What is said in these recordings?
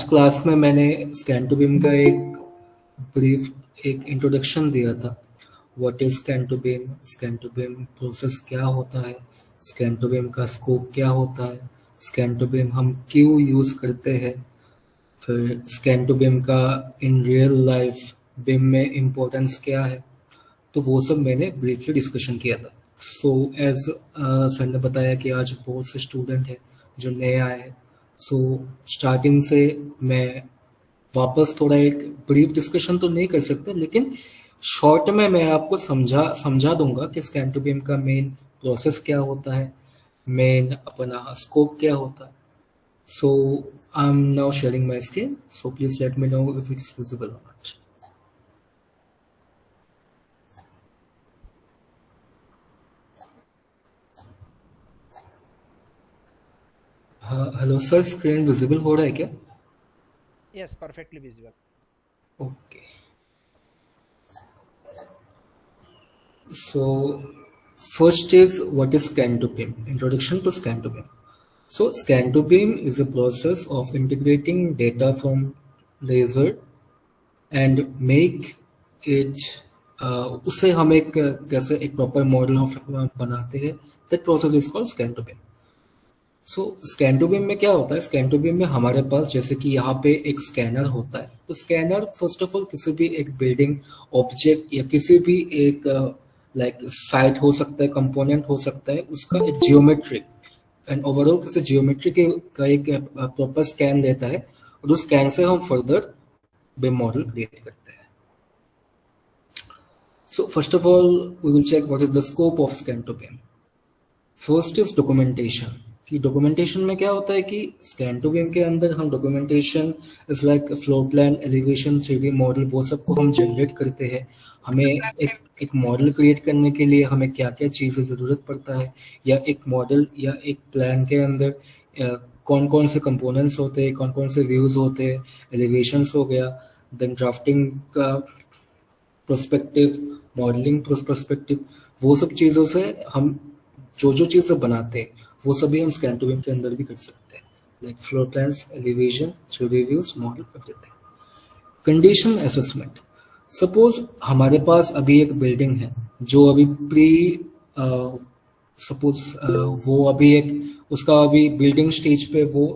Last class में मैंने scan to BIM का एक इंट्रोडक्शन दिया था। What is scan to BIM process क्या होता है, स्कैन टू बीम का स्कोप क्या होता है, स्कैन टू बीम हम क्यों यूज़ करते हैं, फिर स्कैन टू बीम का इन रियल लाइफ बीम में इम्पोर्टेंस क्या है। तो वो सब मैंने ब्रीफली डिस्कशन किया था। सो एज सर ने बताया कि आज बहुत से स्टूडेंट हैं जो नए आए हैं, सो स्टार्टिंग से मैं वापस थोड़ा एक ब्रीफ डिस्कशन तो नहीं कर सकते, लेकिन शॉर्ट में मैं आपको समझा दूंगा कि स्कैन टू बीम का मेन प्रोसेस क्या होता है, मेन अपना स्कोप क्या होता है। So I am now sharing my screen, so please let me know if it's visible or not. हाँ हेलो सर, स्क्रीन विजिबल हो रहा है क्या? Yes, perfectly visible. Okay, so first is what is scan to beam, introduction to scan to beam. So scan to beam is a process of integrating data from laser and make it उससे हम एक कैसे एक proper model of बनाते हैं, that process is called scan to BIM. So scan to BIM में क्या होता है, स्कैन टू बीम में हमारे पास जैसे कि यहाँ पे एक स्कैनर होता है। तो स्कैनर फर्स्ट ऑफ ऑल किसी भी एक बिल्डिंग ऑब्जेक्ट या किसी भी एक लाइक साइट हो सकता है, कंपोनेंट हो सकता है, उसका एक जियोमेट्री एंड ओवरऑल किसी जियोमेट्री के का एक प्रॉपर स्कैन देता है, और उस स्कैन से हम फर्दर बीम मॉडल क्रिएट करते हैं। So first of all we will check what is the scope of scan to BIM. First is documentation. कि डॉक्यूमेंटेशन में क्या होता है कि स्कैन टू बीम के अंदर हम documentation is like floor plan, elevation, 3D model, वो सब को हम जनरेट करते हैं। हमें एक मॉडल क्रिएट करने के लिए हमें क्या क्या चीज़ें ज़रूरत पड़ता है, या एक मॉडल या एक प्लान के अंदर कौन कौन से कंपोनेंट्स होते हैं, कौन कौन से व्यूज़ होते हैं, एलिवेशंस हो गया, देन ड्राफ्टिंग का प्रोस्पेक्टिव, मॉडलिंग प्रोस्पेक्टिव, वो सब चीज़ों से हम जो चीज़ें बनाते हैं वो सभी हम स्कैन टू बीम के अंदर भी कर सकते हैं, like floor plans, elevation, 3D views, model, everything. Condition assessment. Suppose हमारे पास अभी एक बिल्डिंग है जो अभी सपोज वो अभी एक उसका अभी बिल्डिंग स्टेज पे वो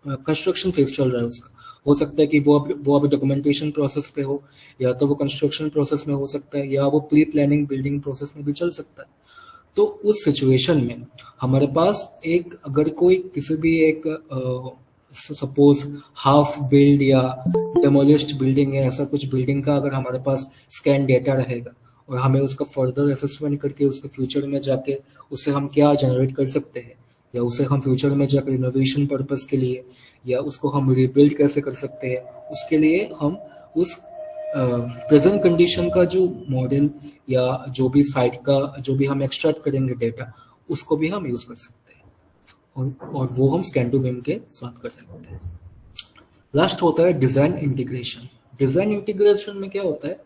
कंस्ट्रक्शन फेज चल रहा है उसका। हो सकता है कि वो अभी डॉक्यूमेंटेशन प्रोसेस पे हो, या तो वो कंस्ट्रक्शन प्रोसेस में हो सकता है, या वो प्री प्लानिंग बिल्डिंग प्रोसेस में भी चल सकता है। तो उस सिचुएशन में हमारे पास एक अगर कोई किसी भी एक सपोज हाफ बिल्ड या डेमोलिश्ड बिल्डिंग है, ऐसा कुछ बिल्डिंग का अगर हमारे पास स्कैन डेटा रहेगा, और हमें उसका फर्दर असेसमेंट करके उसके फ्यूचर में जाके उससे हम क्या जनरेट कर सकते हैं, या उसे हम फ्यूचर में जाकर इनोवेशन पर्पस के लिए, या उसको हम रिबिल्ड कैसे कर सकते हैं, उसके लिए हम उस प्रेजेंट कंडीशन का जो मॉडल या जो भी साइट का जो भी हम एक्सट्रैक्ट करेंगे डेटा, उसको भी हम यूज कर सकते हैं, और वो हम स्कैन टू बीम के साथ कर सकते हैं। लास्ट होता है डिजाइन इंटीग्रेशन। डिजाइन इंटीग्रेशन में क्या होता है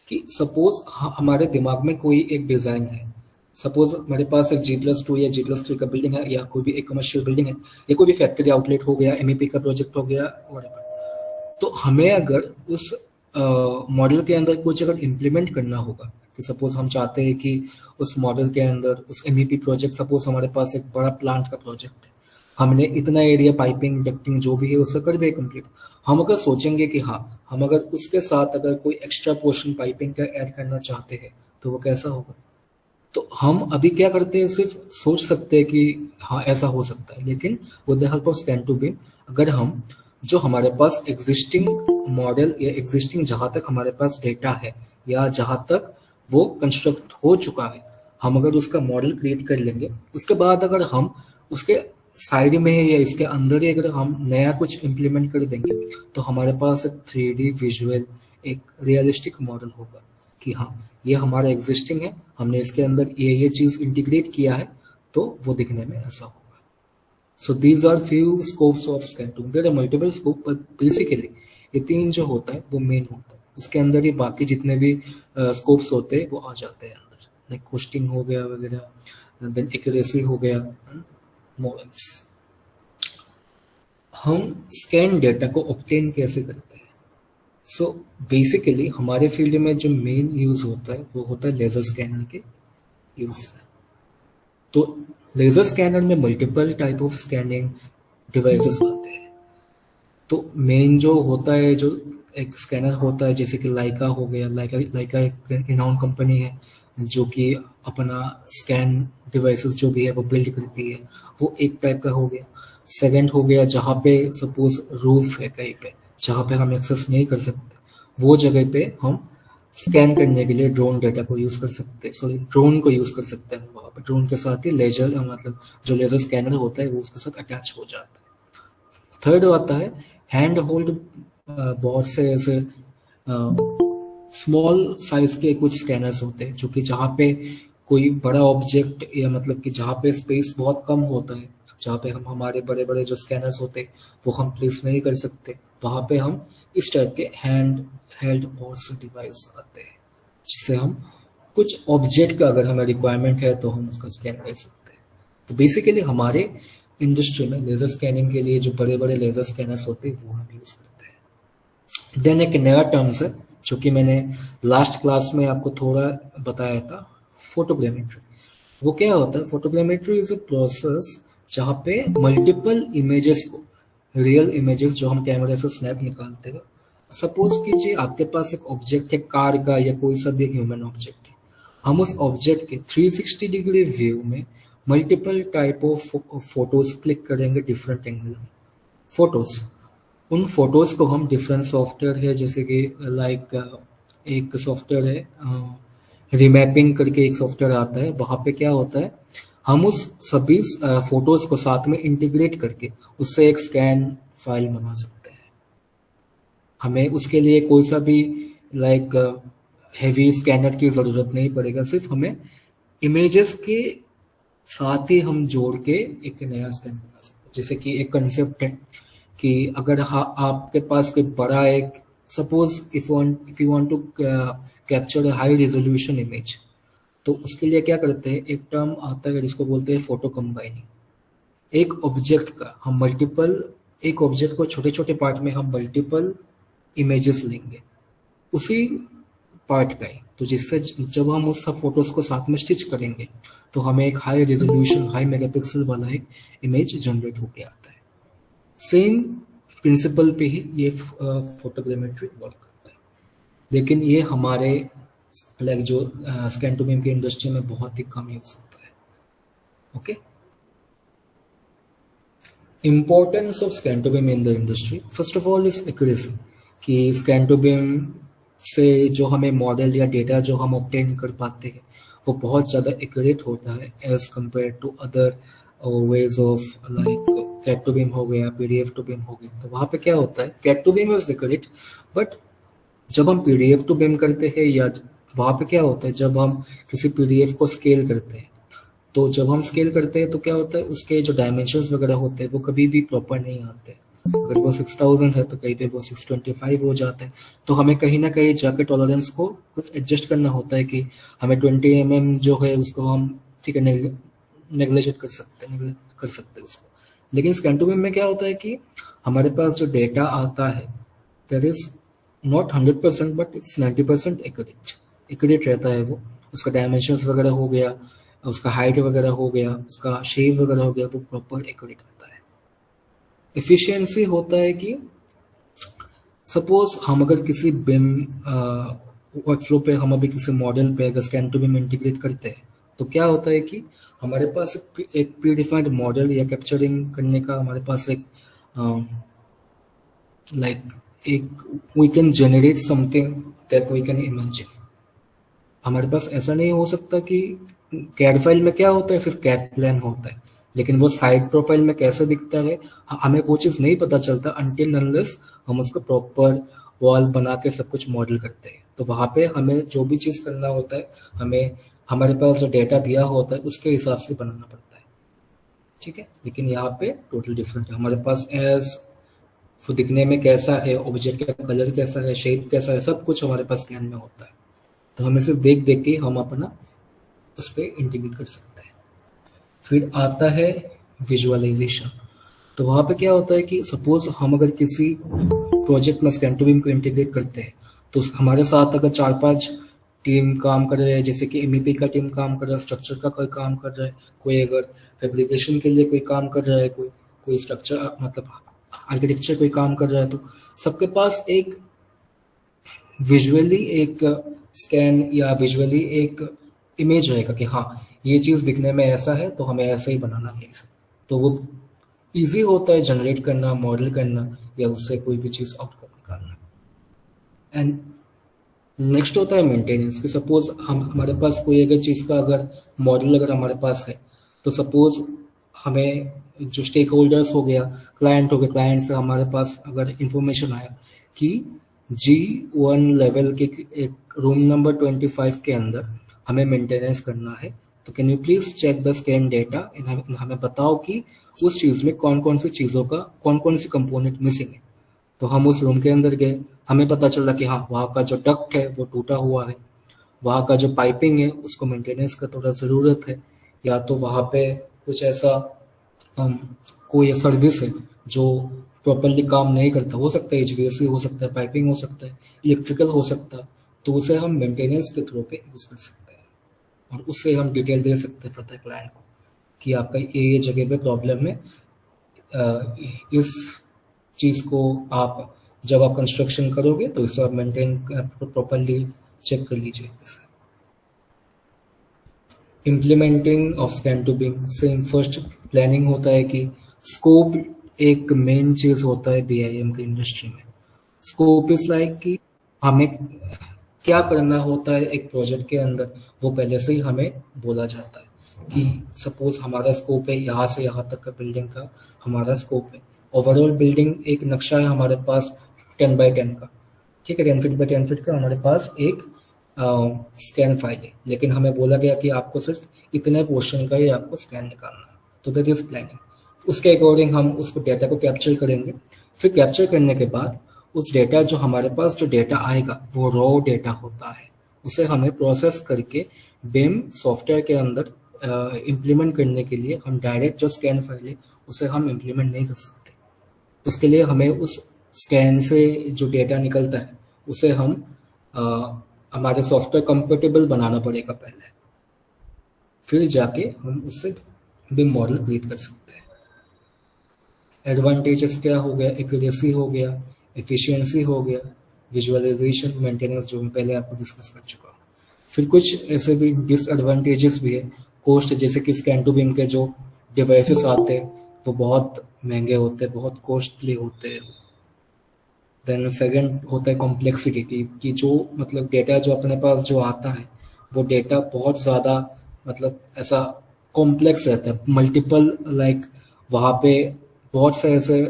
कि सपोज हमारे दिमाग में कोई एक डिजाइन है, सपोज हमारे पास एक G+2 या G+3 का बिल्डिंग है, या कोई भी एक कमर्शियल बिल्डिंग है, या कोई भी फैक्ट्री आउटलेट हो गया, MEP का प्रोजेक्ट हो गया, व्हाटएवर। तो हमें अगर उस मॉडल के अंदर कुछ अगर इम्प्लीमेंट करना होगा, कि सपोज हम चाहते हैं कि उस मॉडल के अंदर उस MEP प्रोजेक्ट, सपोज हमारे पास एक बड़ा प्लांट का प्रोजेक्ट है, हमने इतना एरिया पाइपिंग डक्टिंग जो भी है उसका कर दिया कंप्लीट। हम अगर सोचेंगे कि हाँ हम अगर उसके साथ अगर कोई एक्स्ट्रा पोर्शन पाइपिंग का ऐड करना चाहते हैं तो वो कैसा होगा। तो हम अभी क्या करते हैं, सिर्फ सोच सकते हैं कि हाँ ऐसा हो सकता है, लेकिन with the help of scan to BIM अगर हम जो हमारे पास एग्जिस्टिंग मॉडल या एग्जिस्टिंग जहाँ तक हमारे पास डेटा है या जहाँ तक वो कंस्ट्रक्ट हो चुका है, हम अगर उसका मॉडल क्रिएट कर लेंगे, उसके बाद अगर हम उसके साइड में या इसके अंदर ही अगर हम नया कुछ इम्प्लीमेंट कर देंगे, तो हमारे पास एक 3D विजुअल एक रियलिस्टिक मॉडल होगा कि हाँ ये हमारा एग्जिस्टिंग है, हमने इसके अंदर ये चीज इंटीग्रेट किया है, तो वो दिखने में ऐसा होगा। So these are few scopes of scan to. There are multiple scope, पर बेसिकली ये तीन जो होता है वो मेन होता है। उसके अंदर ही बाकी जितने भी स्कोप्स होते हैं वो आ जाते हैं अंदर, लाइक कोस्टिंग हो गया वगैरह, देन एक्यूरेसी हो गया, मोमेंट्स। हम स्कैन डेटा को ऑब्टेन कैसे करते हैं? सो बेसिकली हमारे फील्ड में जो मेन यूज होता है वो होता है लेजर स्कैनर के यूज से। तो लेजर स्कैनर में multiple type of scanning devices आते हैं। तो मेन जो होता है, जो एक स्कैनर होता है, जैसे कि लाइका हो गया, लाइका एक रिनाउंड कंपनी है जो कि अपना स्कैन डिवाइसेस जो भी है वो बिल्ड करती है, वो एक टाइप का हो गया। सेकंड हो गया जहाँ पे सपोज रूफ है कहीं पे जहाँ पे हम एक्सेस नहीं कर सकते, वो जगह पे हम स्कैन करने के लिए ड्रोन डेटा को यूज कर सकते हैं, सॉरी ड्रोन को यूज कर सकते हैं। वहाँ पे ड्रोन के साथ ही लेजर, मतलब जो लेजर स्कैनर होता है वो उसके साथ अटैच हो जाता है। थर्ड आता है हैंड होल्ड। बहुत से ऐसे स्मॉल साइज के कुछ स्कैनर्स होते हैं जो कि जहाँ पे कोई बड़ा ऑब्जेक्ट, या मतलब कि जहाँ पे स्पेस बहुत कम होता है, जहाँ पे हम हमारे बड़े बड़े जो स्कैनर्स होते हैं वो हम प्लेस नहीं कर सकते, वहाँ पे हम इस टाइप के हैंड हेल्ड बॉर्ड्स डिवाइस आते हैं, जिससे हम कुछ ऑब्जेक्ट का अगर हमें रिक्वायरमेंट है तो हम उसका स्कैन कर सकते हैं। तो बेसिकली हमारे इंडस्ट्री में लेजर स्कैनिंग के लिए जो बड़े बड़े लेजर स्कैनर्स होते हैं वो हम यूज करते हैं। देन एक नया टर्म्स है जो कि मैंने लास्ट क्लास में आपको थोड़ा बताया था, फोटोग्रामेट्री। वो क्या होता है? फोटोग्रामेट्री इज अ प्रोसेस जहाँ पे मल्टीपल इमेजेस को, रियल इमेजेस जो हम कैमरे से स्नैप निकालते हैं, सपोज कीजिए आपके पास एक ऑब्जेक्ट है कार का या कोई सा भी एक ह्यूमन ऑब्जेक्ट है, हम उस ऑब्जेक्ट के 360 डिग्री व्यू में multiple type of photos click करेंगे डिफरेंट एंगल में। फोटोज, उन फोटोज को हम डिफरेंट सॉफ्टवेयर है, जैसे कि लाइक एक सॉफ्टवेयर है रीमैपिंग करके एक सॉफ्टवेयर आता है, वहाँ पे क्या होता है हम उस सभी फोटोज को साथ में इंटीग्रेट करके उससे एक स्कैन फाइल बना सकते हैं। हमें उसके लिए कोई सा भी लाइक हैवी स्कैनर की ज़रूरत नहीं पड़ेगा, सिर्फ हमें इमेजेस के साथ ही हम जोड़ के एक नया स्कैन बना सकते हैं। जैसे कि एक कंसेप्ट है कि अगर आपके पास कोई बड़ा एक, suppose if you want to capture a high resolution image, तो उसके लिए क्या करते हैं, एक टर्म आता है जिसको बोलते हैं फोटो कंबाइनिंग। एक ऑब्जेक्ट का हम मल्टीपल, एक ऑब्जेक्ट को छोटे छोटे पार्ट में हम मल्टीपल इमेजेस लेंगे उसी पार्ट का ही, तो जिससे जब हम उस सब फोटोज को साथ में स्टिच करेंगे तो हमें एक हाई रेजोल्यूशन, हाई मेगापिक्सल वाला एक इमेज जनरेट होके आता है। सेम प्रिंसिपल पे ही ये फोटोग्रामेट्री वर्क करता है, लेकिन ये हमारे लाइक जो स्कैन टू बीम की इंडस्ट्री में बहुत ही कम यूज होता है। Okay, importance of scan to BIM in the industry, first of all is accuracy, कि स्कैन टू बीम से जो हमें मॉडल या डेटा जो हम ऑब्टेन कर पाते हैं वो बहुत ज़्यादा एक्यूरेट होता है as compare to other ways of like CAD to BIM हो गया, पीडीएफ टू बीम हो गया। तो वहाँ पे क्या होता है, CAD to BIM is accurate, but जब हम पीडीएफ टू बीम करते हैं या वहाँ पे क्या होता है, जब हम किसी पीडीएफ को स्केल करते हैं, तो जब हम स्केल करते हैं तो क्या होता है, उसके जो डायमेंशंस वगैरह होते हैं वो कभी भी प्रॉपर नहीं आते। अगर वो 6000 है तो कहीं पे वो 625 हो जाता है, तो हमें कहीं ना कहीं जाके टॉलरेंस को कुछ एडजस्ट करना होता है कि हमें 20 mm जो है उसको हम ठीक है नेग्लेक्ट कर सकते हैं उसको। लेकिन स्कैन टू बीम में क्या होता है कि हमारे पास जो डेटा आता है that is not 100% but it's 90% accurate रहता है। वो उसका डायमेंशंस वगैरह हो गया, उसका हाइट वगैरह हो गया, उसका शेप वगैरह हो गया, वो प्रॉपर एक्यूरेट आता है। एफिशिएंसी होता है कि सपोज हम अगर किसी बिम वर्कफ्लो पे, हम अभी किसी मॉडल पे अगर स्कैन टू बिम इंटीग्रेट करते हैं तो क्या होता है कि हमारे पास एक प्री डिफाइंड मॉडल या कैप्चरिंग करने का हमारे पास एक लाइक एक we can generate something that we can imagine. हमारे पास ऐसा नहीं हो सकता कि कैड फाइल में क्या होता है, सिर्फ कैड प्लान होता है, लेकिन वो साइड प्रोफाइल में कैसे दिखता है हमें वो चीज़ नहीं पता चलता अनटिल अनलेस हम उसको प्रॉपर वॉल बना के सब कुछ मॉडल करते हैं। तो वहाँ पे हमें जो भी चीज़ करना होता है, हमें हमारे पास जो डेटा दिया होता है उसके हिसाब से बनाना पड़ता है, ठीक है। लेकिन यहाँ पे टोटल डिफरेंट है, हमारे पास एज वो दिखने में कैसा है, ऑब्जेक्ट का कलर कैसा है, शेप कैसा है, सब कुछ हमारे पास स्कैन में होता है। तो हमें सिर्फ देख देख के हम अपना उस पर इंटीग्रेट कर सकते हैं। फिर आता है विजुअलाइजेशन। तो वहाँ पे क्या होता है कि सपोज हम अगर किसी प्रोजेक्ट में स्कैन टू बीम को इंटीग्रेट करते हैं, तो हमारे साथ अगर 4-5 टीम काम कर रहे हैं, जैसे कि एमईपी का टीम काम कर रहा है, स्ट्रक्चर का कोई काम कर रहा है, कोई अगर फैब्रिकेशन के लिए कोई काम कर रहा है, कोई स्ट्रक्चर मतलब आर्किटेक्चर कोई काम कर रहा है, तो सबके पास एक विजुअली एक स्कैन या विजुअली एक इमेज रहेगा कि हाँ ये चीज़ दिखने में ऐसा है तो हमें ऐसा ही बनाना है इसे। तो वो इजी होता है जनरेट करना, मॉडल करना या उससे कोई भी चीज़ आउटपुट निकालना। एंड नेक्स्ट होता है मेंटेनेंस कि सपोज हमारे पास कोई अगर चीज़ का अगर मॉडल अगर हमारे पास है, तो सपोज हमें जो स्टेक होल्डर्स हो गया, क्लाइंट हो गया, क्लाइंट से हमारे पास अगर इंफॉर्मेशन आया कि G1 लेवल के एक रूम नंबर 25 के अंदर हमें मेंटेनेंस करना है, तो can you please check the scan data, हमें बताओ कि उस चीज़ में कौन कौन सी चीज़ों का कौन कौन सी कंपोनेंट मिसिंग है। तो हम उस रूम के अंदर गए, हमें पता चला कि हाँ वहाँ का जो डक्ट है वो टूटा हुआ है, वहाँ का जो पाइपिंग है उसको मेंटेनेंस का थोड़ा ज़रूरत है, या तो वहाँ पे कुछ ऐसा कोई सर्विस है जो प्रॉपरली काम नहीं करता, हो सकता है एचवीएसी हो सकता है, पाइपिंग हो सकता है, इलेक्ट्रिकल हो सकता है, तो उसे हम मेंटेनेंस के थ्रू पे यूज़ कर सकते हैं और उससे हम डिटेल दे सकते हैं पता है क्लाइंट को कि आपका ये जगह पे प्रॉब्लम है, इस चीज़ को आप जब आप कंस्ट्रक्शन करोगे तो इसे आप मेंटेन प्रॉपरली चेक कर लीजिए। Implementing of scan to BIM से फर्स्ट प्लानिंग होता है कि स्कोप एक मेन चीज़ होता है बीआईएम की इंडस्ट्री में। स्कोप इज लाइक कि हमें क्या करना होता है एक प्रोजेक्ट के अंदर, वो पहले से ही हमें बोला जाता है कि सपोज हमारा स्कोप है यहाँ से यहाँ तक का बिल्डिंग का हमारा स्कोप है। ओवरऑल बिल्डिंग एक नक्शा है हमारे पास 10x10 का, ठीक है, 10 फीट बाई 10 फीट का हमारे पास एक स्कैन फाइल है, लेकिन हमें बोला गया कि आपको सिर्फ इतने पोर्शन का ही आपको स्कैन निकालना है। तो दैट इज प्लानिंग। उसके अकॉर्डिंग हम उसको डेटा को कैप्चर करेंगे, फिर कैप्चर करने के बाद उस डेटा जो हमारे पास जो डेटा आएगा वो रॉ डेटा होता है, उसे हमें प्रोसेस करके बिम सॉफ्टवेयर के अंदर इम्प्लीमेंट करने के लिए हम डायरेक्ट जो स्कैन फाइल है उसे हम इम्प्लीमेंट नहीं कर सकते। उसके लिए हमें उस स्कैन से जो डेटा निकलता है उसे हम हमारे सॉफ्टवेयर कंपेटेबल बनाना पड़ेगा पहले, फिर जाके हम उससे बिम मॉडल क्रिएट कर सकते हैं। एडवांटेजेस क्या हो गया, एक्यूरेसी हो गया, एफिशिएंसी हो गया, विजुअलाइजेशन, मेंटेनेंस जो मैं पहले आपको डिस्कस कर चुका हूँ। फिर कुछ ऐसे भी डिसएडवांटेजेस भी है, कॉस्ट, जैसे कि स्कैन टू बिम के जो डिवाइसेस आते हैं वो बहुत महंगे होते हैं, बहुत कॉस्टली होते हैं। देन सेकंड होता है कॉम्प्लेक्सिटी कि जो मतलब डेटा जो अपने पास जो आता है वो डेटा बहुत ज़्यादा मतलब ऐसा कॉम्प्लेक्स रहता है, मल्टीपल लाइक वहाँ पे बहुत से ऐसे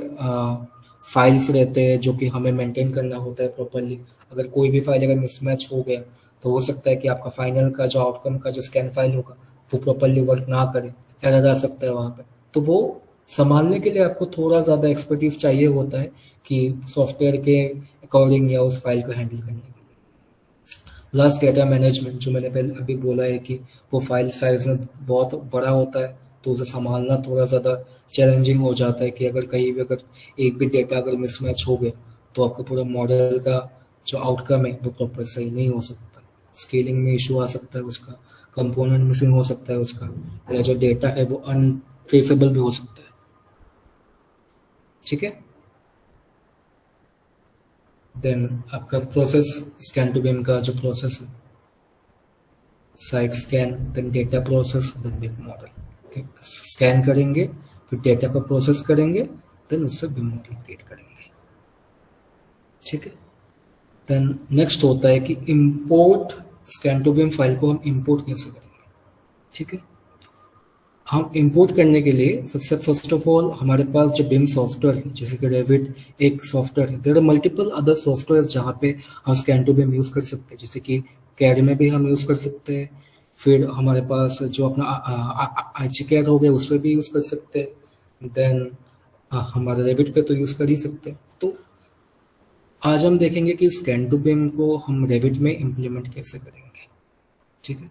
फाइल्स रहते हैं जो कि हमें मेंटेन करना होता है प्रॉपरली। अगर कोई भी फाइल अगर मिसमैच हो गया तो हो सकता है कि आपका फाइनल का जो आउटकम का जो स्कैन फाइल होगा वो प्रॉपरली वर्क ना करे, एरर आ सकता है वहाँ पे। तो वो संभालने के लिए आपको थोड़ा ज़्यादा एक्सपर्टीज चाहिए होता है कि सॉफ्टवेयर के अकॉर्डिंग या उस फाइल को हैंडल करने के लिए। लास्ट डेटा मैनेजमेंट, जो मैंने पहले अभी बोला है कि वो फाइल साइज में बहुत बड़ा होता है तो उसे संभालना थोड़ा ज़्यादा चैलेंजिंग हो जाता है कि अगर कहीं भी अगर एक भी डेटा अगर मिसमैच हो गया तो आपका पूरा मॉडल का जो आउटकम है वो प्रॉपर सही नहीं हो सकता, स्केलिंग में इशू आ सकता है, उसका कंपोनेंट मिसिंग हो सकता है उसका, या जो डेटा है वो अनट्रेसेबल भी हो सकता है। ठीक है, देन आपका प्रोसेस स्कैन टू बिम का जो प्रोसेस है, site scan, then data process, then BIM model. Scan करेंगे, फिर डेटा को प्रोसेस करेंगे, देन उससे बिम मॉडल क्रिएट करेंगे। ठीक है, देन नेक्स्ट होता है कि import, scan to BIM file को हम इंपोर्ट कैसे करेंगे। ठीक है, हम इंपोर्ट करने के लिए सबसे फर्स्ट ऑफ ऑल हमारे पास जो बिम सॉफ्टवेयर है, जैसे कि रेविट एक सॉफ्टवेयर है, there are multiple other software जहाँ पे हम स्कैन टू बिम यूज़ कर सकते हैं, जैसे कि कैड में भी हम यूज़ कर सकते हैं, फिर हमारे पास जो अपना आर्चिकैड हो गया उस पर भी यूज़ कर सकते हैं, देन हमारे रेविट पे तो यूज़ कर ही सकते हैं। तो आज हम देखेंगे कि स्कैन टू बिम को हम रेविट में इम्प्लीमेंट कैसे करेंगे। ठीक है,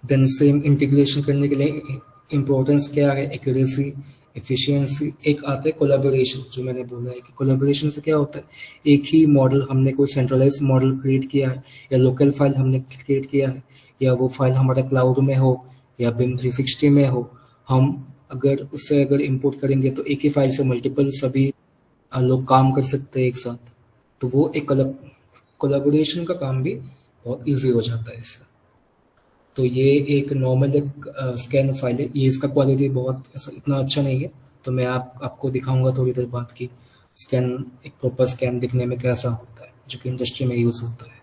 देन सेम इंटीग्रेशन करने के लिए इम्पोर्टेंस क्या है, एक्यूरेसी, एफिशिएंसी एक आता है कोलैबोरेशन, जो मैंने बोला है कि कोलैबोरेशन से क्या होता है, एक ही मॉडल हमने कोई सेंट्रलाइज मॉडल क्रिएट किया है या लोकल फाइल हमने क्रिएट किया है या वो फाइल हमारा क्लाउड में हो या बिम 360 में हो, हम अगर उससे अगर इंपोर्ट करेंगे तो एक ही फाइल से मल्टीपल सभी लोग काम कर सकते हैं एक साथ, तो वो एक अलग कोलैबोरेशन का काम भी बहुत इजी हो जाता है इससे। तो ये एक नॉर्मल एक स्कैन फाइल है, ये इसका क्वालिटी बहुत ऐसा इतना अच्छा नहीं है, तो मैं आपको दिखाऊंगा थोड़ी देर बाद कि स्कैन एक प्रॉपर स्कैन दिखने में कैसा होता है जो कि इंडस्ट्री में यूज़ होता है।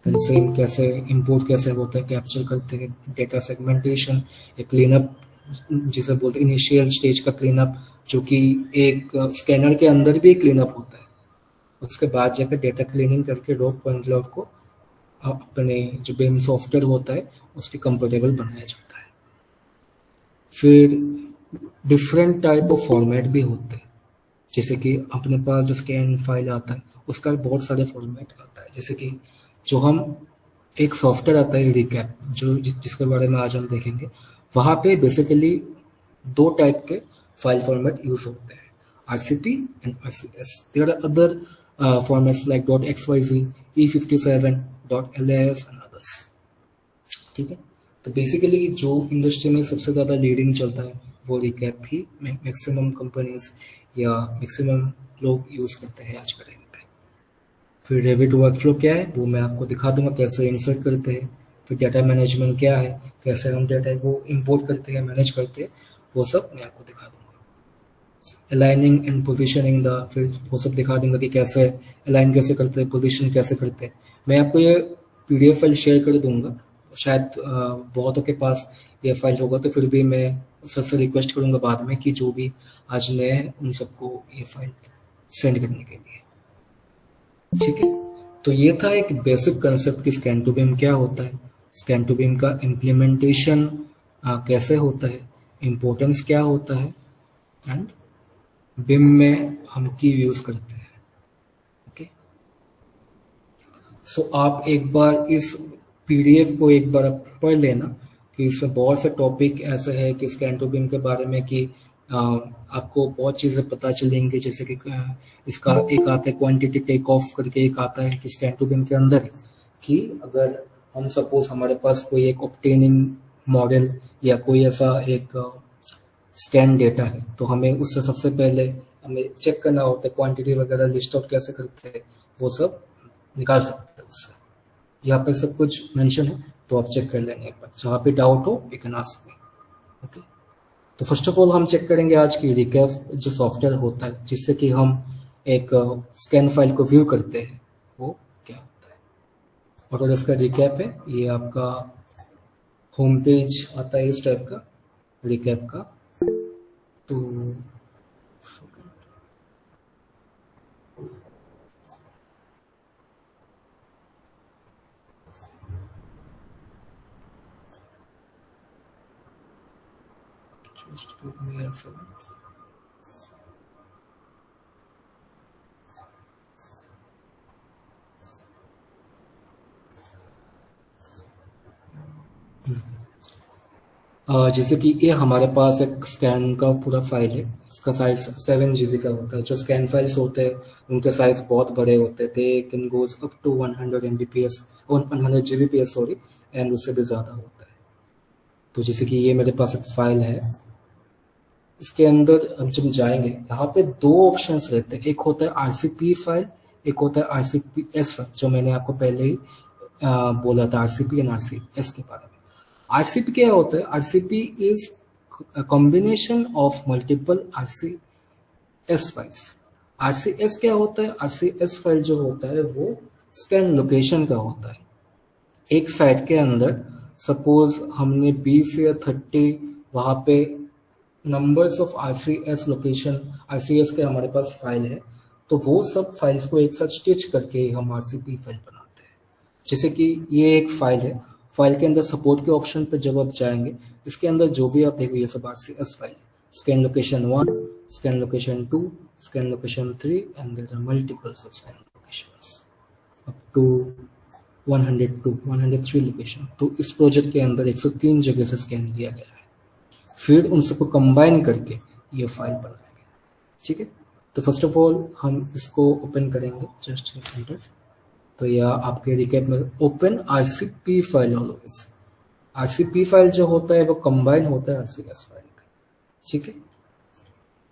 देन सेम कैसे इंपोर्ट कैसे होता है, कैप्चर करते हैं डेटा सेगमेंटेशन, एक क्लीनअप जिसे बोलते हैं इनिशियल स्टेज का क्लीनअप, जो कि एक स्कैनर के अंदर भी क्लीनअप होता है, उसके बाद जाकर डेटा क्लीनिंग करके रॉ पॉइंट क्लाउड को अपने जो बिम सॉफ्टवेयर होता है उसके कंफर्टेबल बनाया जाता है। फिर डिफरेंट टाइप ऑफ फॉर्मेट भी होते हैं, जैसे कि अपने पास जो स्कैन फाइल आता है उसका बहुत सारे फॉर्मेट आता है, जैसे कि जो हम एक सॉफ्टवेयर आता है रिकैप जो जिसके बारे में आज हम देखेंगे, वहाँ पे बेसिकली दो टाइप के फाइल फॉर्मेट यूज होते हैं, RCP and RCS। There are other formats like .xyz, E57, .las and others. ठीक है, तो बेसिकली जो इंडस्ट्री में सबसे ज़्यादा लीडिंग चलता है वो रिकैप ही मैक्सिमम कंपनीज या मैक्सिमम लोग यूज़ करते हैं आज के टाइम पे। फिर रेविट वर्कफ्लो क्या है वो मैं आपको दिखा दूंगा, कैसे इंसर्ट करते हैं। फिर डाटा मैनेजमेंट क्या है, कैसे हम डाटा को इंपोर्ट करते हैं, मैनेज करते हैं, वो सब मैं आपको दिखा दूंगा। अलाइनिंग एंड पोजिशनिंग द, फिर वो सब दिखा दूंगा कि कैसे अलाइन कैसे करते हैं, पोजिशन कैसे करते हैं। मैं आपको ये PDF फाइल शेयर कर दूंगा, शायद बहुतों के पास ये फाइल होगा, तो फिर भी मैं सर से रिक्वेस्ट करूंगा बाद में कि जो भी आज नए हैं उन सबको ये फाइल सेंड करने के लिए। ठीक है, तो ये था एक बेसिक कंसेप्ट कि स्कैन टू बिम क्या होता है, स्कैन टू बिम का इम्प्लीमेंटेशन कैसे होता है, इम्पोर्टेंस क्या होता है, एंड बिम में हम की यूज करते हैं। ओके, सो आप एक बार इस PDF को एक बार पढ़ लेना कि इसमें बहुत से टॉपिक ऐसे हैं कि स्कैन टू बिम के बारे में कि आपको बहुत चीज़ें पता चलेंगी, जैसे कि इसका एक आता है क्वांटिटी टेक ऑफ करके, एक आता है कि स्कैन टू बिम के अंदर कि अगर हम सपोज हमारे पास कोई एक ऑब्टेनिंग मॉडल या कोई ऐसा एक स्कैन डेटा है, तो हमें उससे सबसे पहले हमें चेक करना होता है क्वांटिटी वगैरह लिस्ट आउट कैसे करते हैं, वो सब निकाल सकते हैं उससे। यहाँ पर सब कुछ मेंशन है, तो आप चेक कर लेंगे एक बार, जहाँ पे डाउट हो you can ask me. Okay, तो फर्स्ट ऑफ ऑल हम चेक करेंगे आज की रिकैप जो सॉफ्टवेयर होता है जिससे कि हम एक स्कैन फाइल को व्यू करते हैं वो क्या होता है। और अगर इसका रिकैप है, ये आपका होम पेज आता है इस टाइप का रिकैप का, तो just give me a second. जैसे कि ये हमारे पास एक स्कैन का पूरा फाइल है, इसका साइज 7 GB का होता है। जो स्कैन फाइल्स होते हैं उनके साइज बहुत बड़े होते हैं, they can goes up to 100 MBPS 100 GBPS sorry, and उससे भी ज़्यादा होता है। तो जैसे कि ये मेरे पास एक फाइल है, इसके अंदर हम जब जाएंगे यहाँ पे दो ऑप्शंस रहते हैं, एक होता है RCP फाइल, एक होता है RCPS, जो मैंने आपको पहले ही बोला था RCP एंड RCS के बारे में। RCP क्या होता है, RCP is combination of multiple RCS files. RCS क्या होता है, RCS फाइल जो होता है वो स्कैन लोकेशन का होता है। एक साइट के अंदर सपोज हमने 20 या 30 वहाँ पे numbers of RCS location, RCS के हमारे पास फाइल है, तो वो सब फाइल्स को एक साथ स्टिच करके हम RCP फाइल बनाते हैं। जैसे कि ये एक फाइल है, फाइल के अंदर सपोर्ट के ऑप्शन पे जब आप जाएंगे, इसके अंदर जो भी आप देखो ये सब RCS फाइल है, scan location 1, scan location 2, scan location 3 and there are multiples of scan locations up to 102 103 location. तो इस प्रोजेक्ट के अंदर 103 जगह से स्कैन दिया गया है। फिर उन सबको कंबाइन करके ये फाइल बनाया गया। ठीक है, तो फर्स्ट ऑफ ऑल हम इसको ओपन करेंगे, जस्ट एंटर। तो यह आपके रिकैप में open RCP file always. RCP file जो होता है वो कंबाइन होता है आरसीएस फाइल का। ठीक है,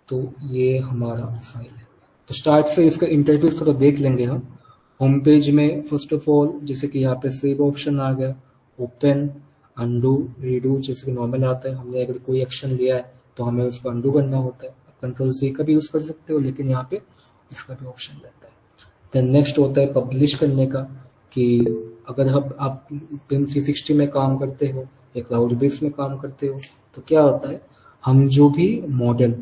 तो ये हमारा फाइल है। तो स्टार्ट से इसका इंटरफेस थोड़ा देख लेंगे हम। होम पेज में फर्स्ट ऑफ ऑल जैसे कि यहाँ पे सेव ऑप्शन आ गया, ओपन, अंडू, रीडू जैसे कि नॉर्मल आता है। हमने अगर कोई एक्शन लिया है तो हमें उसको अंडू करना होता है। कंट्रोल सी का भी यूज़ कर सकते हो, लेकिन यहाँ पे इसका भी ऑप्शन रहता है। देन नेक्स्ट होता है पब्लिश करने का, कि अगर आप पिन 360 में काम करते हो या क्लाउड बेस में काम करते हो तो क्या होता है, हम जो भी मॉडल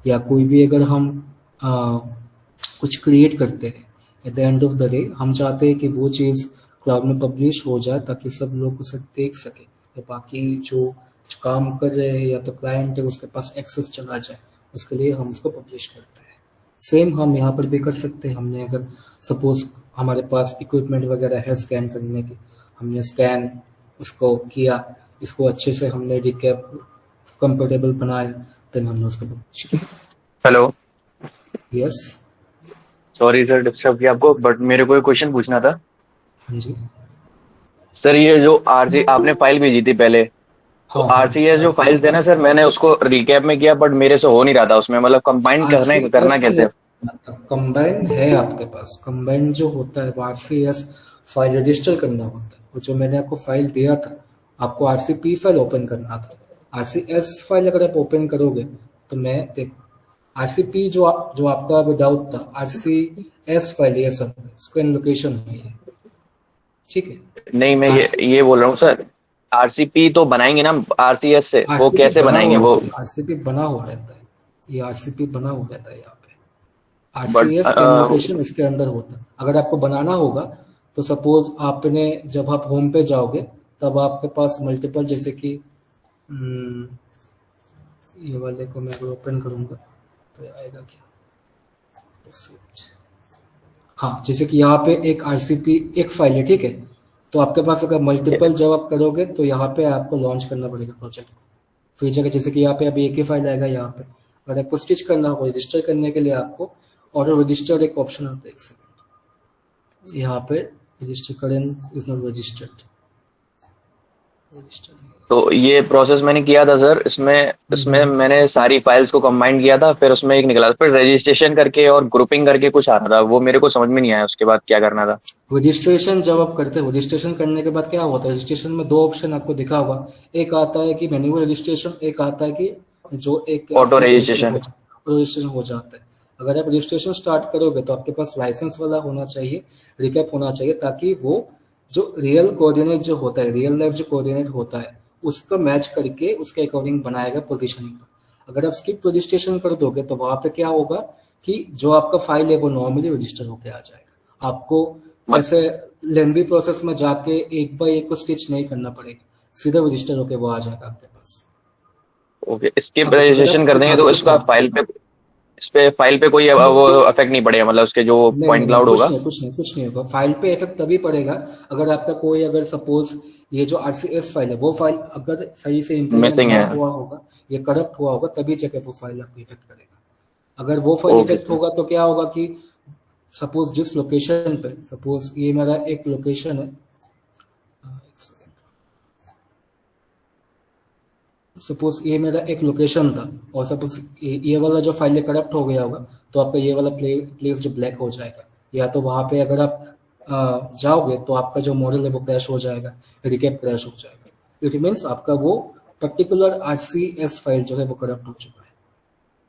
या कोई भी अगर हम कुछ क्रिएट करते हैं, at the end of the day हम चाहते हैं कि वो चीज़ क्लाउड में पब्लिश हो जाए ताकि सब लोग उसे देख सके, या बाकी जो काम कर रहे हैं या तो क्लाइंट है उसके पास एक्सेस चला जाए, उसके लिए हम उसको पब्लिश करते हैं। सेम हम यहाँ पर भी कर सकते हैं। हमने अगर सपोज हमारे पास इक्विपमेंट वगैरह है स्कैन करने की, हमने स्कैन उसको किया, इसको अच्छे से हमने रिकैप कंफर्टेबल बनाया, देन हमने उसको पब्लिश किया। Hello, yes, sorry sir disturb किया आपको, बट मेरे को एक क्वेश्चन पूछना था। हाँ जी, सर ये जो आरसी आपने फाइल भेजी थी पहले, तो हाँ हाँ। आरसीएस जो फाइल थे ना सर, मैंने उसको रिकैप में किया बट मेरे से हो नहीं रहा था उसमें, मतलब कंबाइन करना कैसे? कंबाइन है आपके पास। कंबाइन जो होता है वो आरसीएस फाइल रजिस्टर करना होता है। वो जो मैंने आपको फाइल दिया था, आपको आरसीपी फाइल ओपन करना था। आरसीएस फाइल अगर आप ओपन करोगे तो मैं देख आरसीपी जो आपका विदाउट था, आरसीएस फाइल ये सब स्क्रीन लोकेशन है ये। ठीक है, नहीं, मैं ये बोल रहा हूँ सर, आरसीपी तो बनाएंगे ना आरसीएस से, वो RCP कैसे बनाएंगे वो? आरसीपी बना हुआ रहता है, ये आरसीपी बना हुआ रहता है यहाँ पे। बट आरसीएस स्कैन लोकेशन इसके अंदर होता है। अगर आपको बनाना होगा तो सपोज आपने जब आप होम पे जाओगे तब आपके पास मल्टीपल, जैसे कि ये वाले को मैं अगर ओपन करूंगा तो आएगा क्या, हाँ, जैसे कि यहाँ पे एक आरसीपी एक फाइल है, ठीक है। तो आपके पास अगर मल्टीपल जब आप करोगे तो यहाँ पे आपको लॉन्च करना पड़ेगा प्रोजेक्ट को। फिर जगह जैसे कि यहाँ पे अभी एक ही फाइल आएगा यहाँ पे, अगर आपको स्टिच करना हो रजिस्टर करने के लिए आपको ऑटो रजिस्टर एक ऑप्शन आता है, एक सेकंड, यहाँ पे register current is not registered, register. तो ये प्रोसेस मैंने किया था सर, इसमें मैंने सारी फाइल्स को कंबाइन किया था, फिर उसमें एक निकला, फिर रजिस्ट्रेशन करके और ग्रुपिंग करके कुछ आ रहा था, वो मेरे को समझ में नहीं आया उसके बाद क्या करना था। रजिस्ट्रेशन जब आप करते हो, रजिस्ट्रेशन करने के बाद क्या होता है, रजिस्ट्रेशन में दो ऑप्शन आपको दिखा होगा, एक आता है कि मैन्युअल रजिस्ट्रेशन, एक आता है कि जो एक ऑटो रजिस्ट्रेशन। रजिस्ट्रेशन हो जाता है। अगर आप रजिस्ट्रेशन स्टार्ट करोगे तो आपके पास लाइसेंस वाला होना चाहिए, रिकैप होना चाहिए, ताकि वो जो रियल कोऑर्डिनेट जो होता है, रियल लाइफ जो कोऑर्डिनेट होता है उसका मैच करके उसके अकॉर्डिंग बनाएगा पोजीशनिंग। अगर आप स्किप रजिस्ट्रेशन कर दोगे तो वहां पे क्या होगा कि जो आपका फाइल है वो नॉर्मली रजिस्टर होके आ जाएगा। आपको ऐसे लेंदी प्रोसेस में जाके एक बाय एक को स्टिच नहीं करना पड़ेगा, सीधा रजिस्टर होके वो आ जाएगा आपके पास। ओके, स्किप रजिस्ट्रेशन कर देंगे तो इसका फाइल पे कोई वो इफेक्ट नहीं पड़ेगा, मतलब उसके जो पॉइंट क्लाउड होगा? कुछ नहीं होगा। फाइल पे इफेक्ट तभी पड़ेगा अगर आपका कोई, अगर सपोज ये जो आरसीएस फाइल है वो फाइल अगर सही से इम्प्लीमेंट ना हुआ होगा, ये करप्ट हुआ होगा, तभी जाके वो फाइल आपको इफेक्ट करेगा। अगर वो फाइल इफेक्ट होगा तो क्या होगा कि सपोज जिस लोकेशन पे, सपोज ये मेरा एक लोकेशन है, सपोज ये मेरा एक लोकेशन था और सपोज ये वाला जो फाइल करप्ट हो गया होगा तो आपका ये वाला प्लेस जो ब्लैक हो जाएगा, या तो वहां पे अगर आप जाओगे तो आपका जो मॉडल है वो क्रैश हो जाएगा, रिकैप क्रैश हो जाएगा। इट मीन्स आपका वो पर्टिकुलर आरसीएस फाइल जो है वो करप्ट हो चुका है।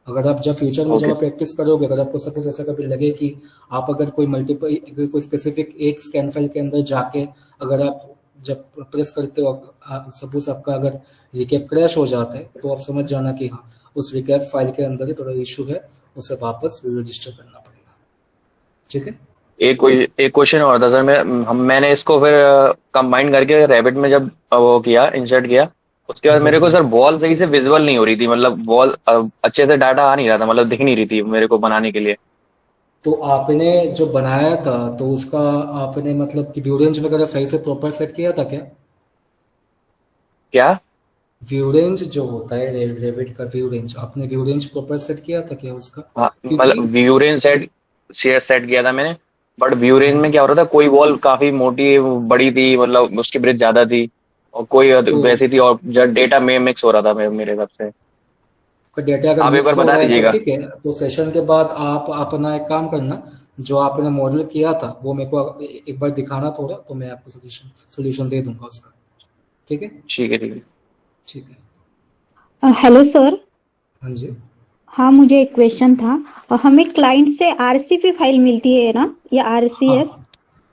अगर आप जब फ्यूचर में जब आप प्रैक्टिस करोगे, अगर आपको सपोज ऐसा कभी लगे कि आप अगर कोई मल्टीपल, कोई स्पेसिफिक एक स्कैन फाइल के अंदर जाके अगर आप जब प्रेस करते हो, सपोज आपका अगर रिकैप क्रैश हो जाता है तो आप समझ जाना कि हाँ उस रिकैप फाइल के अंदर ही थोड़ा इशू है, उसे वापस रजिस्टर करना पड़ेगा। ठीक है, एक क्वेश्चन और था सर, मैंने इसको फिर कंबाइन करके रैबिट में जब वो किया, इंसर्ट किया, उसके बाद मेरे को सर वॉल सही से विजुअल नहीं हो रही थी, मतलब वॉल अच्छे से डाटा आ नहीं रहा था, मतलब दिख नहीं रही थी मेरे को बनाने के लिए। तो आपने जो बनाया था तो उसका आपने मतलब कि ड्यू रेंज वगैरह सही से प्रॉपर सेट किया था क्या? क्या? व्यू रेंज जो होता है रेविट का व्यू रेंज, आपने व्यू रेंज प्रॉपर सेट किया था क्या उसका? हाँ क्योंकि मतलब व्यू रेंज सेट किया था मैंने, बट व्यू रेंज में क्या हो रहा था, कोई वॉल काफी मोटी बड़ी थी, मतलब उसकी ब्रिथ ज्यादा थी, और कोई तो वैसी थी, और डेटा में मिक्स हो रहा था मेरे हिसाब से। डेटा अगर आप एक बार मिक्स हो बता रहा है तो दीजिएगा। ठीक है, तो सेशन के बाद आप अपना एक काम करना, जो आपने मॉडल किया था वो मेरे को एक बार दिखाना थोड़ा, तो मैं आपको सोल्यूशन दे दूंगा उसका। ठीक है। ठीक है, ठीक है। ठीक है। Hello sir. हाँ जी। हाँ, मुझे एक क्वेश्चन था। हमें क्लाइंट से आरसीपी फाइल मिलती है ना, या आरसीएस? हाँ,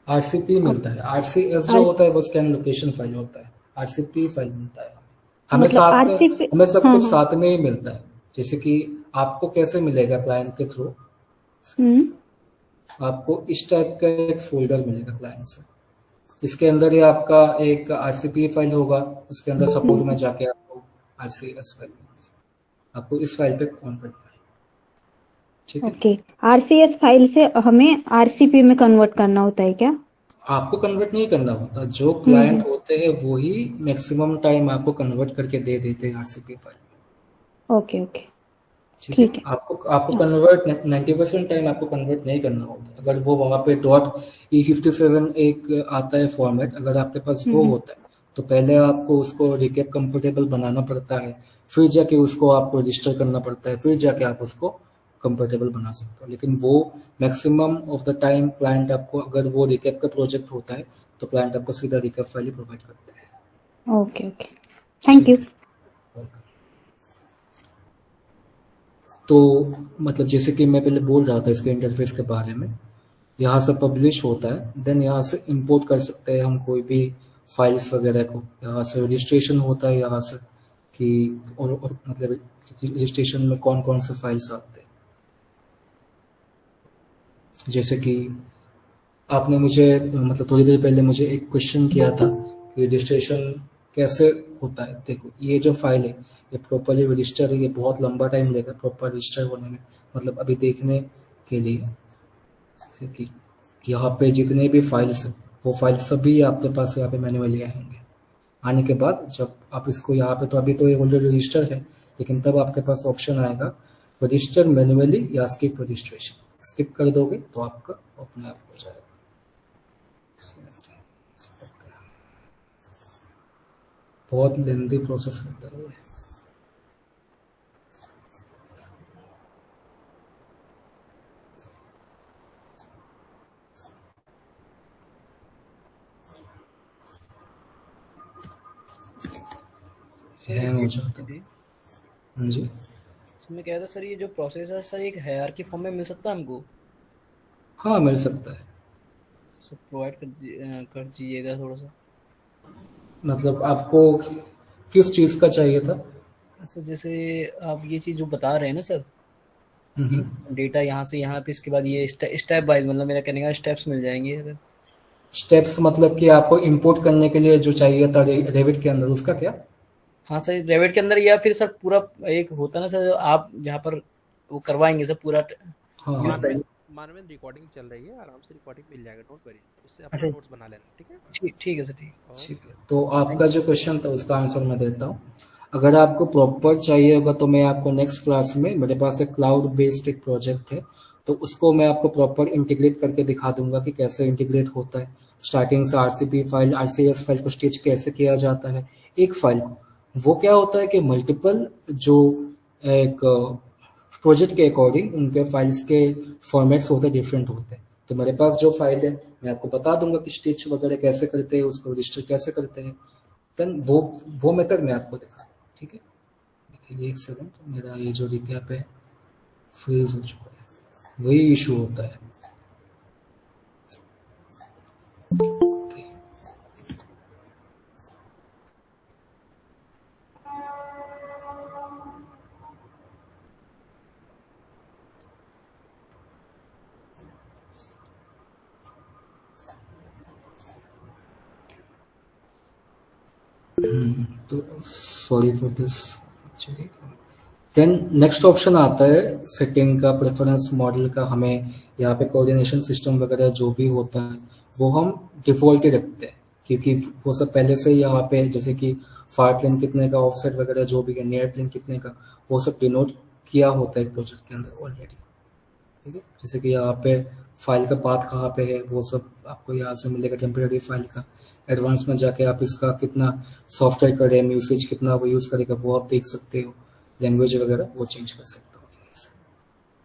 आरसीपी मिलता है। आरसीएस जो होता है वो स्कैन लोकेशन फाइल होता है। आरसीपी फाइल मिलता है हमें मतलब साथ में, आरसीपी। हमें सब हाँ कुछ हाँ। साथ में ही मिलता है। जैसे कि आपको कैसे मिलेगा क्लाइंट के थ्रू, हम्म। आपको इस टाइप का एक फोल्डर मिलेगा क्लाइंट से। इसके अंदर ही आपका एक आरसीपी फाइल होगा, उसके अंदर सपोर्ट में जाके आपको आरसीएस फाइल, आपको इस फाइल पे ऑन करना है। ठीक है। ओके। आरसीएस फाइल से हमें आरसीपी में कन्वर्ट करना होता है क्या? आपको कन्वर्ट नहीं करना होता, जो हम्म। क्लाइंट होते हैं वो ही मैक्सिमम टाइम आपको कन्वर्ट करके दे देते हैं आरसीपी फाइल। Okay okay. ठीक है। ठीक है। आपको आपको हाँ। कन्वर्ट 90% टाइम आपको कन्वर्ट नहीं करना होता। अगर वो वहाँ पे .e57 एक आता है फॉर्मेट, अगर आपके पास वो हम्म। होता है तो पहले आपको उसको रिकेप कंफर्टेबल बनाना पड़ता है, फिर जाके उसको आपको रजिस्टर करना पड़ता है, फिर जाके आप उसको कंफर्टेबल बना सकते हो। लेकिन वो maximum of the time client आपको, अगर वो रिकेप का प्रोजेक्ट होता है तो क्लाइंट आपको सीधा रिकेप फाइल ही प्रोवाइड करता है। Okay okay. Thank you. ठीक है। Welcome। तो मतलब जैसे कि मैं पहले बोल रहा था इसके इंटरफेस के बारे में, यहाँ से पब्लिश होता है, देन यहाँ से इंपोर्ट कर सकते हैं हम कोई भी फाइल्स वगैरह को। यहाँ से रजिस्ट्रेशन होता है, यहाँ से कि और मतलब रजिस्ट्रेशन में कौन कौन से फाइल्स आते हैं। जैसे कि आपने मुझे मतलब थोड़ी देर पहले मुझे एक क्वेश्चन किया था कि रजिस्ट्रेशन कैसे होता है। देखो ये जो फाइल है ये प्रॉपरली रजिस्टर है, ये बहुत लंबा टाइम लेगा प्रॉपर रजिस्टर होने में, मतलब अभी देखने के लिए। जैसे कि यहाँ पे जितने भी फाइल्स हैं वो फाइल सभी आपके पास यहाँ पे मैन्युअली आएंगे। आने के बाद जब आप इसको यहाँ पे, तो अभी तो ये ऑलरेडी रजिस्टर है, लेकिन तब आपके पास ऑप्शन आएगा रजिस्टर मैन्युअली या स्किप रजिस्ट्रेशन। स्किप कर दोगे तो आपका अपने आप हो जाएगा। बहुत लेंदी प्रोसेस होता है ये। सर हैंग हो एक जाता है। जी, हाँ जी। सर मैं कह रहा था सर, ये जो प्रोसेस है सर, एक हायरार्की फॉर्म में मिल सकता है हमको? हाँ मिल सकता है। सर प्रोवाइड कर दीजिएगा थोड़ा सा। मतलब आपको किस चीज़ का चाहिए था? सर जैसे आप ये चीज़ जो बता रहे हैं ना सर, कि हम्म। डेटा यहाँ से यहाँ पे, इसके बाद ये स्टेप वाइज, मतलब मेरा कहने का स्टेप्स मिल जाएंगे अगर। स्टेप्स मतलब कि आपको इंपोर्ट करने के लिए जो चाहिए था रेविट के अंदर, उसका क्या? हाँ सर, रेविट के अंदर, या फिर सर पूरा एक होता है ना सर, आप जहाँ पर वो करवाएंगे सर पूरा हाँ हाँ। यूज मानवेन करेंगे। मानवेन रिकॉर्डिंग चल रही है, आराम से रिकॉर्डिंग मिल जाएगा, डोंट वरी। उससे अपना अच्छा, नोट्स बना लेना, ठीक है। ठीक ठीक है सर, ठीक। ओके। ठीक है। तो थैंक आपका जो क्वेश्चन था उसका आंसर मैं देता हूँ। अगर आपको प्रॉपर चाहिए होगा तो मैं आपको नेक्स्ट क्लास में, मेरे पास एक क्लाउड बेस्ड एक प्रोजेक्ट है, तो उसको मैं आपको प्रॉपर इंटीग्रेट करके दिखा दूंगा कि कैसे इंटीग्रेट होता है। स्टार्टिंग से आरसीपी फाइल, आरसीएस फाइल को स्टिच कैसे किया जाता है एक फाइल को। वो क्या होता है कि मल्टीपल जो एक प्रोजेक्ट के अकॉर्डिंग उनके फाइल्स के फॉर्मेट्स होते हैं, डिफरेंट होते हैं। तो मेरे पास जो फाइल है मैं आपको बता दूंगा कि स्टिच वगैरह कैसे करते हैं, उसको रजिस्टर कैसे करते हैं। देन वो मेथड मैं आपको दिखा दूंगा। ठीक है। देखिए एक सेकंड, मेरा ये जो रिकैप है फ्रीज हो चुका है, वही इशू होता है। Okay। तो sorry for this actually. Then next option आता है सेटिंग का, प्रेफरेंस मॉडल का। हमें यहाँ पे कोऑर्डिनेशन सिस्टम वगैरह जो भी होता है वो हम डिफ़ॉल्ट ही रखते हैं, क्योंकि वो सब पहले से ही यहाँ पे, जैसे कि फार प्लेन कितने का, ऑफसेट वगैरह जो भी है, नियर प्लेन कितने का, वो सब डिनोट किया होता है प्रोजेक्ट के अंदर ऑलरेडी। ठीक है, जैसे कि यहाँ पे फाइल का पाथ कहाँ पे है वो सब आपको यहाँ से मिलेगा, टेम्परेरी फाइल का। एडवांस में जाके आप इसका कितना सॉफ्टवेयर का रैम यूसेज कितना वो यूज़ करेगा वो आप देख सकते हो, लैंग्वेज वगैरह वो चेंज कर सकते हो।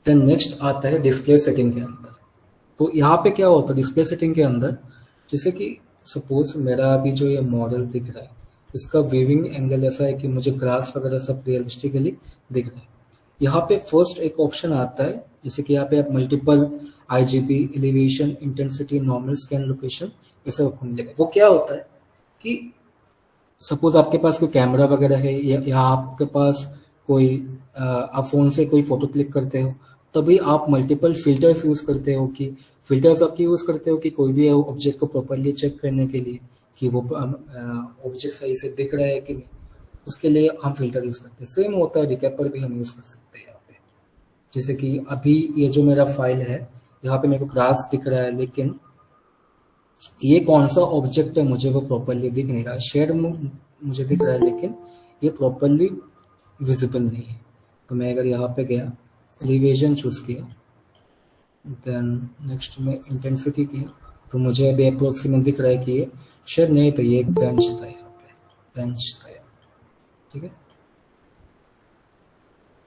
देन नेक्स्ट आता है डिस्प्ले सेटिंग के अंदर। तो यहाँ पे क्या होता है डिस्प्ले सेटिंग के अंदर, जैसे कि सपोज मेरा अभी जो ये मॉडल दिख रहा है इसका व्यूइंग एंगल ऐसा है कि मुझे ग्रास वगैरह सब रियलिस्टिकली दिख रहा है। यहाँ पे फर्स्ट एक ऑप्शन आता है, जैसे कि यहाँ पे आप multiple IGB, elevation, intensity, normal scan location, ये सब आपको मिलेगा। वो क्या होता है कि सपोज आपके पास कोई कैमरा वगैरह है या आपके पास कोई आप फोन से कोई फोटो क्लिक करते हो, तभी आप मल्टीपल फिल्टर्स यूज करते हो। कि फिल्टर्स आप यूज करते हो कि कोई भी ऑब्जेक्ट को प्रॉपरली चेक करने के लिए कि वो ऑब्जेक्ट सही से दिख रहा है कि नहीं, उसके लिए हम फिल्टर यूज करते हैं। सेम होता है रिकैपर भी हम यूज कर सकते हैं यहाँ पे। जैसे कि अभी ये जो मेरा फाइल है यहाँ पे मेरे को ग्रास दिख रहा है, लेकिन ये कौन सा ऑब्जेक्ट है मुझे वो प्रॉपरली दिख नहीं रहा। शेड मुझे दिख रहा है लेकिन ये प्रॉपरली विजिबल नहीं है। तो मैं अगर यहाँ पे गया, एलिवेशन चूज किया, देन नेक्स्ट में इंटेंसिटी किया, तो मुझे अभी अप्रोक्सीमेट दिख रहा है कि ये शेड नहीं, तो ये एक बेंच था, यहाँ पे बेंच था यहाँ। ठीक है,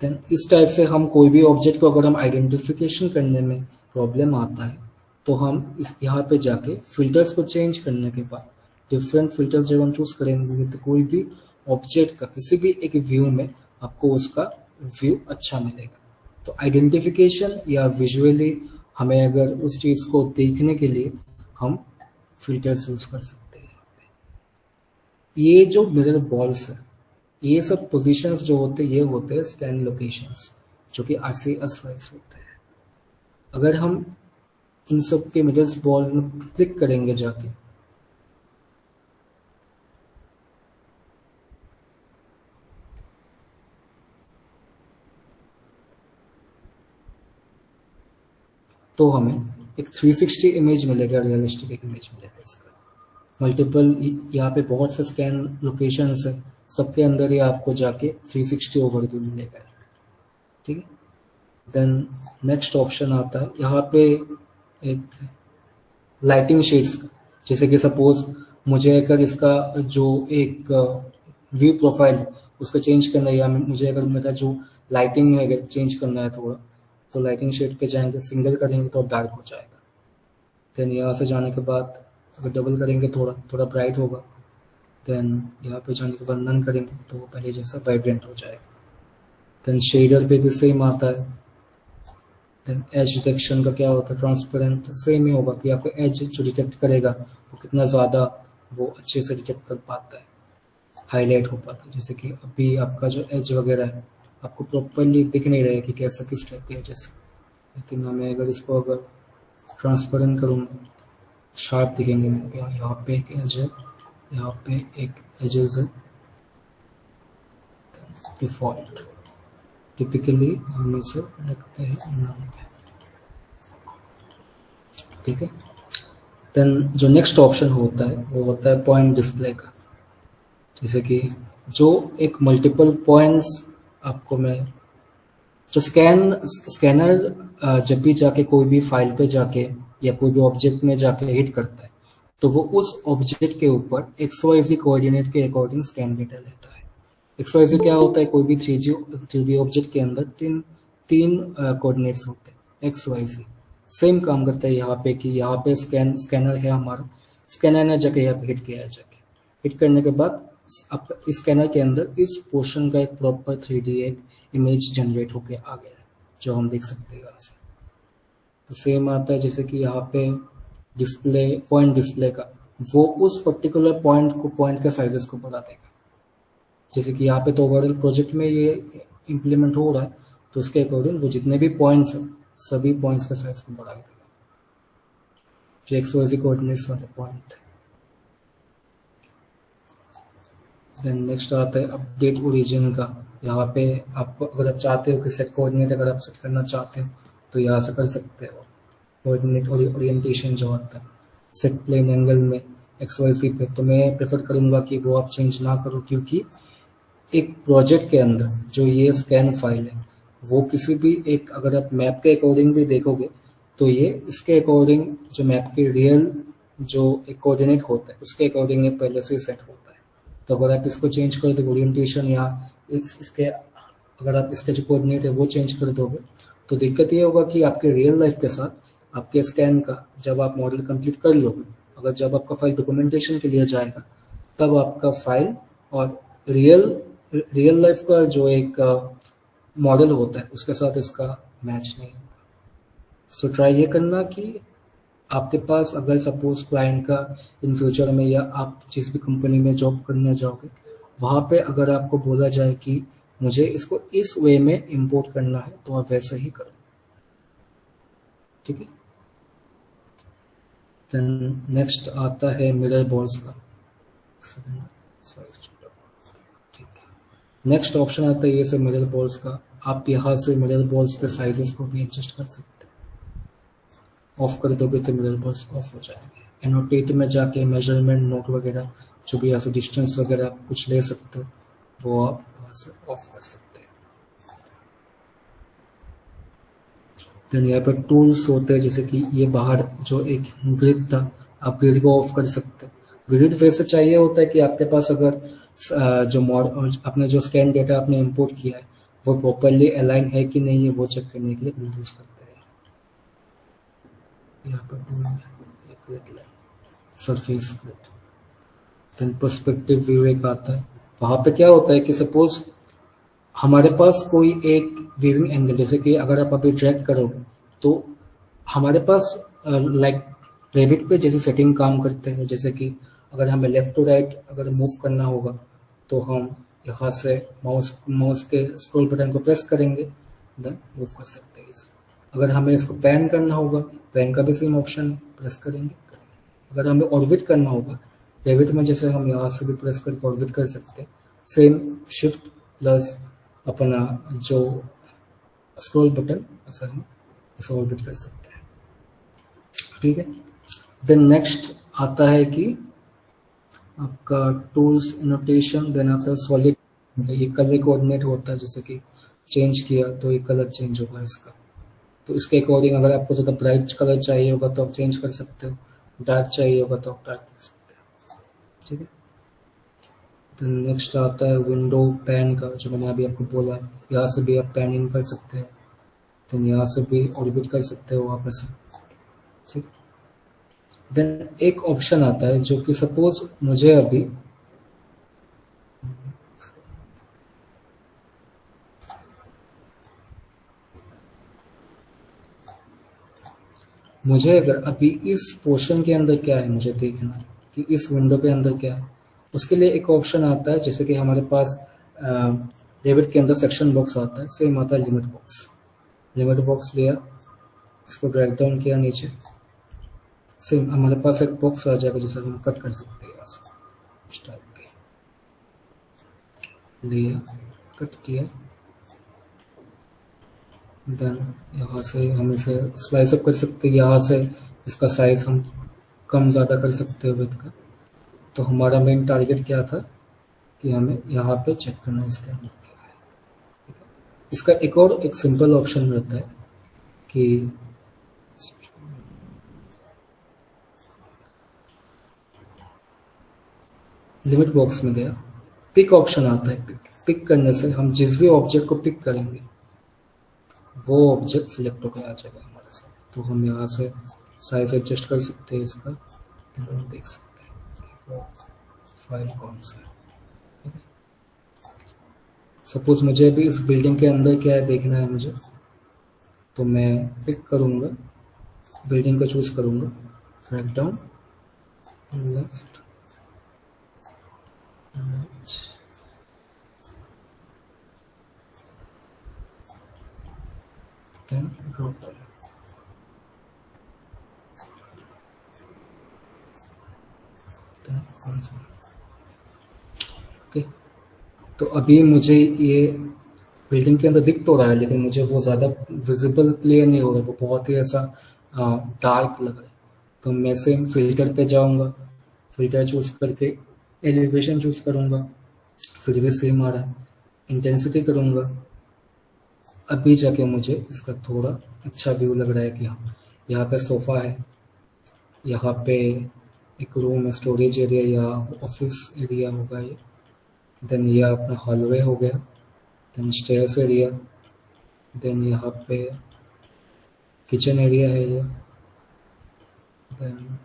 देन इस टाइप से हम कोई भी ऑब्जेक्ट को अगर हम आइडेंटिफिकेशन करने में प्रॉब्लम आता है तो हम इस यहाँ पे जाके फिल्टर्स को चेंज करने के बाद डिफरेंट फिल्टर्स जब हम चूज करेंगे तो कोई भी ऑब्जेक्ट का किसी भी एक व्यू में आपको उसका व्यू अच्छा मिलेगा। तो आइडेंटिफिकेशन या विजुअली हमें अगर उस चीज़ को देखने के लिए हम फिल्टर्स यूज कर सकते हैं। ये जो मिरर बॉल्स है, ये सब पोजीशंस जो होते हैं ये होते हैं स्कैन लोकेशंस, जो कि RCS वाइज होते हैं। अगर हम इन सब के मिरर्स बॉल में क्लिक करेंगे जाके, तो हमें एक 360 इमेज मिलेगा, रियलिस्टिक एक इमेज मिलेगा इसका। मल्टीपल यहाँ पे बहुत से स्कैन लोकेशंस है, सबके अंदर ही आपको जाके 360 ओवरव्यू मिलेगा। ठीक है, देन नेक्स्ट ऑप्शन आता है यहाँ पे एक लाइटिंग शेड्स का। जैसे कि सपोज मुझे अगर इसका जो एक व्यू प्रोफाइल उसको चेंज करना है, या मुझे अगर मेरा जो लाइटिंग है अगर चेंज करना है थोड़ा, तो लाइटिंग शेड पे जाएंगे, सिंगल करेंगे तो डार्क हो जाएगा। देन यहाँ से जाने के बाद अगर डबल करेंगे थोड़ा ब्राइट होगा। देन यहाँ पे जाने के बाद नन करेंगे तो वो पहले जैसा वाइब्रेंट हो जाएगा। देन शेडर पे भी सेम आता है। देन एज डिटेक्शन का क्या होता है, ट्रांसपेरेंट सेम ही होगा कि आपको एज जो डिटेक्ट करेगा वो कितना ज़्यादा वो अच्छे से डिटेक्ट कर पाता है, हाईलाइट हो पाता है। जैसे कि अभी आपका जो एज वगैरह है आपको प्रॉपरली दिख नहीं रहा है कि कैसा किस टाइप के एजेस है, लेकिन मैं अगर इसको अगर ट्रांसपेरेंट करूँगा शार्प दिखेंगे मेरे। यहाँ पे एक एज है, यहाँ पे एक एजेस है। डिफॉल्ट टिपिकली हम इसे रखते हैं नन पे। ठीक है, देन जो नेक्स्ट ऑप्शन होता है वो होता है पॉइंट डिस्प्ले का। जैसे कि जो एक मल्टीपल पॉइंट्स आपको मैं जो स्कैनर जब भी जाके कोई भी फाइल पे जाके या कोई भी ऑब्जेक्ट में जाके हिट करता है तो वो उस ऑब्जेक्ट के ऊपर XYZ कोऑर्डिनेट के अकॉर्डिंग स्कैन डेटा लेता है। XYZ क्या होता है, कोई भी 3D ऑब्जेक्ट के अंदर तीन कोऑर्डिनेट्स होते हैं XYZ। सेम काम करता है यहाँ पे कि यहाँ पे स्कैनर है हमारा, स्कैनर ने जाके यहाँ पे हिट किया है, जाके हिट करने के बाद अब इस स्कैनर के अंदर इस पोर्शन का एक प्रॉपर 3D एक इमेज जनरेट होके आ गया है जो हम देख सकते हैं यहाँ से। तो सेम आता है जैसे कि यहाँ पे डिस्प्ले पॉइंट डिस्प्ले का, वो उस पर्टिकुलर पॉइंट के साइजेस को बढ़ा देगा। जैसे कि यहाँ पे तो ओवरऑल प्रोजेक्ट में ये इम्प्लीमेंट हो रहा है तो उसके अकॉर्डिंग वो जितने भी पॉइंट्स हैं सभी पॉइंट्स का साइज को बढ़ा देगा, जो XYZ कोऑर्डिनेट्स वाले पॉइंट है। देन नेक्स्ट आता है अपडेट ओरिजिन का। यहाँ पे आपको अगर आप चाहते हो कि सेट कोऑर्डिनेट अगर आप सेट करना चाहते हो तो यहाँ से कर सकते हो। कोऑर्डिनेट ओरिएंटेशन जो आता है सेट प्लेन एंगल में XYZ पे, तो मैं प्रेफर करूँगा कि वो आप चेंज ना करो, क्योंकि एक प्रोजेक्ट के अंदर जो ये स्कैन फाइल है वो किसी भी एक, अगर आप मैप के अकॉर्डिंग भी देखोगे तो ये इसके अकॉर्डिंग जो मैप के रियल जो एक कोऑर्डिनेट होता है उसके अकॉर्डिंग ये पहले से सेट होता है। तो अगर आप इसको चेंज कर दो ओरिएंटेशन या इसके, अगर आप इसके जो कोऑर्डिनेट है वो चेंज कर दोगे तो दिक्कत ये होगा कि आपके रियल लाइफ के साथ आपके स्कैन का जब आप मॉडल कंप्लीट कर लोगे, अगर जब आपका फाइल डॉक्यूमेंटेशन के लिए जाएगा तब आपका फाइल और रियल लाइफ का जो एक मॉडल होता है उसके साथ इसका मैच नहीं होगा। सो ट्राई ये करना कि आपके पास अगर सपोज क्लाइंट का इन फ्यूचर में या आप जिस भी कंपनी में जॉब करने जाओगे वहाँ पे अगर आपको बोला जाए कि मुझे इसको इस वे में इंपोर्ट करना है तो आप वैसा ही करो, ठीक है। देन नेक्स्ट आता है मिरर बॉल्स का, ठीक है। नेक्स्ट ऑप्शन आता है ये से मिरर बॉल्स का। आप यहाँ से मिरर बॉल्स के साइजेस को भी एडजस्ट कर सकते हैं। ऑफ कर दोगे तो मिरर बॉल्स ऑफ हो जाएंगे। एनोटेट में जाके मेजरमेंट नोट वगैरह जो भी यहाँ से डिस्टेंस वगैरह आप कुछ ले सकते हो वो आप वहाँ से ऑफ कर सकते हैं। देन यहाँ पर टूल्स होते हैं, जैसे कि ये बाहर जो एक ग्रिड था आप ग्रिड को ऑफ कर सकते हैं। ग्रिड वैसे चाहिए होता है कि आपके पास अगर आपने जो स्कैन डेटा आपने इंपोर्ट किया है वो प्रॉपरली अलाइन है कि नहीं है वो चेक करने के लिए ग्रिड यूज करते हैं। यहाँ पर टूल में grid line, surface grid. Then perspective view एक आता है। वहाँ पे क्या होता है कि सपोज हमारे पास कोई एक व्यूइंग एंगल, जैसे कि अगर आप अभी ड्रैग करोगे तो हमारे पास लाइक रेविट पे जैसे सेटिंग काम करते हैं, जैसे कि अगर हमें लेफ्ट टू राइट अगर मूव करना होगा तो हम यहाँ से माउस के स्क्रॉल बटन को प्रेस करेंगे, देन मूव कर सकते हैं इसे। अगर हमें इसको पैन करना होगा, पैन का भी सेम ऑप्शन है, प्रेस करेंगे। अगर हमें ऑर्बिट करना होगा रेविट में, जैसे हम यहाँ से भी प्रेस करके ऑर्बिट कर सकते हैं, सेम शिफ्ट प्लस अपना जो स्क्रॉल बटन ऐसा हम इसे ऑर्बिट कर सकते हैं, ठीक है। देन नेक्स्ट आता है कि आपका टूल्स एनोटेशन। देन आता है सॉलिड, ये कलर कोऑर्डिनेट होता है, जैसे कि चेंज किया तो ये कलर चेंज होगा इसका, तो इसके अकॉर्डिंग अगर आपको ज़्यादा ब्राइट कलर चाहिए होगा तो आप चेंज कर सकते हो, डार्क चाहिए होगा तो आप डार्क कर सकते हो, ठीक है। तो नेक्स्ट आता है विंडो पैन का, जो मैंने अभी आपको बोला, यहाँ से भी आप पैनिंग कर सकते हैं, देन यहाँ से भी ऑर्बिट कर सकते हो वापस, ठीक है। देन एक ऑप्शन आता है जो कि सपोज मुझे अभी अगर अभी इस पोर्शन के अंदर क्या है मुझे देखना है कि इस विंडो के अंदर क्या है, उसके लिए एक ऑप्शन आता है, जैसे कि हमारे पास रेविट के अंदर सेक्शन बॉक्स आता है, सेम आता है लिमिट बॉक्स। लिमिट बॉक्स लिया, इसको ड्रैग डाउन किया नीचे, सेम हमारे पास एक बॉक्स आ जाएगा जिसे हम कट कर सकते हैं, यहाँ से इस टाइप के लिया, कट किया, देन यहाँ से हम इसे स्लाइस अप कर सकते हैं, यहाँ से इसका साइज हम कम ज़्यादा कर सकते हैं विड्थ का। तो हमारा मेन टारगेट क्या था कि हमें यहाँ पे चेक करना है इसके अंदर क्या है, ठीक है। इसका एक और एक सिंपल ऑप्शन रहता है कि लिमिट बॉक्स में गया, पिक ऑप्शन आता है। पिक करने से हम जिस भी ऑब्जेक्ट को पिक करेंगे वो ऑब्जेक्ट सिलेक्ट होकर आ जाएगा हमारे साथ। तो हम यहाँ से साइज एडजस्ट कर सकते हैं इसका, तो हम देख सकते हैं कि वो फाइल कौन सा है, ठीक है। सपोज मुझे भी इस बिल्डिंग के अंदर क्या है देखना है मुझे, तो मैं पिक करूँगा, बिल्डिंग को चूज करूँगा, drag down, left, right, then drop down. Okay, तो अभी मुझे ये बिल्डिंग के अंदर दिख तो रहा है, लेकिन मुझे वो ज़्यादा विजिबल क्लियर नहीं हो रहा, वो बहुत ही ऐसा डार्क लग रहा है। तो मैं सेम फिल्टर पे जाऊंगा, फिल्टर चूज करके एलिवेशन चूज करूँगा, फिर भी सेम आ रहा है। इंटेंसिटी करूँगा, अभी जाके मुझे इसका थोड़ा अच्छा व्यू लग रहा है कि हाँ यहाँ पे सोफ़ा है, यहाँ पे एक रूम है, स्टोरेज एरिया या ऑफिस एरिया होगा ये। देन ये अपना हॉलवे हो गया, देन स्टेयर्स एरिया, देन यहाँ पे किचन एरिया है ये, देन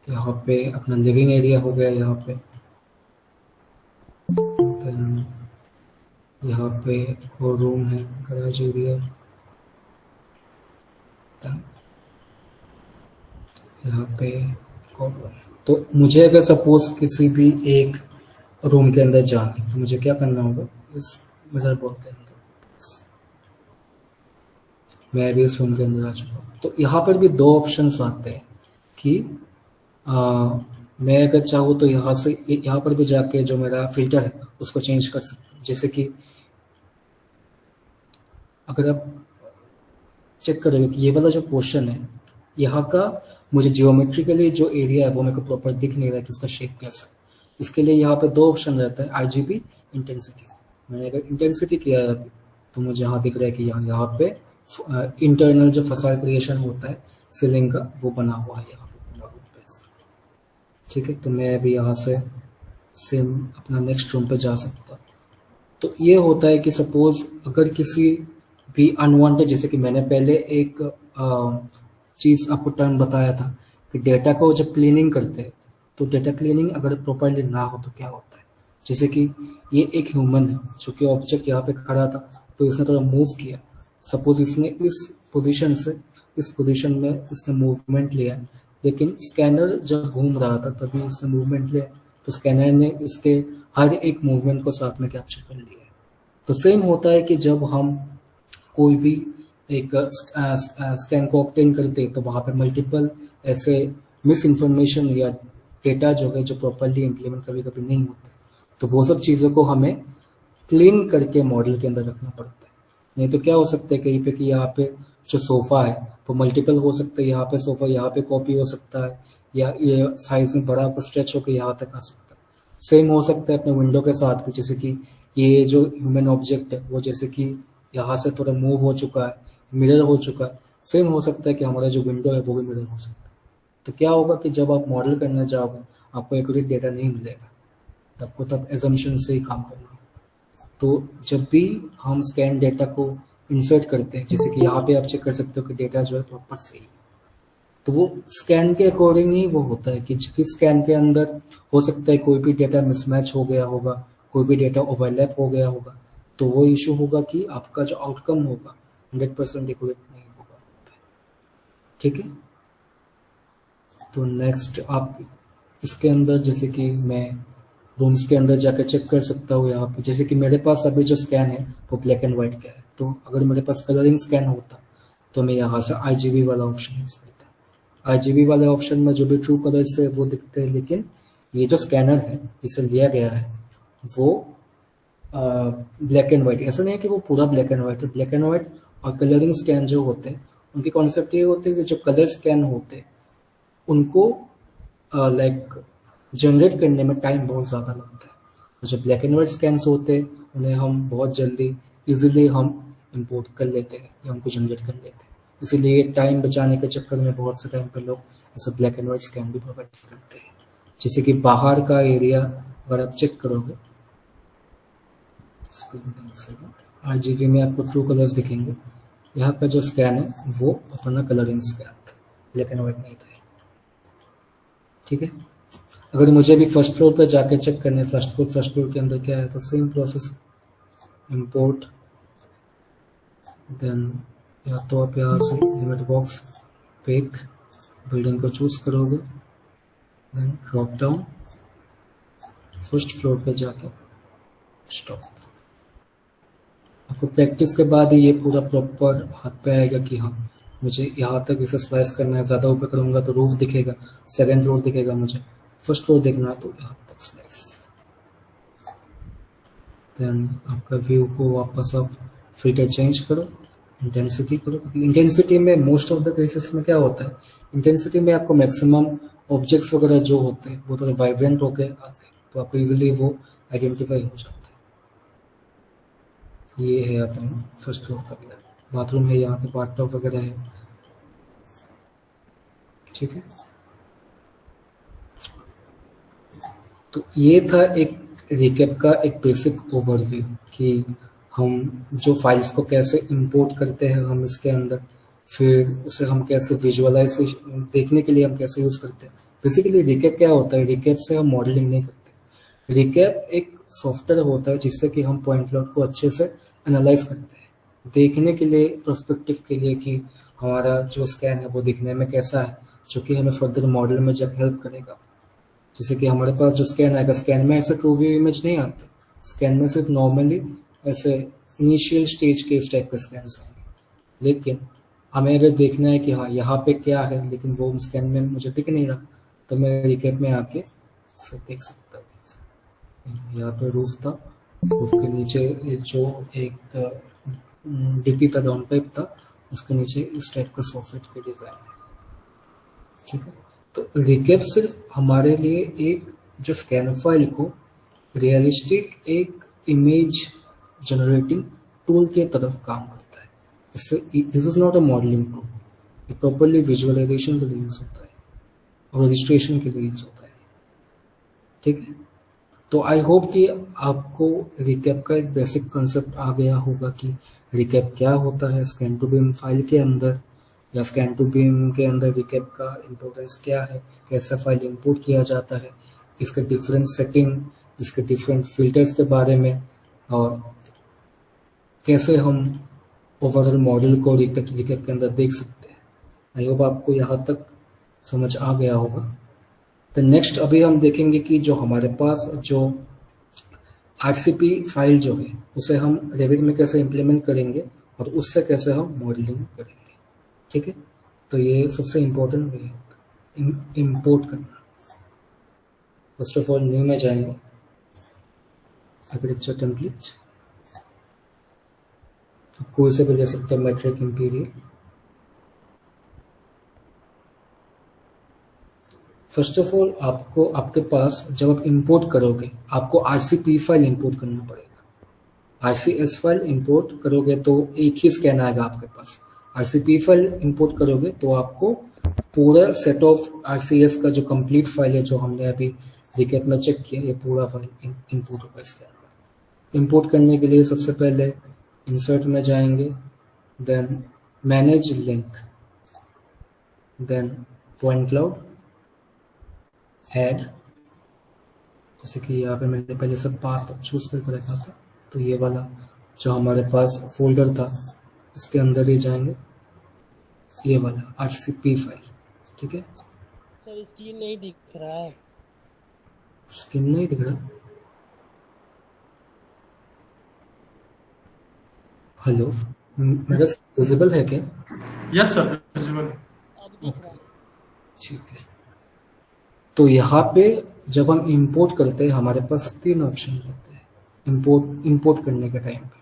यहाँ पे अपना लिविंग एरिया हो गया यहाँ पे, देन यहाँ पे एक और रूम है, गैराज एरिया, यहाँ पे कॉर्नर। तो मुझे अगर सपोज किसी भी एक रूम के अंदर जाना है तो मुझे क्या करना होगा, इस मिरर बॉल के अंदर, मैं भी इस रूम के अंदर आ चुका हूँ। तो यहाँ पर भी दो ऑप्शंस आते हैं कि मैं अगर चाहूँ तो यहाँ से यहाँ पर भी जाके जो मेरा फिल्टर है उसको चेंज कर सकता हूँ। जैसे कि अगर आप चेक करोगे कि ये वाला जो पोर्शन है यहाँ का, मुझे जियोमेट्रिकली जो एरिया है वो मेरे को प्रॉपर दिख नहीं रहा है कि उसका शेप कैसा है। इसके लिए यहाँ पे दो ऑप्शन रहता है, आईजीबी, इंटेंसिटी। मैंने अगर इंटेंसिटी किया है अभी तो मुझे यहाँ दिख रहा है कि यहाँ पे इंटरनल जो फसाड क्रिएशन होता है सीलिंग का वो बना हुआ है यहाँ पे। ठीक है, तो मैं अभी यहाँ से सेम अपना नेक्स्ट रूम पे जा सकता। तो ये होता है कि सपोज अगर किसी भी अनवांटेड, जैसे कि मैंने पहले एक चीज़ आपको टर्म बताया था कि डेटा को जब क्लीनिंग करते हैं तो डेटा क्लीनिंग अगर प्रॉपरली ना हो तो क्या होता है। जैसे कि ये एक ह्यूमन है जो कि ऑब्जेक्ट यहाँ पे खड़ा था तो इसने थोड़ा मूव किया, सपोज इसने इस पोजीशन से इस पोजीशन में इसने मूवमेंट लिया, लेकिन स्कैनर जब घूम रहा था तभी इसने मूवमेंट लिया, तो स्कैनर ने इसके हर एक मूवमेंट को साथ में कैप्चर कर लिया। तो सेम होता है कि जब हम कोई भी एक स्कैन को ऑब्टेन करते तो वहाँ पे मल्टीपल ऐसे मिस इन्फॉर्मेशन या डेटा जो है जो प्रॉपरली इम्प्लीमेंट कभी कभी नहीं होते, तो वो सब चीज़ों को हमें क्लीन करके मॉडल के अंदर रखना पड़ता है। नहीं तो क्या हो सकता है कहीं पे कि यहाँ पे जो सोफ़ा है वो मल्टीपल हो सकता है, यहाँ पे सोफ़ा यहाँ पे कॉपी हो सकता है, या ये साइज में बड़ा स्ट्रेच होकर यहाँ तक आ सकता है। सेम हो सकता है अपने विंडो के साथ भी, जैसे कि ये जो ह्यूमन ऑब्जेक्ट है वो जैसे कि यहाँ से थोड़ा मूव हो चुका है, मिरर हो चुका है, सेम हो सकता है कि हमारा जो विंडो है वो भी मिरर हो सकता है। तो क्या होगा कि जब आप मॉडल करना जाओगे आपको एक्यूरेट डेटा नहीं मिलेगा, आपको तब एजम्पशन से ही काम करना होगा। तो जब भी हम स्कैन डेटा को इंसर्ट करते हैं, जैसे कि यहाँ पे आप चेक कर सकते हो कि डेटा जो है प्रॉपर सही है, तो वो स्कैन के अकॉर्डिंग ही वो होता है कि जिस स्कैन के अंदर हो सकता है कोई भी डेटा मिसमैच हो गया होगा, कोई भी डेटा ओवरलैप हो गया होगा, तो वो इशू होगा कि आपका जो आउटकम होगा 100% एक्यूरेट नहीं होगा। ठीक है, तो नेक्स्ट आप इसके अंदर जैसे कि मैं रूम्स के अंदर जाकर चेक कर सकता हूँ। यहाँ पे जैसे कि मेरे पास अभी जो स्कैन है वो ब्लैक एंड वाइट का है, तो अगर मेरे पास कलरिंग स्कैन होता तो मैं यहाँ से आईजीबी वाला ऑप्शन यूज करता। आईजीबी वाले ऑप्शन में जो भी ट्रू कलर्स है वो दिखते हैं, लेकिन ये जो स्कैनर है जिसे लिया गया है वो ब्लैक एंड वाइट, ऐसा नहीं है कि वो पूरा ब्लैक एंड वाइट है। ब्लैक एंड वाइट और कलरिंग स्कैन जो होते हैं उनके कॉन्सेप्ट ये होते हैं कि जो कलर स्कैन होते हैं उनको लाइक जनरेट करने में टाइम बहुत ज़्यादा लगता है। जो ब्लैक एंड वाइट स्कैन्स होते हैं उन्हें हम बहुत जल्दी इजीली हम इंपोर्ट कर लेते हैं या उनको जनरेट कर लेते हैं, इसीलिए टाइम बचाने के चक्कर में बहुत से टाइम पे लोग ऐसे ब्लैक एंड वाइट स्कैन भी प्रोवाइड करते हैं। जैसे कि बाहर का एरिया अगर आप चेक करोगे आरजीबी में आपको ट्रू कलर्स दिखेंगे, यहाँ का जो स्कैन है वो अपना कलरिंग स्कैन था, ब्लैक एंड वाइट नहीं था। ठीक है, अगर मुझे भी फर्स्ट फ्लोर पे जाके चेक करना है फर्स्ट फ्लोर के अंदर क्या है, तो सेम प्रोसेस, इंपोर्ट, देन या तो आप यहाँ से लिमिट बॉक्स पिक बिल्डिंग को चूज करोगे, then drop down first floor पे जाके स्टॉप। आपको प्रैक्टिस के बाद ही ये पूरा प्रॉपर हाथ पे आएगा कि हाँ मुझे यहाँ तक इसे स्लाइस करना है, ज़्यादा ऊपर करूँगा तो रूफ दिखेगा, सेकंड फ्लोर दिखेगा, मुझे फर्स्ट फ्लोर देखना है तो यहाँ तक स्लाइस। देन आपका व्यू को वापस आप फिल्टर चेंज करो, इंटेंसिटी करो। इंटेंसिटी में मोस्ट ऑफ द केसेस में क्या होता है, इंटेंसिटी में आपको मैक्सिमम ऑब्जेक्ट्स वगैरह जो होते हैं वो थोड़े वाइब्रेंट होके आते हैं, तो आपको इजीली वो आइडेंटिफाई हो जाता है। ये है अपना फर्स्ट फ्लोर का प्लान, बाथरूम है यहाँ पे, बाथटब वगैरह है, ठीक है। तो ये था एक रिकैप का एक बेसिक ओवरव्यू कि हम जो फाइल्स को कैसे इंपोर्ट करते हैं हम इसके अंदर, फिर उसे हम कैसे विजुअलाइज देखने के लिए हम कैसे यूज़ करते हैं। बेसिकली रिकैप क्या होता है, रिकैप से हम मॉडलिंग नहीं करते। रिकैप एक सॉफ्टवेयर होता है जिससे कि हम पॉइंट क्लाउड को अच्छे से एनालाइज करते हैं, देखने के लिए, पर्सपेक्टिव के लिए कि हमारा जो स्कैन है वो दिखने में कैसा है, जो कि हमें फर्दर मॉडल में जब हेल्प करेगा। जैसे कि हमारे पास जो स्कैन आएगा, स्कैन में ऐसे ट्रू व्यू इमेज नहीं आते, स्कैन में सिर्फ नॉर्मली ऐसे इनिशियल स्टेज के इस टाइप के स्कैन आएंगे, लेकिन हमें अगर देखना है कि हाँ यहाँ पे क्या है लेकिन वो स्कैन में मुझे दिख नहीं रहा, तो मैं रिकैप में आके उसे देख सकता हूँ। यहाँ पे रूफ था, रूफ के नीचे जो एक डीपी था, डाउन पाइप था, उसके नीचे इस टाइप का सॉकेट के डिज़ाइन है, ठीक है। तो रिकैप सिर्फ हमारे लिए एक जो स्कैन फाइल को रियलिस्टिक एक इमेज जनरेटिंग टूल के तरफ काम करता है। इससे this is not a modelling tool, ये प्रॉपरली विजुअलाइजेशन के लिए यूज होता है और रजिस्ट्रेशन के लिए यूज होता है, ठीक है। तो आई होप कि आपको रिकैप का एक बेसिक कंसेप्ट आ गया होगा कि रिकैप क्या होता है स्कैन टू बीम फाइल के अंदर, या स्कैन टू बीम के अंदर रिकैप का इम्पोर्टेंस क्या है, कैसा फाइल इंपोर्ट किया जाता है, इसके डिफरेंट सेटिंग, इसके डिफरेंट फिल्टर्स के बारे में, और कैसे हम ओवरऑल मॉडल को रिकैप के अंदर देख सकते हैं। आई होप आपको यहाँ तक समझ आ गया होगा। तो नेक्स्ट अभी हम देखेंगे कि जो हमारे पास जो आरसीपी फाइल जो है उसे हम रेविट में कैसे इम्प्लीमेंट करेंगे और उससे कैसे हम मॉडलिंग करेंगे, ठीक है। तो ये सबसे इम्पोर्टेंट वे है इम्पोर्ट करना। फर्स्ट ऑफ ऑल न्यू में जाएंगे, आर्किटेक्चर टेम्पलेट, कोई से भी ले सकते हैं, metric imperial. First of all आपको आपके पास जब आप इंपोर्ट करोगे आपको आरसीपी फाइल इंपोर्ट करना पड़ेगा। आरसीएस फाइल इंपोर्ट करोगे तो एक ही स्कैन आएगा आपके पास। आरसीपी फाइल इंपोर्ट करोगे तो आपको पूरा सेट ऑफ आरसीएस का जो कंप्लीट फाइल है जो हमने अभी रिकैप में चेक किया, ये पूरा फाइल इंपोर्ट होगा इसके अंदर। इंपोर्ट करने के लिए सबसे पहले इंसर्ट में जाएंगे, then manage link, then point cloud, add, जैसे कि यहाँ पे मैंने पहले सब पाथ चूज करके रखा था, तो ये वाला जो हमारे पास फोल्डर था इसके अंदर ही जाएंगे, ये वाला आरसीपी फाइल, ठीक है। सर स्क्रीन नहीं दिख रहा है। स्क्रीन नहीं दिख रहा? हेलो, मेरा विजिबल है क्या? Yes sir, visible. अब दिख रहा है। ठीक है। तो यहाँ पे जब हम इंपोर्ट करते हैं हमारे पास तीन ऑप्शन रहते हैं इंपोर्ट करने के टाइम पे।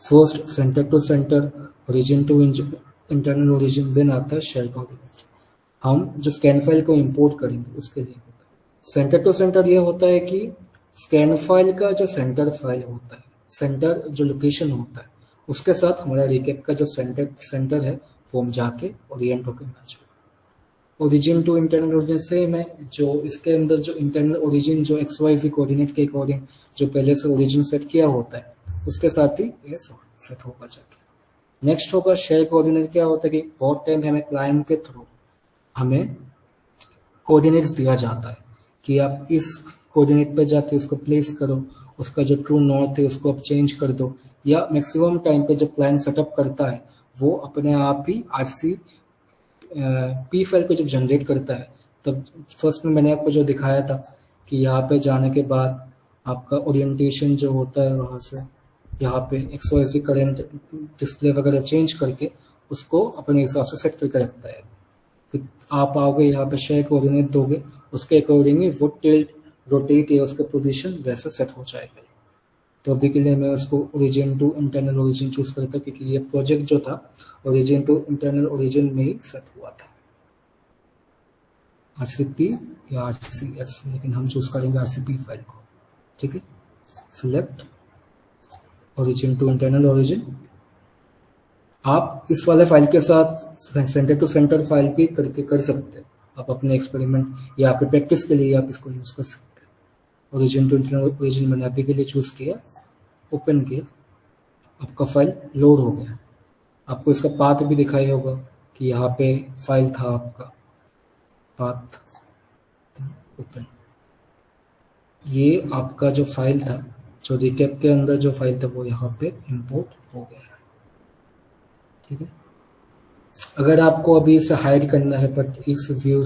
First centre to centre, origin to internal origin, then आता है शेयर कोऑर्डिनेट। हम जो स्कैन फाइल को इंपोर्ट करेंगे उसके लिए होता है सेंटर टू सेंटर। ये होता है कि स्कैन फाइल का जो सेंटर फाइल होता है, सेंटर जो लोकेशन होता है, उसके साथ हमारा रिकैप का जो सेंटर है वो हम जाके ओरिएंट होकर मैच होगा। Origin to internal origin same है, जो इसके अंदर जो इंटरनल ओरिजिन जो XYZ कोऑर्डिनेट के अकॉर्डिंग जो पहले से ओरिजिन सेट किया होता है उसके साथ ही ये सेट होगा जाके। नेक्स्ट होगा शेयर कोऑर्डिनेट। क्या होता है कि बहुत टाइम हमें क्लाइंट के थ्रू हमें कोऑर्डिनेट्स दिया जाता है कि आप इस कोऑर्डिनेट पे जाके उसको प्लेस करो, उसका जो ट्रू नॉर्थ है उसको आप चेंज कर दो, या मैक्सिमम टाइम पे जब क्लाइंट सेटअप करता है वो अपने आप ही RCP फाइल को जब जनरेट करता है तब फर्स्ट में मैंने आपको जो दिखाया था कि यहाँ पे जाने के बाद आपका ओरिएंटेशन जो होता है वहाँ से यहाँ पे XYZ करंट डिस्प्ले वगैरह चेंज करके उसको अपने हिसाब से सेट करके रखता है। कि आप आओगे यहाँ पे शेयर कोऑर्डिनेट दोगे, उसके अकॉर्डिंग ही वो टिल्ट रोटेट या उसका पोजीशन वैसा सेट हो जाएगा। तो अभी के लिए मैं उसको origin to internal origin choose करता हूँ क्योंकि ये प्रोजेक्ट जो था ओरिजिन टू इंटरनल ओरिजिन में ही सेट हुआ था। RCP या RCS, लेकिन हम चूज करेंगे RCP फाइल को। ठीक है, select origin to internal origin. आप इस वाले फाइल के साथ सेंटर टू सेंटर फाइल भी करके कर सकते हैं। आप अपने एक्सपेरिमेंट या आपके प्रैक्टिस के लिए आप इसको यूज कर सकते हैं। ओरिजिन टू इंटरनल ओरिजिन मैंने अभी के लिए चूज किया, ओपन किया, आपका फाइल लोड हो गया। आपको इसका पाथ भी दिखाई होगा कि यहाँ पे फाइल था आपका, पाथ ओपन। ये आपका जो फाइल था, जो रिकैप के अंदर जो फाइल था, वो यहाँ पे इंपोर्ट हो गया है। ठीक है, अगर आपको अभी इसे हाइड करना है बट इस व्यू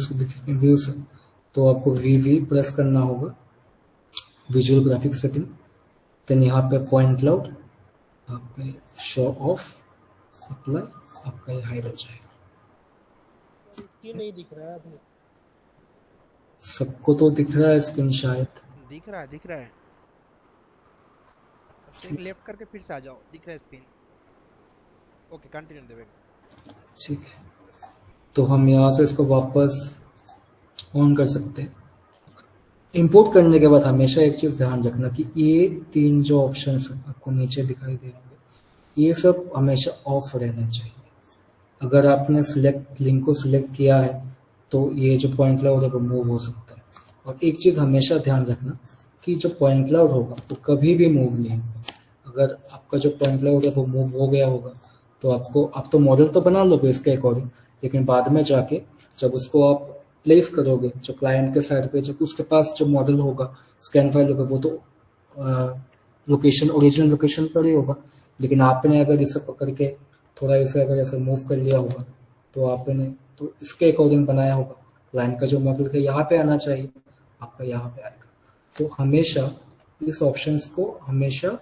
से, तो आपको वी प्रेस करना होगा, विजुअल ग्राफिक सेटिंग। देन यहाँ पे पॉइंट क्लाउड, यहाँ पे शो ऑफ, अप्लाई, आपका ये हाइड हो जाएगा। स्क्रीन नहीं दिख रहा है अभी। सबको तो दिख रहा है स्क्रीन शायद। दिख रहा है, दिख रहा है। एक लेफ्ट करके फिर से आ जाओ, दिख रहा है स्क्रीन। Okay, continue Devendra. ठीक है, तो हम यहाँ से इसको वापस ऑन कर सकते हैं। इंपोर्ट करने के बाद हमेशा एक चीज़ ध्यान रखना कि ये 3 जो ऑप्शंस आपको नीचे दिखाई दे होंगे, ये सब हमेशा ऑफ रहना चाहिए। अगर आपने सिलेक्ट लिंक को सिलेक्ट किया है तो ये जो पॉइंट क्लाउड है वो मूव हो सकता है। और एक चीज़ हमेशा ध्यान रखना कि जो पॉइंट क्लाउड होगा वो कभी भी मूव नहीं होगा। अगर आपका जो पॉइंट क्लाउड है वो मूव हो गया होगा तो आप तो मॉडल तो बना लोगे इसके अकॉर्डिंग, लेकिन बाद में जाके जब उसको आप प्लेस करोगे जो क्लाइंट के साइड पे, जब उसके पास जो मॉडल होगा, स्कैन फाइल होगा, वो तो लोकेशन, ओरिजिनल लोकेशन पर ही होगा। लेकिन आपने अगर इसे पकड़ के थोड़ा इसे अगर ऐसे मूव कर लिया होगा तो आपने तो इसके अकॉर्डिंग बनाया होगा। क्लाइंट का जो मॉडल है यहाँ पे आना चाहिए, आपका यहाँ पे आएगा। तो हमेशा इस ऑप्शंस को हमेशा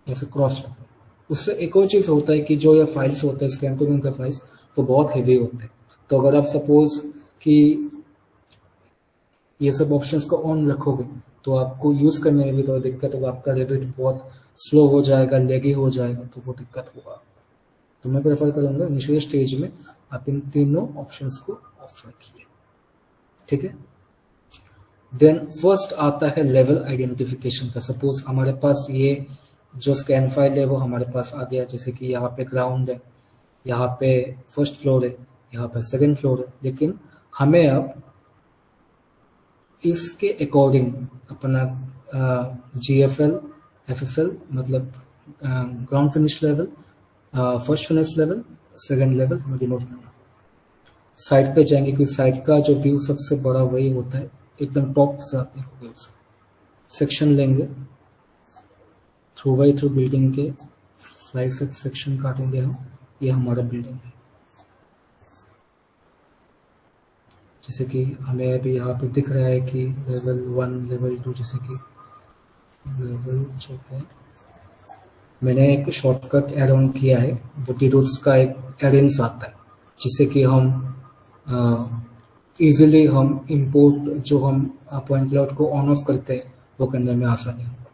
ऐसे क्रॉस रखना। उससे एक और चीज़ होता है कि जो ये फाइल्स होते हैं, स्कैन टू के फाइल्स, वो बहुत हेवी होते हैं। तो अगर आप सपोज कि ये सब ऑप्शंस को ऑन रखोगे तो आपको यूज़ करने में भी थोड़ा दिक्कत होगा, आपका रेविट बहुत स्लो हो जाएगा, लेगी हो जाएगा, तो वो दिक्कत होगा। तो मैं प्रेफर करूँगा इनिशियल स्टेज में आप इन तीनों ऑप्शंस को ऑफ रखिए। ठीक है, देन फर्स्ट आता है लेवल आइडेंटिफिकेशन का। सपोज हमारे पास ये जो स्कैन फाइल है वो हमारे पास आ गया, जैसे कि यहाँ पे ग्राउंड है, यहाँ पे फर्स्ट फ्लोर है, यहाँ पे सेकंड फ्लोर है, लेकिन हमें अब इसके अकॉर्डिंग अपना GFL, FFL मतलब ground finish level, first finish level, second level हमें डिनोट करना। साइट पे जाएंगे क्योंकि साइट का जो व्यू सबसे बड़ा वही होता है, एकदम टॉप से आप देखोगे उसे। सेक्शन लेंगे, थ्रू बाई थ्रू बिल्डिंग के स्लाइस सेक्शन काटेंगे हम, ये हमारा बिल्डिंग है। जैसे कि हमें अभी यहाँ पे दिख रहा है कि लेवल 1, लेवल 2, जैसे कि लेवल जो है मैंने एक शॉर्टकट ऐड ऑन किया है, वो टी-रूट्स का एक एरेंस आता है, जिससे कि हम इजीली हम इंपोर्ट जो हम पॉइंट क्लाउड को ऑन ऑफ करते हैं वो करने में आसानी होगा।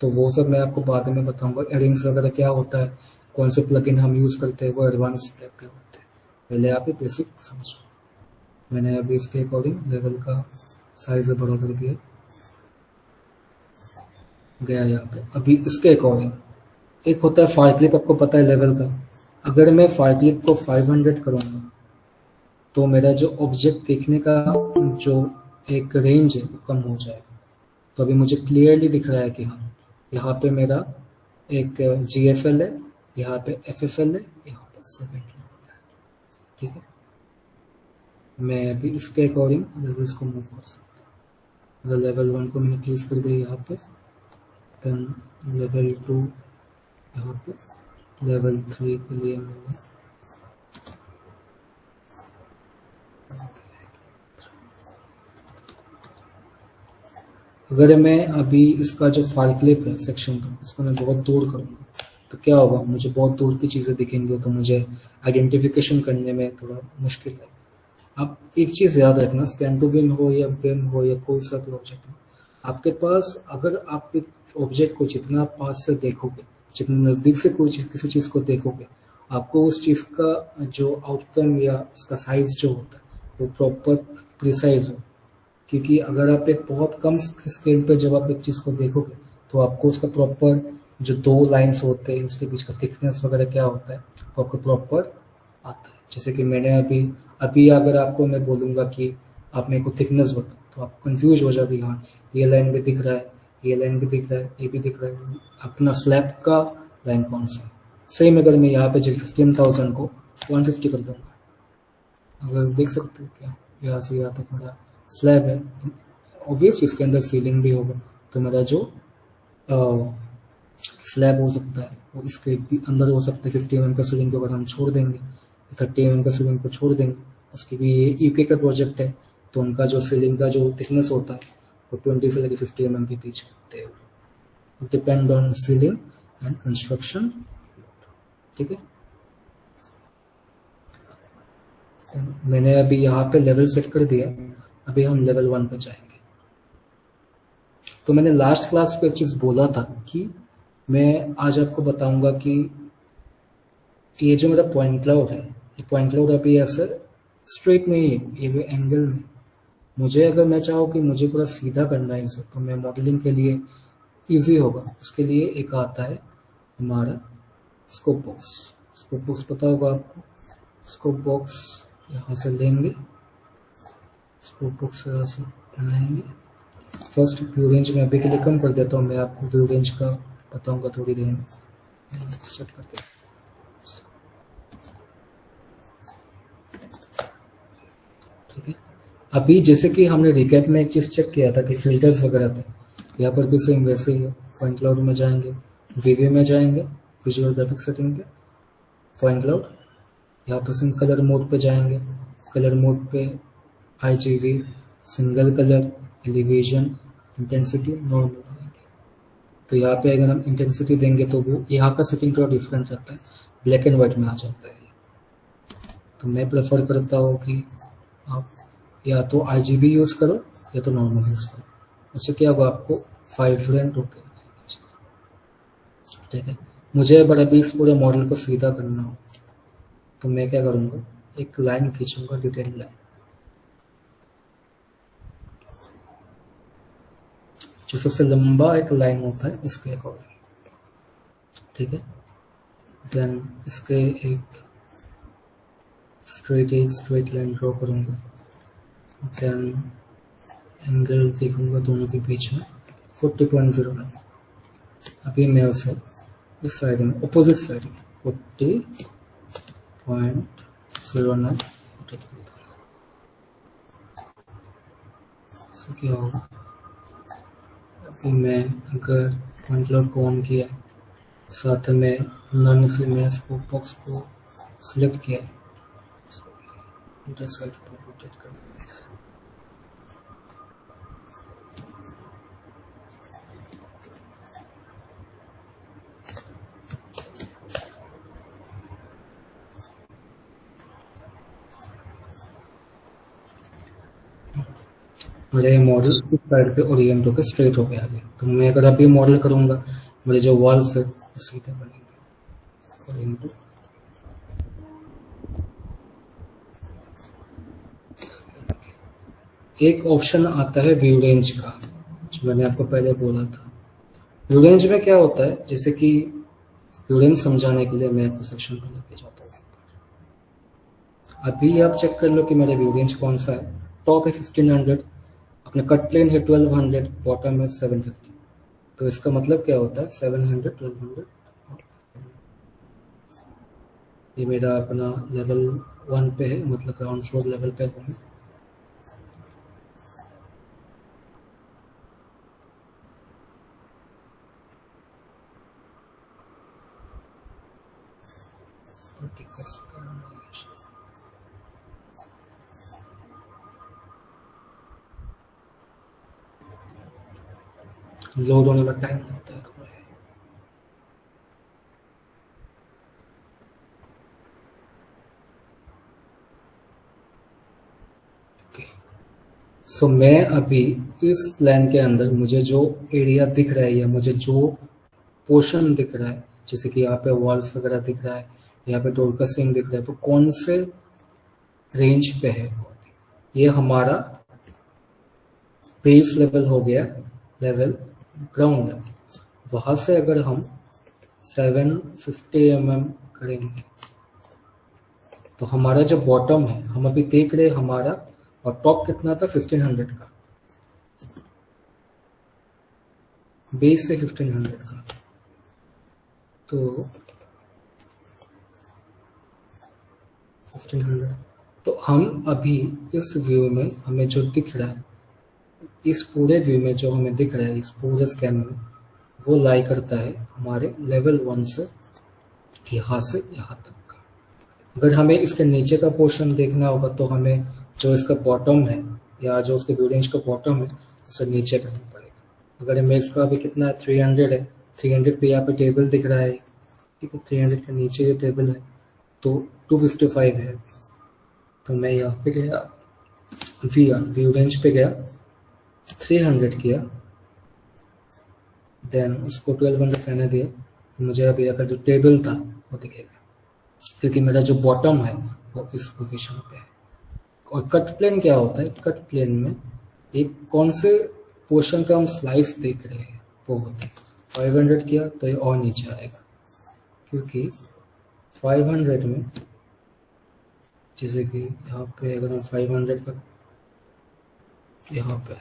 तो वो सब मैं आपको बाद में बताऊंगा। एरेंस वगैरह क्या होता है, कौन से प्लगइन हम यूज़ करते हैं, वो एडवांस टाइप के होते हैं। पहले आप ये बेसिक समझो। मैंने अभी इसके अकॉर्डिंग लेवल का साइज बड़ा कर दिया गया यहाँ पे। अभी इसके अकॉर्डिंग एक होता है फायर क्लिप, आपको पता है लेवल का। अगर मैं फायर क्लिप को 500 करूँगा तो मेरा जो ऑब्जेक्ट देखने का जो एक रेंज है वो कम हो जाएगा। तो अभी मुझे क्लियरली दिख रहा है कि हाँ, यहाँ पे मेरा एक GFL है, यहाँ पे FFL है, यहाँ पे सेकंड लेवल है। ठीक है, मैं अभी इसके अकॉर्डिंग लेवल्स को मूव कर सकता हूँ। अगर लेवल 1 को मैंने प्लेस कर दिया यहाँ पे, देन लेवल 2 यहाँ पे, लेवल 3 के लिए मैंने अगर मैं अभी इसका जो फायर क्लिप है सेक्शन का, इसको मैं बहुत दूर करूँगा तो क्या होगा, मुझे बहुत दूर की चीज़ें दिखेंगी, तो मुझे आइडेंटिफिकेशन करने में थोड़ा मुश्किल है। अब एक चीज़ याद रखना, स्कैन टू बिम हो या बिम हो या कोई सा भी ऑब्जेक्ट हो, आपके पास अगर आप एक ऑब्जेक्ट को जितना पास से देखोगे, जितने नज़दीक से कोई किसी चीज़ को देखोगे, आपको उस चीज़ का जो आउटकम या उसका साइज जो होता है वो प्रॉपर प्रिसाइज हो, क्योंकि अगर आप एक बहुत कम स्केल पे जब आप एक चीज़ को देखोगे तो आपको उसका प्रॉपर जो दो लाइंस होते हैं उसके बीच का थिकनेस वगैरह क्या होता है वो आपको प्रॉपर आता है। जैसे कि मैंने अभी अगर आपको मैं बोलूँगा कि आप मेरे को थिकनेस बताओ तो आप कंफ्यूज हो जाओगे, हाँ ये लाइन भी दिख रहा है, ये लाइन भी दिख रहा है, ये भी दिख रहा है, अपना स्लैब का लाइन कौन सा है। सेम अगर मैं यहाँ पे 15,000 को 150 कर दूँगा, अगर देख सकते हो क्या यहाँ से यहाँ तक मेरा स्लैब है, ऑब्वियसली इसके अंदर सीलिंग भी होगा, तो मेरा जो स्लैब हो सकता है वो इसके भी अंदर हो सकता है। 50 mm का सीलिंग को अगर हम छोड़ देंगे, 30 mm का सीलिंग को छोड़ देंगे, उसकी भी ये यूके का प्रोजेक्ट है, तो उनका जो सीलिंग का जो थिकनेस होता है वो 20 से लेकर 50 mm के बीच होते हैं, depend on ceiling and construction. ठीक है, तो मैंने अभी यहाँ पे लेवल सेट कर दिया, अभी हम लेवल 1 पे जाएंगे। तो मैंने लास्ट क्लास पे एक चीज़ बोला था कि मैं आज आपको बताऊंगा कि ये जो मेरा पॉइंट क्लाउड है, ये पॉइंट क्लाउड अभी ऐसे स्ट्रेट नहीं है, ये भी एंगल में। मुझे अगर मैं चाहूँ कि मुझे पूरा सीधा करना है इसे, तो मैं मॉडलिंग के लिए इजी होगा, उसके लिए एक आता है हमारा स्कोप बॉक्स। स्कोप बॉक्स पता होगा आपको, स्कोप बॉक्स यहाँ से लेंगे, स्कोप बॉक्स यहाँ से बनाएंगे। फर्स्ट व्यू रेंज में अभी के लिए कम कर देता हूँ, मैं आपको व्यू रेंज का बताऊंगा थोड़ी देर में। सेट करके ठीक है, अभी जैसे कि हमने रिकैप में एक चीज़ चेक किया था कि फिल्टर्स वगैरह थे, यहाँ पर भी सेम वैसे ही है। पॉइंट क्लाउड में जाएंगे, वीडियो में जाएंगे, विजुअल ग्राफिक सेटिंग पे, पॉइंट क्लाउड, यहाँ पर सिम कलर मोड पे जाएंगे, कलर मोड पे RGB, single colour, elevation, intensity, normal देंगे। तो यहाँ पे अगर हम इंटेंसिटी देंगे तो वो यहाँ का सेटिंग थोड़ा डिफरेंट रहता है, ब्लैक एंड वाइट में आ जाता है। तो मैं प्रेफर करता हूँ कि आप या तो RGB यूज़ करो या तो नॉर्मल यूज़ करो, उससे क्या होगा आपको वाइब्रेंट होकर। ठीक है, मुझे अगर अभी इस पूरे मॉडल को सीधा करना हो तो मैं क्या करूँगा, एक लाइन खींचूंगा, डिटेल लाइन, जो सबसे लंबा एक लाइन होता है इसके अकॉर्डिंग। ठीक है, देन इसके एक स्ट्रेट लाइन ड्रॉ करूँगा, देन एंगल देखूंगा दोनों के बीच में 40.09। अभी मैं उसे इस साइड में, अपोजिट साइड में 40.09 रोटेट कर दूँगा। इससे क्या होगा, अभी मैं अगर पॉइंट क्लाउड को ऑन किया, साथ में नन से मैं स्कोप बॉक्स को सिलेक्ट किया, उल्टा साइड पर रोटेट करूँगा। मेरा ये मॉडल इस साइड पे ओरिएंट होकर स्ट्रेट हो गया आगे। तो मैं अगर अभी मॉडल करूँगा, मेरे जो वॉल्स है वो सीधे बनेंगे ओरिएंट। एक ऑप्शन आता है व्यू रेंज का, जो मैंने आपको पहले बोला था। व्यू रेंज में क्या होता है, जैसे कि व्यू रेंज समझाने के लिए मैं आपको सेक्शन पर लेके जाता हूँ। अभी आप चेक कर लो कि मेरा व्यू रेंज कौन सा है। टॉप है 1500, अपना कट प्लेन है 1200, बॉटम है 750। तो इसका मतलब क्या होता है, 700, 1200। ये मेरा अपना लेवल 1 पे है, मतलब ग्राउंड फ्लोर लेवल पे हूँ मैं। लोड होने में टाइम लगता है थोड़ा। सो मैं अभी इस प्लान के अंदर मुझे जो एरिया दिख रहा है या मुझे जो पोर्शन दिख रहा है, जैसे कि यहाँ पे वॉल्स वगैरह दिख रहा है, यहाँ पे डोर का सीन दिख रहा है, तो कौन से रेंज पे है ये हमारा बेस लेवल हो गया, लेवल ग्राउंड लेवल। वहां से अगर हम 750 mm करेंगे तो हमारा जो बॉटम है, हम अभी देख रहे हैं हमारा, और टॉप कितना था 1500 का, बेस से 1500 का। तो 1500, तो हम अभी इस व्यू में हमें जो दिख रहा है, इस पूरे व्यू में जो हमें दिख रहा है, इस पूरे स्कैन में, वो लाई करता है हमारे लेवल 1 से यहाँ तक का। अगर हमें इसके नीचे का पोर्शन देखना होगा तो हमें जो इसका बॉटम है या जो उसके व्यू रेंज का बॉटम है उसे नीचे करना पड़ेगा। अगर हमें इसका अभी कितना है 300 है, 300 पे यहाँ पे टेबल दिख रहा है, ठीक है, 300 के नीचे ये टेबल है तो 255 है। तो मैं यहाँ पे गया व्यू रेंज पे गया, 300 किया, देन उसको 1200 रहने दिया, तो मुझे अभी अगर जो टेबल था वो दिखेगा, क्योंकि मेरा जो बॉटम है वो इस पोजीशन पे है। और कट प्लेन क्या होता है, कट प्लेन में एक कौन से पोर्शन का हम स्लाइस देख रहे हैं वो होता है। 500 किया तो ये और नीचे आएगा, क्योंकि 500 में जैसे कि यहाँ पे अगर हम 500 का यहाँ पे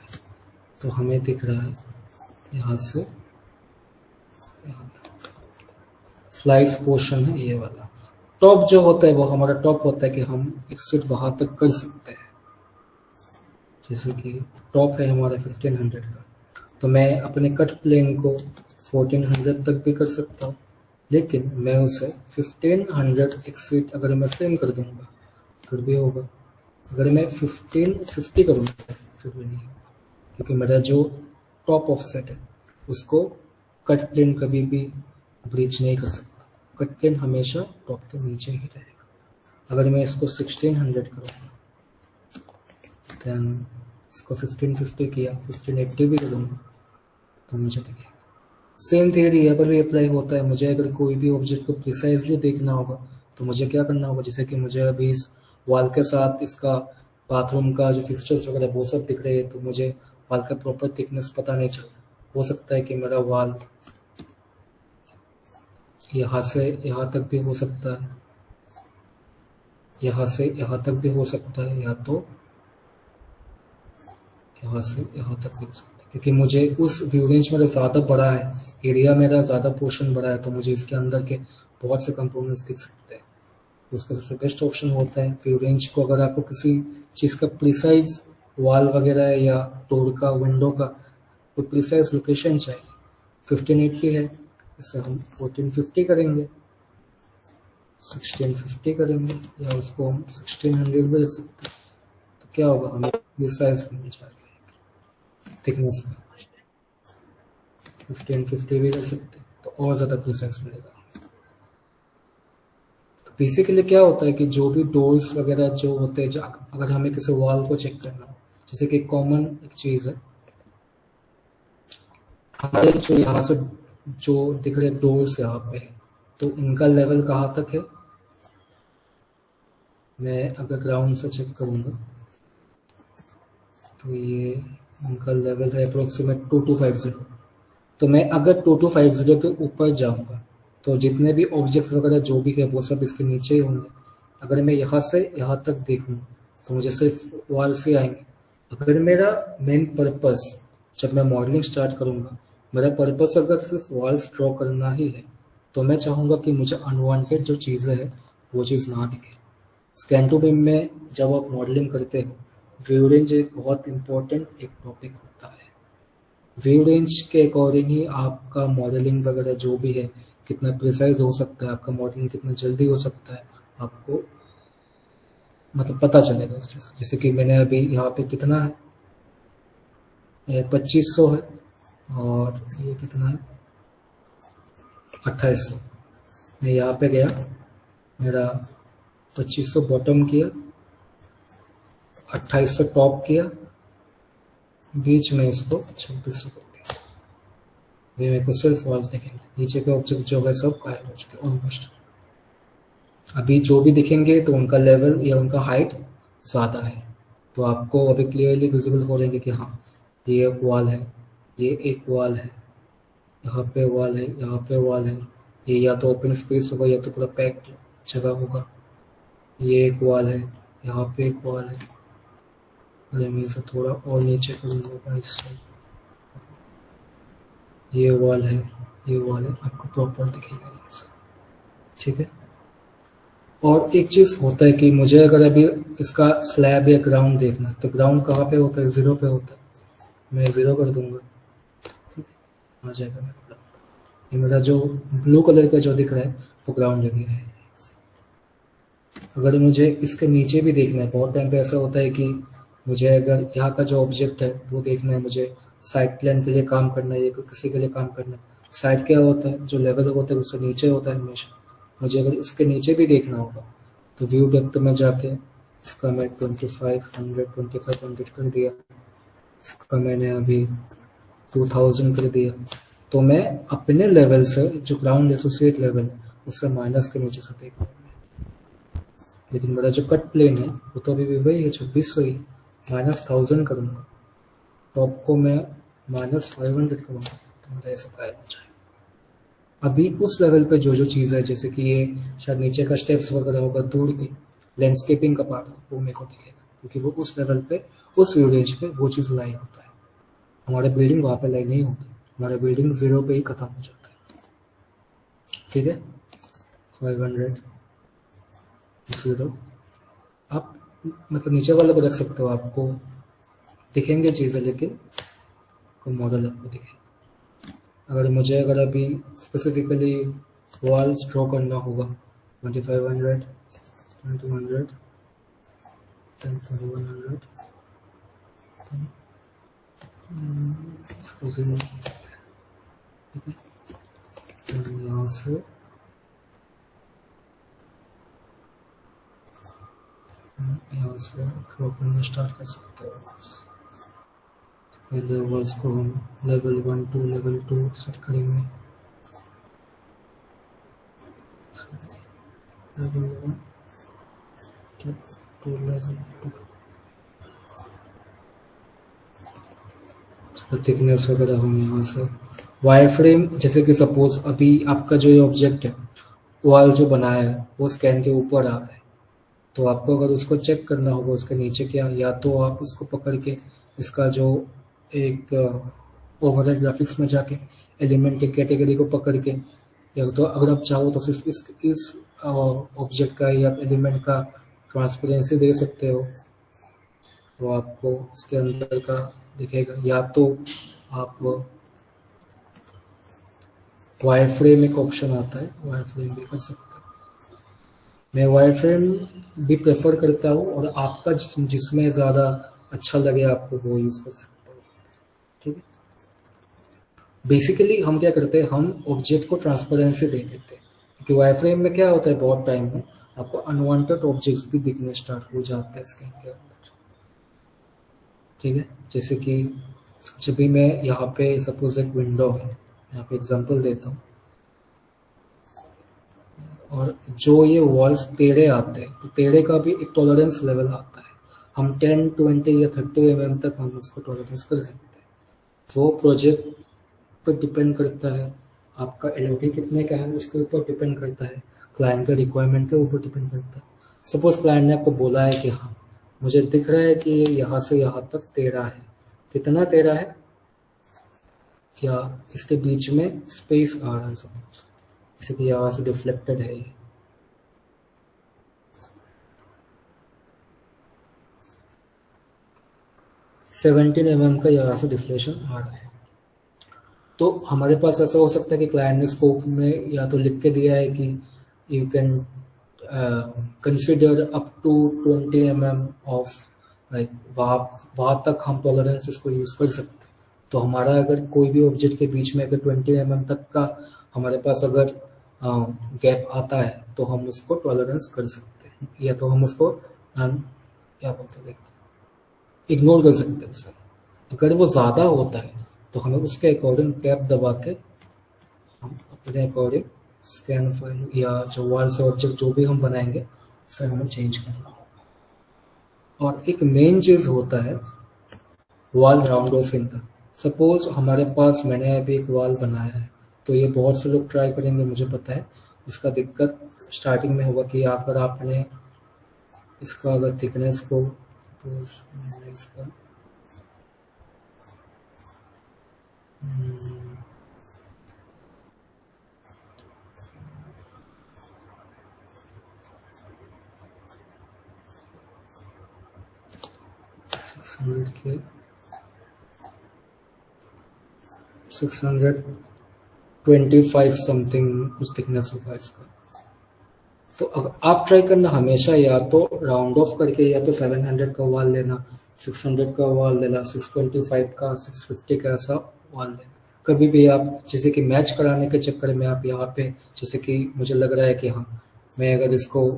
तो हमें दिख रहा है यहाँ से यहाँ तक स्लाइस पोर्शन है ये वाला। टॉप जो होता है वो हमारा टॉप होता है कि हम एक्सिट वहां तक कर सकते हैं। जैसे कि टॉप है हमारा 1500 का, तो मैं अपने कट प्लेन को 1400 तक भी कर सकता हूँ, लेकिन मैं उसे 1500 एक्सिट अगर मैं सेम कर दूंगा फिर भी होगा। अगर मैं 1550 करूँगा फिर भी नहीं होगा, क्योंकि मेरा जो टॉप ऑफसेट है उसको कट प्लेन कभी भी ब्रीच नहीं कर सकता। कट प्लेन हमेशा टॉप के नीचे ही रहेगा। अगर मैं इसको 1600 करूँगा, देन इसको 1550 किया, 1580 भी करूँगा तो मुझे दिखेगा। सेम थियरी यहाँ पर भी अप्लाई होता है। मुझे अगर कोई भी ऑब्जेक्ट को प्रिसाइजली देखना होगा तो मुझे क्या करना होगा, जैसे कि मुझे अभी इस वॉल के साथ इसका बाथरूम का जो फिक्सचर्स वगैरह वो सब दिख रहे हैं, तो मुझे वॉल का प्रॉपर थिकनेस पता नहीं चल रहा। हो सकता है कि मेरा वॉल यहाँ से यहाँ तक भी हो सकता है, यहाँ से यहाँ तक भी हो सकता है, या तो यहाँ से यहाँ तक भी हो सकता है, क्योंकि मुझे उस व्यू रेंज मेरा ज़्यादा बड़ा है, एरिया मेरा ज़्यादा पोर्शन बड़ा है, तो मुझे इसके अंदर के बहुत से कंपोनेंट्स दिख सकते हैं। उसका सबसे बेस्ट ऑप्शन होता है व्यू रेंज को, अगर आपको किसी चीज़ का प्रिसाइज वॉल वगैरह है या डोर का, विंडो का कोई प्रिसाइज लोकेशन चाहिए, 1580 है, इसे हम 1450 करेंगे, 1650 करेंगे, या उसको हम 1600 भी रख सकते हैं। तो क्या होगा, हमें प्रिसाइज मिल जाएगा थिकनेस का। 1550 भी कर सकते हैं तो और ज़्यादा प्रिसाइज मिलेगा। बेसिकली क्या होता है कि जो भी डोर्स वगैरह जो होते हैं, जो अगर हमें किसी वॉल को चेक करना हो, जैसे कि कॉमन एक चीज़ है, हमारे जो यहाँ से जो दिख रहे डोर्स यहाँ पे है, तो इनका लेवल कहाँ तक है, मैं अगर ग्राउंड से चेक करूँगा तो ये इनका लेवल है अप्रोक्सीमेट 2250। तो मैं अगर 2250 के ऊपर जाऊँगा तो जितने भी ऑब्जेक्ट्स वगैरह जो भी है वो सब इसके नीचे ही होंगे। अगर मैं यहाँ से यहाँ तक देखूँ तो मुझे सिर्फ वॉल से आएंगे। अगर मेरा मेन पर्पस जब मैं मॉडलिंग स्टार्ट करूँगा, मेरा पर्पस अगर सिर्फ वॉल्स ड्रॉ करना ही है, तो मैं चाहूँगा कि मुझे अनवांटेड जो चीज़ें हैं वो चीज़ ना दिखे। स्कैन टू बिम में जब आप मॉडलिंग करते हो, व्यू रेंज एक बहुत इंपॉर्टेंट एक टॉपिक होता है। व्यू रेंज के अकॉर्डिंग ही आपका मॉडलिंग वगैरह जो भी है कितना प्रिसाइज हो सकता है, आपका मॉडलिंग कितना जल्दी हो सकता है, आपको मतलब पता चलेगा उस चीज़। जैसे कि मैंने अभी यहाँ पे कितना है, 2500 है, और ये कितना है 2800। मैं यहाँ पे गया, मेरा 2500 बॉटम किया, 2800 टॉप किया, बीच में इसको 2600 कर दिया। वे मेरे को सिर्फ वॉल्स दिखेंगे, नीचे के ऑब्जेक्ट जो है सब गायब हो चुके ऑलमोस्ट। अभी जो भी दिखेंगे तो उनका लेवल या उनका हाइट ज़्यादा है, तो आपको अभी क्लियरली विजिबल हो जाएंगे कि हाँ ये एक वॉल है, ये एक वॉल है, यहाँ पे वॉल है, यहाँ पे वॉल है, ये या तो ओपन स्पेस होगा या तो पूरा पैक्ड जगह होगा। ये एक वॉल है, यहाँ पे एक वॉल है। अगर मैं इसे थोड़ा और नीचे करूँगा इससे, ये वॉल है, ये वॉल है, आपको प्रॉपर दिखेगा ये सब, ठीक है। और एक चीज़ होता है कि मुझे अगर अभी इसका स्लैब या ग्राउंड देखना है तो ग्राउंड कहाँ पे होता है? 0 पे होता है। मैं 0 कर दूंगा, ठीक है, आ जाएगा मेरा ग्राउंड। ये मेरा जो ब्लू कलर का जो दिख रहा है वो ग्राउंड एरिया है। अगर मुझे इसके नीचे भी देखना है, बहुत टाइम पे ऐसा होता है कि मुझे अगर यहाँ का जो ऑब्जेक्ट है वो देखना है, मुझे साइड प्लान के लिए काम करना है या किसी के लिए काम करना है। साइड क्या होता है? जो लेवल होता है उससे नीचे होता है हमेशा। मुझे अगर इसके नीचे भी देखना होगा तो व्यू डेप्थ में जाके इसका मैं 2500 कर दिया, इसका मैंने अभी 2000 कर दिया। तो मैं अपने लेवल से जो ग्राउंड एसोसिएट लेवल उससे माइनस के नीचे से देख रहा हूँ। लेकिन मेरा जो कट प्लेन है वो तो अभी भी वही है, 2600 ही। -1000 करूँगा तो आपको मैं -500 करूँगा तो मेरा ऐसा गायब हो जाएगा। अभी उस लेवल पे जो जो चीज़ है, जैसे कि ये शायद नीचे का स्टेप्स वगैरह होगा, दूर की लैंडस्केपिंग का पार्ट वो मेरे को दिखेगा, क्योंकि वो उस लेवल पे उस व्यू रेंज पे वो चीज़ लाई होता है। हमारा बिल्डिंग वहाँ पे लाई नहीं होता, हमारा बिल्डिंग 0 पे ही ख़त्म हो जाता है, ठीक है। 500 0 आप मतलब नीचे वाले पे रख सकते हो, आपको दिखेंगे चीज़ें लेकिन कोई मॉडल आपको दिखेगा। अगर अभी स्पेसिफिकली वॉल्स ड्रॉ करना होगा 2500 2200 2100 इसको 0, ठीक है। तो यहाँ से ड्रॉ करना स्टार्ट कर सकते हो। पहले वॉल्स को हम लेवल 1 टू लेवल 2 सेट करेंगे। लेवल 1 टू लेवल 2, उसका थिकनेस वगैरह हम यहाँ से वायर फ्रेम, जैसे कि सपोज अभी आपका जो ये ऑब्जेक्ट है वॉल जो बनाया है वो स्कैन के ऊपर आ रहा है, तो आपको अगर उसको चेक करना होगा उसके नीचे क्या, या तो आप उसको पकड़ के इसका जो एक ओवरऑल ग्राफिक्स में जाके एलिमेंट के कैटेगरी को पकड़ के, या तो अगर आप चाहो तो सिर्फ इस ऑब्जेक्ट का या एलिमेंट का ट्रांसपेरेंसी दे सकते हो, वो आपको उसके अंदर का दिखेगा। या तो आप वायर फ्रेम एक ऑप्शन आता है, वायर फ्रेम भी कर सकते हो। मैं वायर फ्रेम भी प्रेफर करता हूँ, और आपका जिसमें ज़्यादा अच्छा लगे आपको वो यूज़ कर सकते हो, ठीक है। बेसिकली हम क्या करते हैं, हम ऑब्जेक्ट को ट्रांसपेरेंसी दे देते हैं, क्योंकि वायर फ्रेम में क्या होता है बहुत टाइम में आपको अनवांटेड ऑब्जेक्ट्स भी दिखने स्टार्ट हो जाते हैं स्कैन के अंदर, ठीक है। जैसे कि जब भी मैं यहाँ पे सपोज एक विंडो है, यहाँ पे एग्जांपल देता हूँ, और जो ये वॉल्स टेढ़े आते हैं तो टेढ़े का भी एक टॉलरेंस लेवल आता है। हम 10, 20 या 30 mm तक हम उसको टॉलरेंस कर सकते हैं। वो प्रोजेक्ट पर डिपेंड करता है, आपका एलओडी कितने का है उसके ऊपर डिपेंड करता है, क्लाइंट का रिक्वायरमेंट के ऊपर डिपेंड करता है। सपोज क्लाइंट ने आपको बोला है कि हाँ मुझे दिख रहा है कि ये यहाँ से यहाँ तक टेढ़ा है, कितना टेढ़ा है, या इसके बीच में स्पेस आ रहा है सपोज, जैसे कि यहाँ से डिफ्लेक्टेड है ये, $17 mm का यहाँ से डिफ्लेशन आ रहा है। तो हमारे पास ऐसा हो सकता है कि क्लाइंट ने स्कोप में या तो लिख के दिया है कि you can consider up to 20 mm of, like वहाँ तक हम टॉलरेंस इसको यूज़ कर सकते हैं। तो हमारा अगर कोई भी ऑब्जेक्ट के बीच में अगर 20 mm तक का हमारे पास अगर गैप आता है तो हम उसको टॉलरेंस कर सकते हैं, या तो हम उसको क्या बोलते हैं इग्नोर कर सकते हैं उसे। अगर वो ज़्यादा होता है तो हमें उसके अकॉर्डिंग टैब दबा के हम अपने अकॉर्डिंग स्कैन फाइल या जो वॉल से ऑब्जेक्ट जो भी हम बनाएंगे उसे हमें चेंज करना होगा। और एक मेन चीज़ होता है वॉल राउंड ऑफिंग का। सपोज हमारे पास मैंने अभी एक वॉल बनाया है, तो ये बहुत से लोग ट्राई करेंगे, मुझे पता है। इसका दिक्कत स्टार्टिंग में होगा कि अगर आपने इसका अगर थिकनेस को सपोज मैंने इसका 625 समथिंग कुछ थिकनेस होगा इसका। तो अगर आप ट्राई करना हमेशा या तो राउंड ऑफ करके, या तो 700 का वॉल लेना, 600 का वॉल लेना, 625 का, 650 का, ऐसा वॉल लेना। कभी भी आप जैसे कि मैच कराने के चक्कर में आप यहाँ पे, जैसे कि मुझे लग रहा है कि हाँ मैं अगर इसको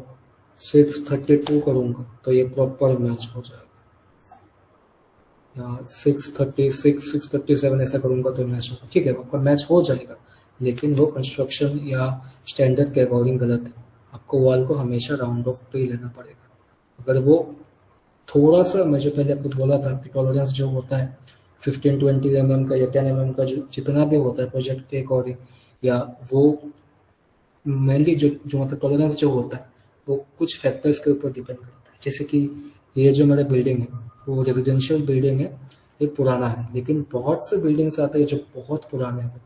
632 करूँगा तो ये प्रॉपर मैच हो जाएगा, या 636, 637 ऐसा करूँगा तो मैच होगा, ठीक है, आपका मैच हो जाएगा। लेकिन वो कंस्ट्रक्शन या स्टैंडर्ड के अकॉर्डिंग गलत है। आपको वॉल को हमेशा राउंड ऑफ पे ही लेना पड़ेगा। अगर वो थोड़ा सा, मुझे पहले आपको बोला था कि टॉलरेंस जो होता है 15-20 mm का या 10 mm का, जो जितना भी होता है प्रोजेक्ट के अकॉर्डिंग, या वो मेनली जो मतलब टॉलरेंस जो होता है वो कुछ फैक्टर्स के ऊपर डिपेंड करता है। जैसे कि ये जो मेरा बिल्डिंग है वो रेजिडेंशियल बिल्डिंग है, ये पुराना है, लेकिन बहुत से बिल्डिंग्स आते हैं जो बहुत पुराने होते हैं,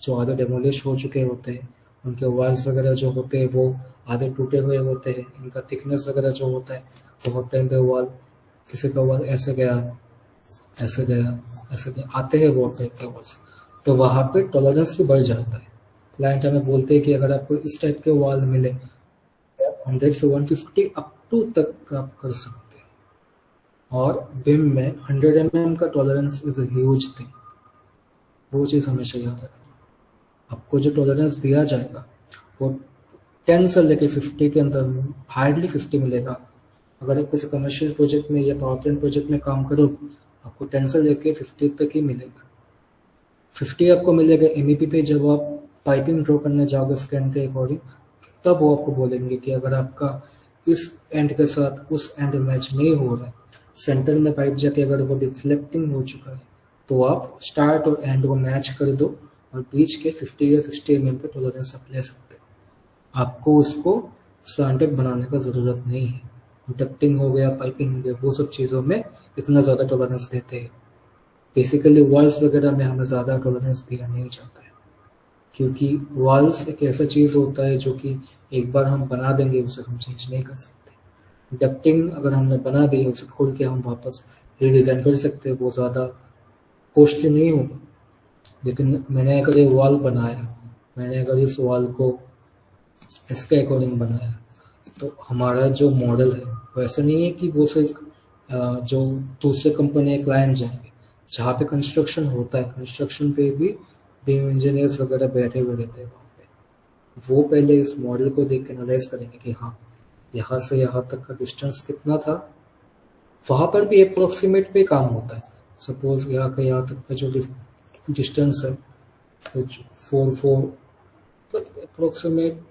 जो आधे डेमोलिश हो चुके होते हैं, उनके वॉल्स वगैरह जो होते हैं वो आधे टूटे हुए होते हैं, इनका थिकनेस वगैरह जो होता है, बहुत टाइम पे वॉल, किसी का वॉल ऐसे गया, ऐसे गया, ऐसे गया, आते हैं वो टाइप के वॉल्स, तो वहाँ पे टॉलरेंस भी बढ़ जाता है। क्लाइंट हमें बोलते हैं कि अगर आपको इस टाइप के वॉल मिले 100 से 150 अप टू तक आप कर सकते हैं, और बिम में 100 mm का tolerance is a huge thing. वो चीज़ हमेशा याद रखना। आपको जो टॉलरेंस दिया जाएगा वो 10 से लेके 50 के अंदर, हार्डली 50 मिलेगा। अगर आप किसी कमर्शियल प्रोजेक्ट में या पावर प्लांट प्रोजेक्ट में काम करो, आपको 10 से लेके 50 तक ही मिलेगा। 50 आपको मिलेगा MEP पे जब आप पाइपिंग ड्रॉ करने जाओगे स्कैन के अकॉर्डिंग, तब वो आपको बोलेंगे कि अगर आपका इस एंड के साथ उस एंड मैच नहीं हो रहा है, सेंटर में पाइप जाके अगर वो डिफ्लेक्टिंग हो चुका है, तो आप स्टार्ट और एंड को मैच कर दो और बीच के 50 या 60 mm पे टॉलरेंस आप ले सकते हो। आपको उसको स्लैंटेड बनाने का ज़रूरत नहीं है। डक्टिंग हो गया, पाइपिंग हो गया, वो सब चीज़ों में इतना ज़्यादा टॉलरेंस देते हैं। बेसिकली वॉल्स वगैरह में हमें ज़्यादा टॉलरेंस दिया नहीं जाता है, क्योंकि वॉल्स एक ऐसा चीज़ होता है जो कि एक बार हम बना देंगे उसे हम चेंज नहीं कर सकते। डक्टिंग अगर हमने बना दी उसे खोल के हम वापस रीडिज़ाइन कर सकते हैं, वो ज़्यादा कॉस्टली नहीं होगा। लेकिन मैंने अगर ये वॉल बनाया, मैंने अगर इस वॉल को इसके अकॉर्डिंग बनाया, तो हमारा जो मॉडल है वो ऐसा नहीं है कि वो सिर्फ जो दूसरे कंपनी या क्लाइंट जाएंगे, जहाँ पे कंस्ट्रक्शन होता है, कंस्ट्रक्शन पे भी बीम इंजीनियर्स वगैरह बैठे हुए रहते हैं वहाँ पे। वो पहले इस मॉडल को देख के एनालाइज करेंगे कि हाँ यहाँ से यहाँ तक का डिस्टेंस कितना था। वहाँ पर भी अप्रोक्सीमेट पे काम होता है। सपोज यहाँ का यहाँ तक का जो डिस्टेंस है कुछ 4 तो अप्रोक्सीमेट,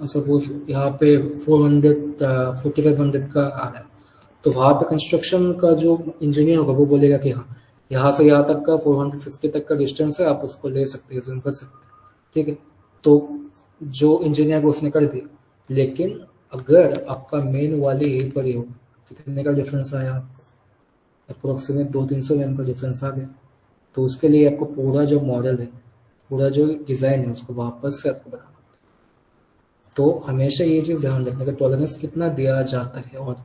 सपोज यहाँ पे 4500 का आ रहा है, तो वहाँ पे कंस्ट्रक्शन का जो इंजीनियर होगा वो बोलेगा कि हाँ यहाँ से यहाँ तक का 450 तक का डिस्टेंस है, आप उसको ले सकते हैं, जूम कर सकते हैं, ठीक है। तो जो इंजीनियर को उसने कर दिया। लेकिन अगर आपका मेन वाले यहीं पर ही होगा, कितने का डिफरेंस आया आपको, अप्रोक्सीमेट 200-300 mm का डिफरेंस आ गया, तो उसके लिए आपको पूरा जो मॉडल है, पूरा जो डिज़ाइन है, उसको वापस से आपको बनाना। तो हमेशा ये चीज़ ध्यान रखना कि टॉलरेंस कितना दिया जाता है, और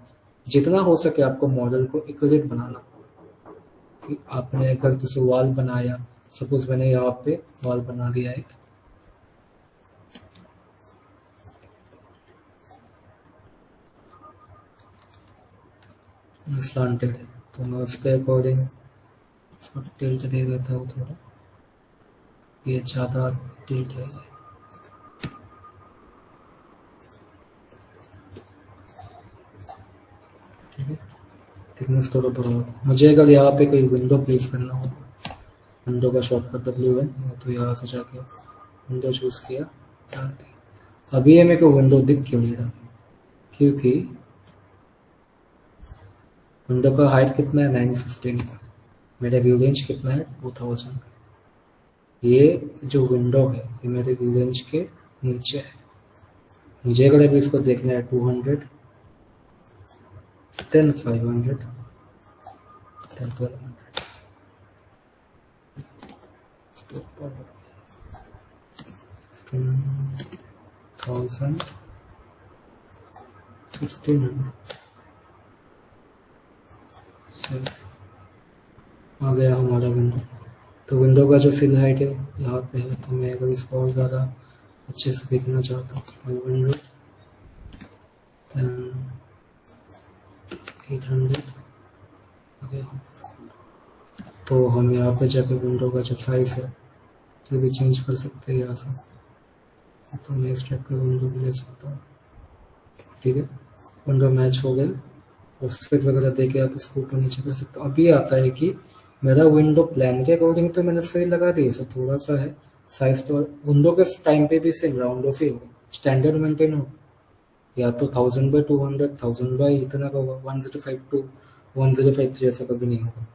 जितना हो सके आपको मॉडल को एक्यूरेट बनाना। कि आपने अगर किसी वॉल बनाया, सपोज मैंने यहाँ पे वॉल बना दिया एक, स्लांटेड है, तो मैं उसके अकॉर्डिंग इसको टिल्ट दे देता हूँ थोड़ा, ये ज़्यादा टिल्ट है। ठीक है, थिकनेस थोड़ा बड़ा होगा। मुझे अगर यहाँ पे कोई विंडो प्लेस करना होगा, विंडो का शॉर्टकट W1, तो यहाँ से जाके विंडो चूज़ किया, डाल दिया। अभी ये मेरे को विंडो दिख क्यों नहीं रहा, क्योंकि विंडो का हाइट कितना है 915 का, मेरा व्यू रेंज कितना है 2000 का। ये जो विंडो है ये मेरे व्यू रेंज के नीचे है। मुझे अगर अभी इसको देखना है 200, then 500, then 1200, इसके ऊपर 1000, 1500 आ गया हमारा विंडो। तो विंडो का जो फिल हाइट है यहाँ पे है, तो मैं अगर इसको और ज़्यादा अच्छे से देखना चाहता हूँ 500, then 800 आ गया। तो हम यहाँ पे जाकर विंडो का जो साइज़ है उसे भी चेंज कर सकते हैं यहाँ से। तो मैं इस टाइप का विंडो भी ले सकता हूँ, ठीक है। विंडो मैच हो गया और स्क्रिप्ट वगैरह देके आप इसको ऊपर नीचे कर सकते हो। अभी आता है कि मेरा विंडो प्लान के अकॉर्डिंग तो मैंने सही लगा दिया, सो थोड़ा सा है साइज, तो विंडो के टाइम पे भी सेम राउंड ऑफ ही होगा, स्टैंडर्ड मेंटेन होगा, या तो 1000/200, 1000 बाई इतना का होगा, 1052 1053 ऐसा कभी नहीं होगा।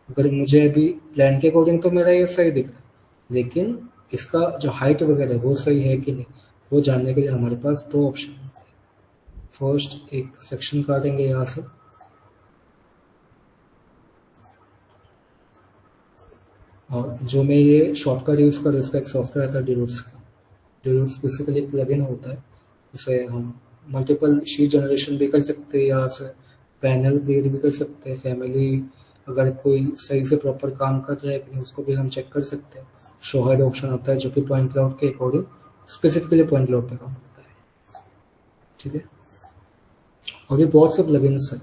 अगर मुझे अभी प्लान के अकॉर्डिंग तो मेरा ये सही दिख रहा है, लेकिन इसका जो हाइट वगैरह है वो सही है कि नहीं वो जानने के लिए हमारे पास दो ऑप्शन होते हैं। फर्स्ट एक सेक्शन काटेंगे यहाँ से, और जो मैं ये शॉर्टकट यूज़ कर उसका एक सॉफ्टवेयर आता है डिरूट्स का। डिरूट्स बेसिकली एक प्लगइन होता है, उसे हम मल्टीपल शीट जनरेशन भी कर सकते हैं, यहाँ से पैनल क्रिएट भी कर सकते हैं, फैमिली अगर कोई सही से प्रॉपर काम कर रहा है कि नहीं उसको भी हम चेक कर सकते हैं। शो हेड ऑप्शन आता है जो कि पॉइंट क्लाउड के अकॉर्डिंग स्पेसिफिकली पॉइंट क्लाउड पे काम करता है, ठीक है। और ये बहुत से प्लगइन्स हैं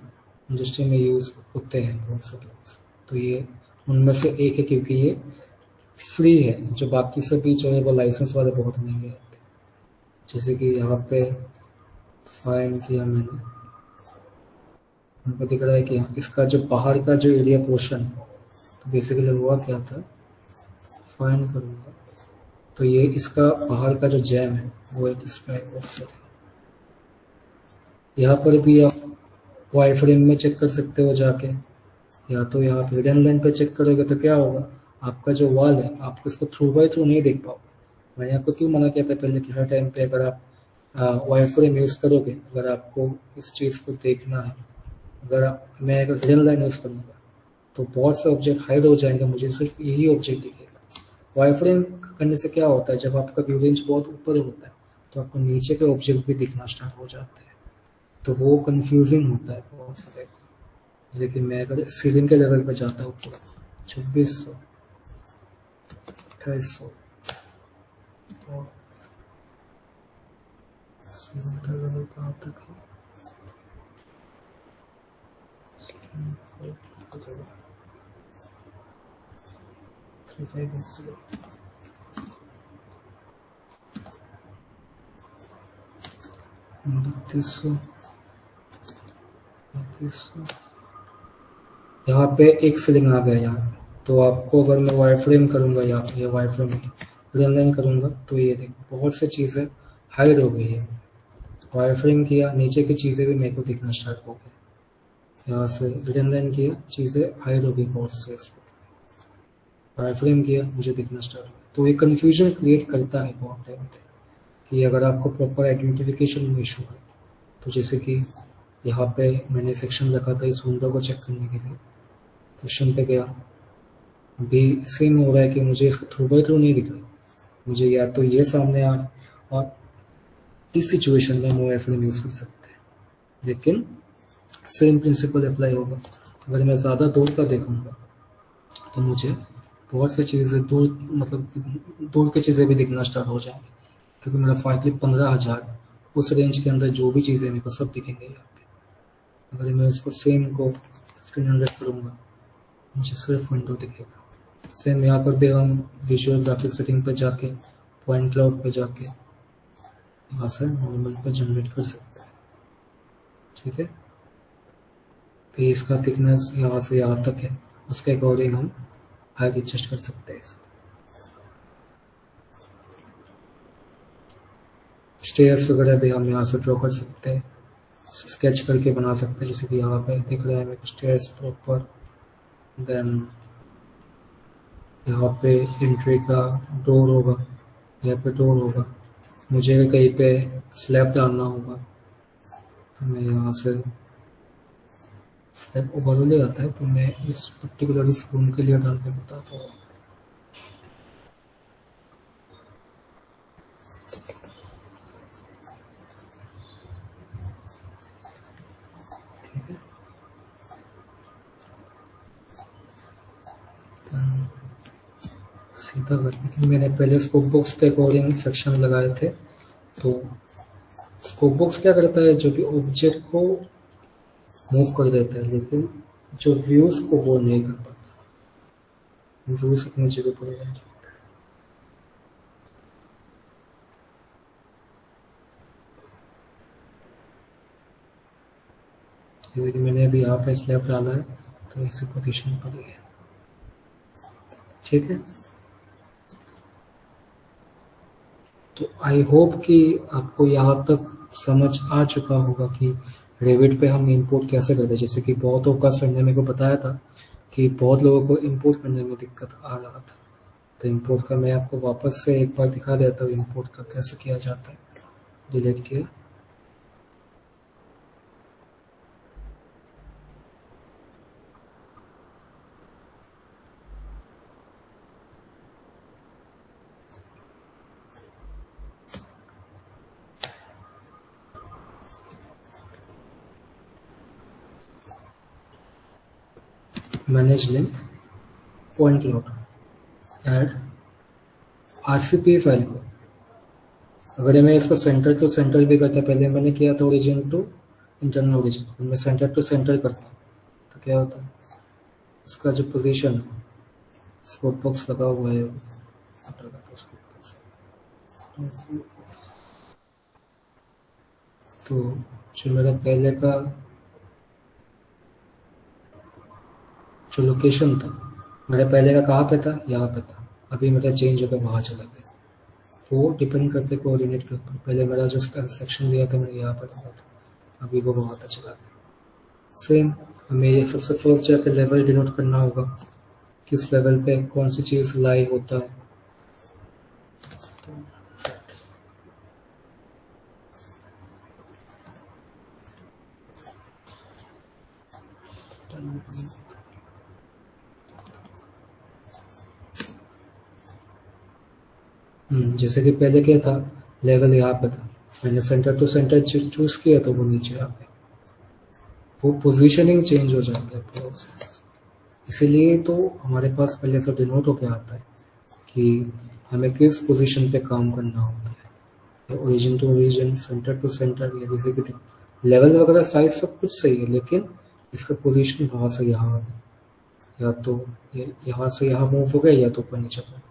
इंडस्ट्री में यूज़ होते हैं, बहुत से प्लगइन्स, तो ये उनमें से एक है क्योंकि ये फ्री है। जो बाकी सभी जो है वो लाइसेंस वाले बहुत महंगे होते हैं। जैसे कि यहाँ पे फाइंड किया मैंने, हमको दिख रहा है कि इसका जो बाहर का जो एरिया पोर्शन है, तो बेसिकली हुआ क्या था, फाइंड करूँगा तो ये इसका बाहर का जो जैम है वो एक स्पैक ऑफसेट है। यहाँ पर भी आप वाई फ्रेम में चेक कर सकते हो जाके, या तो यहाँ पे हिडन लाइन पे चेक करोगे तो क्या होगा, आपका जो वॉल है आप इसको थ्रू बाई थ्रू नहीं देख पाओगे। मैंने आपको क्यों मना किया था पहले कि हर टाइम पे अगर आप वाई फ्रेम यूज़ करोगे, अगर आपको इस चीज़ को देखना है, मैं अगर हिडन लाइन यूज़ करूँगा तो बहुत से ऑब्जेक्ट हाइड हो जाएंगे, मुझे सिर्फ यही ऑब्जेक्ट दिखेगा। वाई फ्रेम करने से क्या होता है, जब आपका व्यू रेंज बहुत ऊपर होता है तो आपको नीचे के ऑब्जेक्ट भी दिखना स्टार्ट हो जाते हैं, तो वो कंफ्यूजिंग होता है बहुत सारे। जैसे कि मैं अगर सीलिंग के लेवल पर जाता हूँ तो 2600, 2800 और सीलिंग का लेवल कहाँ तक है, 3500, 3200, 3500। यहाँ पे एक सीलिंग आ गया यहाँ पे, तो आपको अगर मैं वाई फ्रेम करूँगा यहाँ पे, वाई फ्रेम हिडन लाइन करूँगा तो ये देखो बहुत सी चीज़ें हाइड हो गई है। वाई फ्रेम किया, नीचे की चीज़ें भी मेरे को दिखना स्टार्ट हो गई। यहाँ से हिडन लाइन किया, चीज़ें हाइड हो गई बहुत से। वाई फ्रेम किया, मुझे दिखना स्टार्ट हो गया। तो ये कन्फ्यूजन क्रिएट करता है बहुत टाइम पे कि अगर आपको प्रॉपर आइडेंटिफिकेशन में इशू है। तो जैसे कि यहाँ पे मैंने सेक्शन रखा था इस विंडो को चेक करने के लिए, सेक्शन पे गया, अभी सेम हो रहा है कि मुझे इसका थ्रू बाई थ्रू नहीं दिख रहा, मुझे या तो ये सामने आ, और इस सिचुएशन में हम वाई फ्रेम यूज़ कर सकते हैं, लेकिन सेम प्रिंसिपल अप्लाई होगा। अगर मैं ज़्यादा दूर का देखूँगा तो मुझे बहुत सी चीज़ें दूर, मतलब दूर की चीज़ें भी दिखना स्टार्ट हो जाएंगी, क्योंकि मेरा फाइनली 15,000 उस रेंज के अंदर जो भी चीज़ें मेरे को सब दिखेंगे यहाँ पे। अगर मैं उसको सेम को 1500 करूँगा मुझे सिर्फ विंडो दिखेगा। सेम यहाँ पर भी हम विजुअल ग्राफिक सेटिंग पे जाके पॉइंट क्लाउड पे जाके यहाँ से नॉर्मल पे जनरेट कर सकते हैं, ठीक है। फिर इसका थिकनेस यहाँ से यहाँ तक है, उसके अकॉर्डिंग हम हाइट एडजस्ट कर सकते हैं इसको। स्टेयर्स वगैरह भी हम यहाँ से ड्रॉ कर सकते हैं, स्केच करके बना सकते हैं, जैसे कि यहाँ पे दिख रहा है मेरे को स्टेयर्स प्रॉपर। देन यहाँ पे एंट्री का डोर होगा, यहाँ पे डोर होगा, मुझे कहीं पे स्लैब डालना होगा तो मैं यहाँ से स्लैब ओवरऑल आता है तो मैं इस पर्टिकुलर इस रूम के लिए डाल के बताता हूँ। सीधा करते कि मैंने पहले स्कोप बॉक्स के अकॉर्डिंग सेक्शन लगाए थे। तो स्कोप बॉक्स क्या करता है, जो भी ऑब्जेक्ट को मूव कर देता है, लेकिन जो व्यूज को वो नहीं कर पाता, व्यूज अपनी जगह पर रह जाता है। जैसे कि मैंने अभी यहाँ पे स्लैब डाला है तो इसी पोजीशन पर ही है, ठीक है। तो आई होप कि आपको यहाँ तक समझ आ चुका होगा कि रेविट पे हम इंपोर्ट कैसे करते हैं। जैसे कि बहुतों का सर ने मेरे को बताया था कि बहुत लोगों को इंपोर्ट करने में दिक्कत आ रहा था, तो इंपोर्ट का मैं आपको वापस से एक बार दिखा देता हूँ इंपोर्ट का कैसे किया जाता है। डिलीट किया, manage link, point cloud, add RCP file को। अगर मैं इसको सेंटर टू सेंटर भी करता, पहले मैंने किया था ओरिजिन टू इंटरनल ओरिजिन, मैं सेंटर टू सेंटर करता तो क्या होता है, इसका जो पोजीशन है, स्कोप बॉक्स लगा हुआ है, तो जो मेरा पहले का जो लोकेशन था, मेरा पहले का कहाँ पे था, यहाँ पे था, अभी मेरा चेंज होकर वहाँ चला गया। वो डिपेंड करते कोऑर्डिनेट के ऊपर। पहले मेरा जो सेक्शन दिया था मैंने यहाँ पर रखा था, अभी वो वहाँ पे चला गया। सेम हमें ये सबसे फर्स्ट जाकर लेवल डिनोट करना होगा, किस लेवल पे कौन सी चीज़ लाई होता है। जैसे कि पहले क्या था, लेवल यहाँ पे था, मैंने सेंटर टू सेंटर चूज किया तो वो नीचे आ गया। वो पोजीशनिंग चेंज हो जाता है पूरा उसे। इसीलिए तो हमारे पास पहले से डिनोट होके आता है कि हमें किस पोजीशन पे काम करना होता है, origin to origin, centre to centre, या जैसे कि लेवल वगैरह साइज सब कुछ सही है, लेकिन इसका पोजीशन वहाँ से यहाँ आ गया, या तो यहाँ से यहाँ मूव हो गया, या तो ऊपर नीचे मूव हो गया,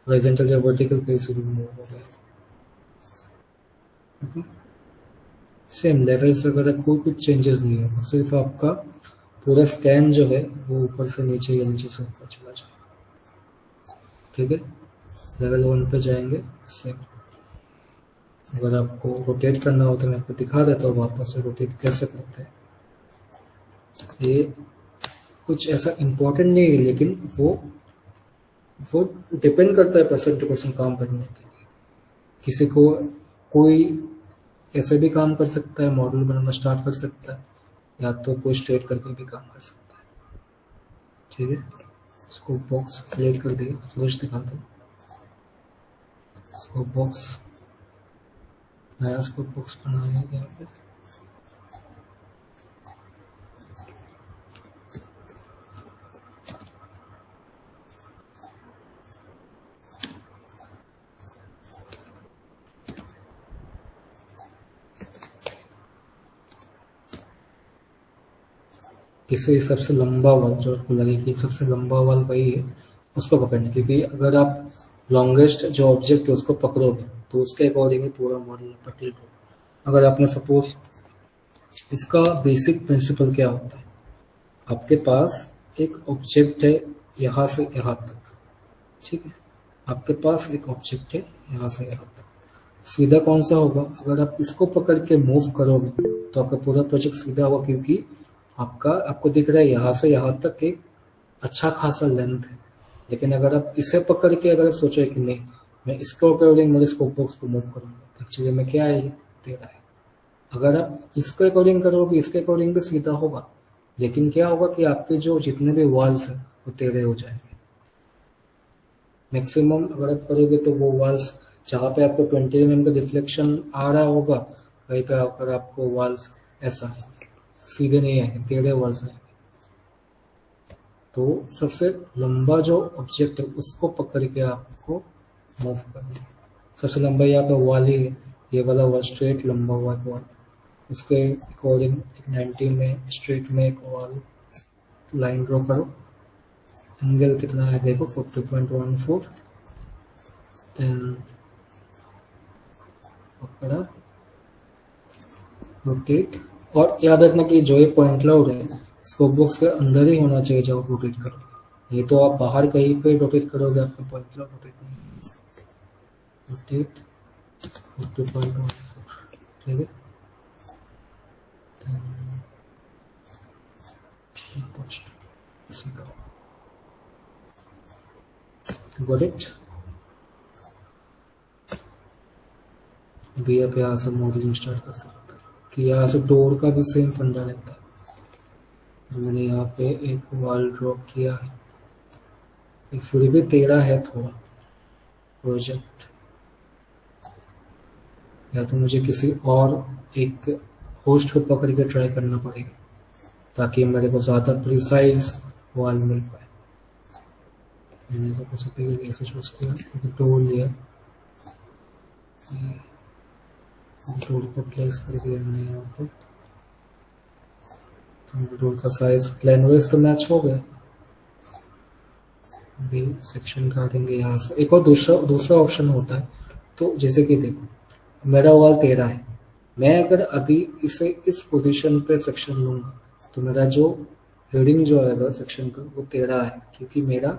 हॉरिजॉन्टल या वर्टिकल कहीं से भी मूव हो गया। सेम लेवल्स वगैरह कोई कुछ चेंजेस नहीं होगा, सिर्फ आपका पूरा स्कैन जो है वो ऊपर से नीचे या नीचे से ऊपर चला जाए, ठीक है। लेवल 1 पे जाएंगे। सेम अगर आपको रोटेट करना हो तो मैं आपको दिखा देता हूँ वापस से रोटेट कैसे करते हैं। ये कुछ ऐसा इम्पोर्टेंट नहीं है, लेकिन वो डिपेंड करता है पर्सन टू पर्सन काम करने के लिए। किसी को कोई ऐसे भी काम कर सकता है, मॉडल बनाना स्टार्ट कर सकता है, या तो कोई स्ट्रेट करके भी काम कर सकता है, ठीक है। स्कोप बॉक्स क्रिएट कर दिया, फ्लैश दिखा दो। स्कोप बॉक्स, नया स्कोप बॉक्स बनाया है यहाँ पे। किसी सबसे लंबा वाल जो आपको लगे कि सबसे लंबा वाल वही है, उसको पकड़ने, क्योंकि अगर आप लॉन्गेस्ट जो ऑब्जेक्ट है उसको पकड़ोगे तो उसके अकॉर्डिंग ही पूरा मॉडल पर टिल्ट होगा। अगर आपने सपोज, इसका बेसिक प्रिंसिपल क्या होता है, आपके पास एक ऑब्जेक्ट है यहाँ से यहाँ तक, ठीक है, आपके पास एक ऑब्जेक्ट है यहाँ से यहाँ तक। सीधा कौन सा होगा, अगर आप इसको पकड़ के मूव करोगे तो आपका पूरा प्रोजेक्ट सीधा होगा, क्योंकि आपको दिख रहा है यहाँ से यहाँ तक एक अच्छा खासा लेंथ है। लेकिन अगर आप इसे पकड़ के अगर आप सोचो कि नहीं मैं इसके अकॉर्डिंग मेरे स्कोप बॉक्स को मूव करूंगा, तो एक्चुअली में क्या है, ये टेढ़ा है। अगर आप इसके अकॉर्डिंग करोगे इसके अकॉर्डिंग भी सीधा होगा, लेकिन क्या होगा कि आपके जो जितने भी वॉल्स हैं वो टेढ़े हो जाएंगे। मैक्सिमम अगर आप करोगे तो वो वॉल्स जहाँ पे आपको 20 mm का डिफ्लेक्शन आ रहा होगा, कहीं पे अगर आपको वॉल्स ऐसा है सीधे नहीं आएंगे, टेढ़े वॉल्स आएंगे। तो सबसे लंबा जो ऑब्जेक्ट है उसको पकड़ के आपको मूव करना है। सबसे लंबा यहाँ पे वॉल ही है, ये वाला वॉल स्ट्रेट लंबा हुआ वॉल, उसके अकॉर्डिंग एक 90 में स्ट्रेट में एक वॉल लाइन ड्रॉ करो। एंगल कितना है देखो 40.14, देन पकड़ा रोटेट। और याद रखना कि जो ये पॉइंट क्लाउड है स्कोप बॉक्स के अंदर ही होना चाहिए जब आप रोटेट करोगे, ये तो आप बाहर कहीं पे रोटेट करोगे आपका पॉइंट क्लाउड रोटेट नहीं रोटेट 40.14, ठीक है। सीधा गॉट इट। अभी आप यहाँ से मॉडलिंग स्टार्ट कर सकते हो कि यहाँ से डोर का भी सेम फंडा रहता है। मैंने यहाँ पे एक वॉल ड्रॉ किया है, ये फिर भी टेढ़ा है थोड़ा प्रोजेक्ट, या तो मुझे किसी और एक होस्ट को पकड़ के ट्राई करना पड़ेगा ताकि मेरे को ज़्यादा प्रिसाइज वॉल मिल पाए। मैंने ऐसे चूज किया, डोर लिया, डोर को प्लेस कर दिया मैंने यहाँ पे, तो डोर का साइज प्लेन वाइज तो मैच हो गया। अभी सेक्शन काटेंगे यहाँ से। एक और दूसरा ऑप्शन होता है, तो जैसे कि देखो मेरा वॉल टेढ़ा है, मैं अगर अभी इसे इस पोजीशन पे सेक्शन लूँगा तो मेरा जो रीडिंग जो आएगा सेक्शन का वो टेढ़ा है, क्योंकि मेरा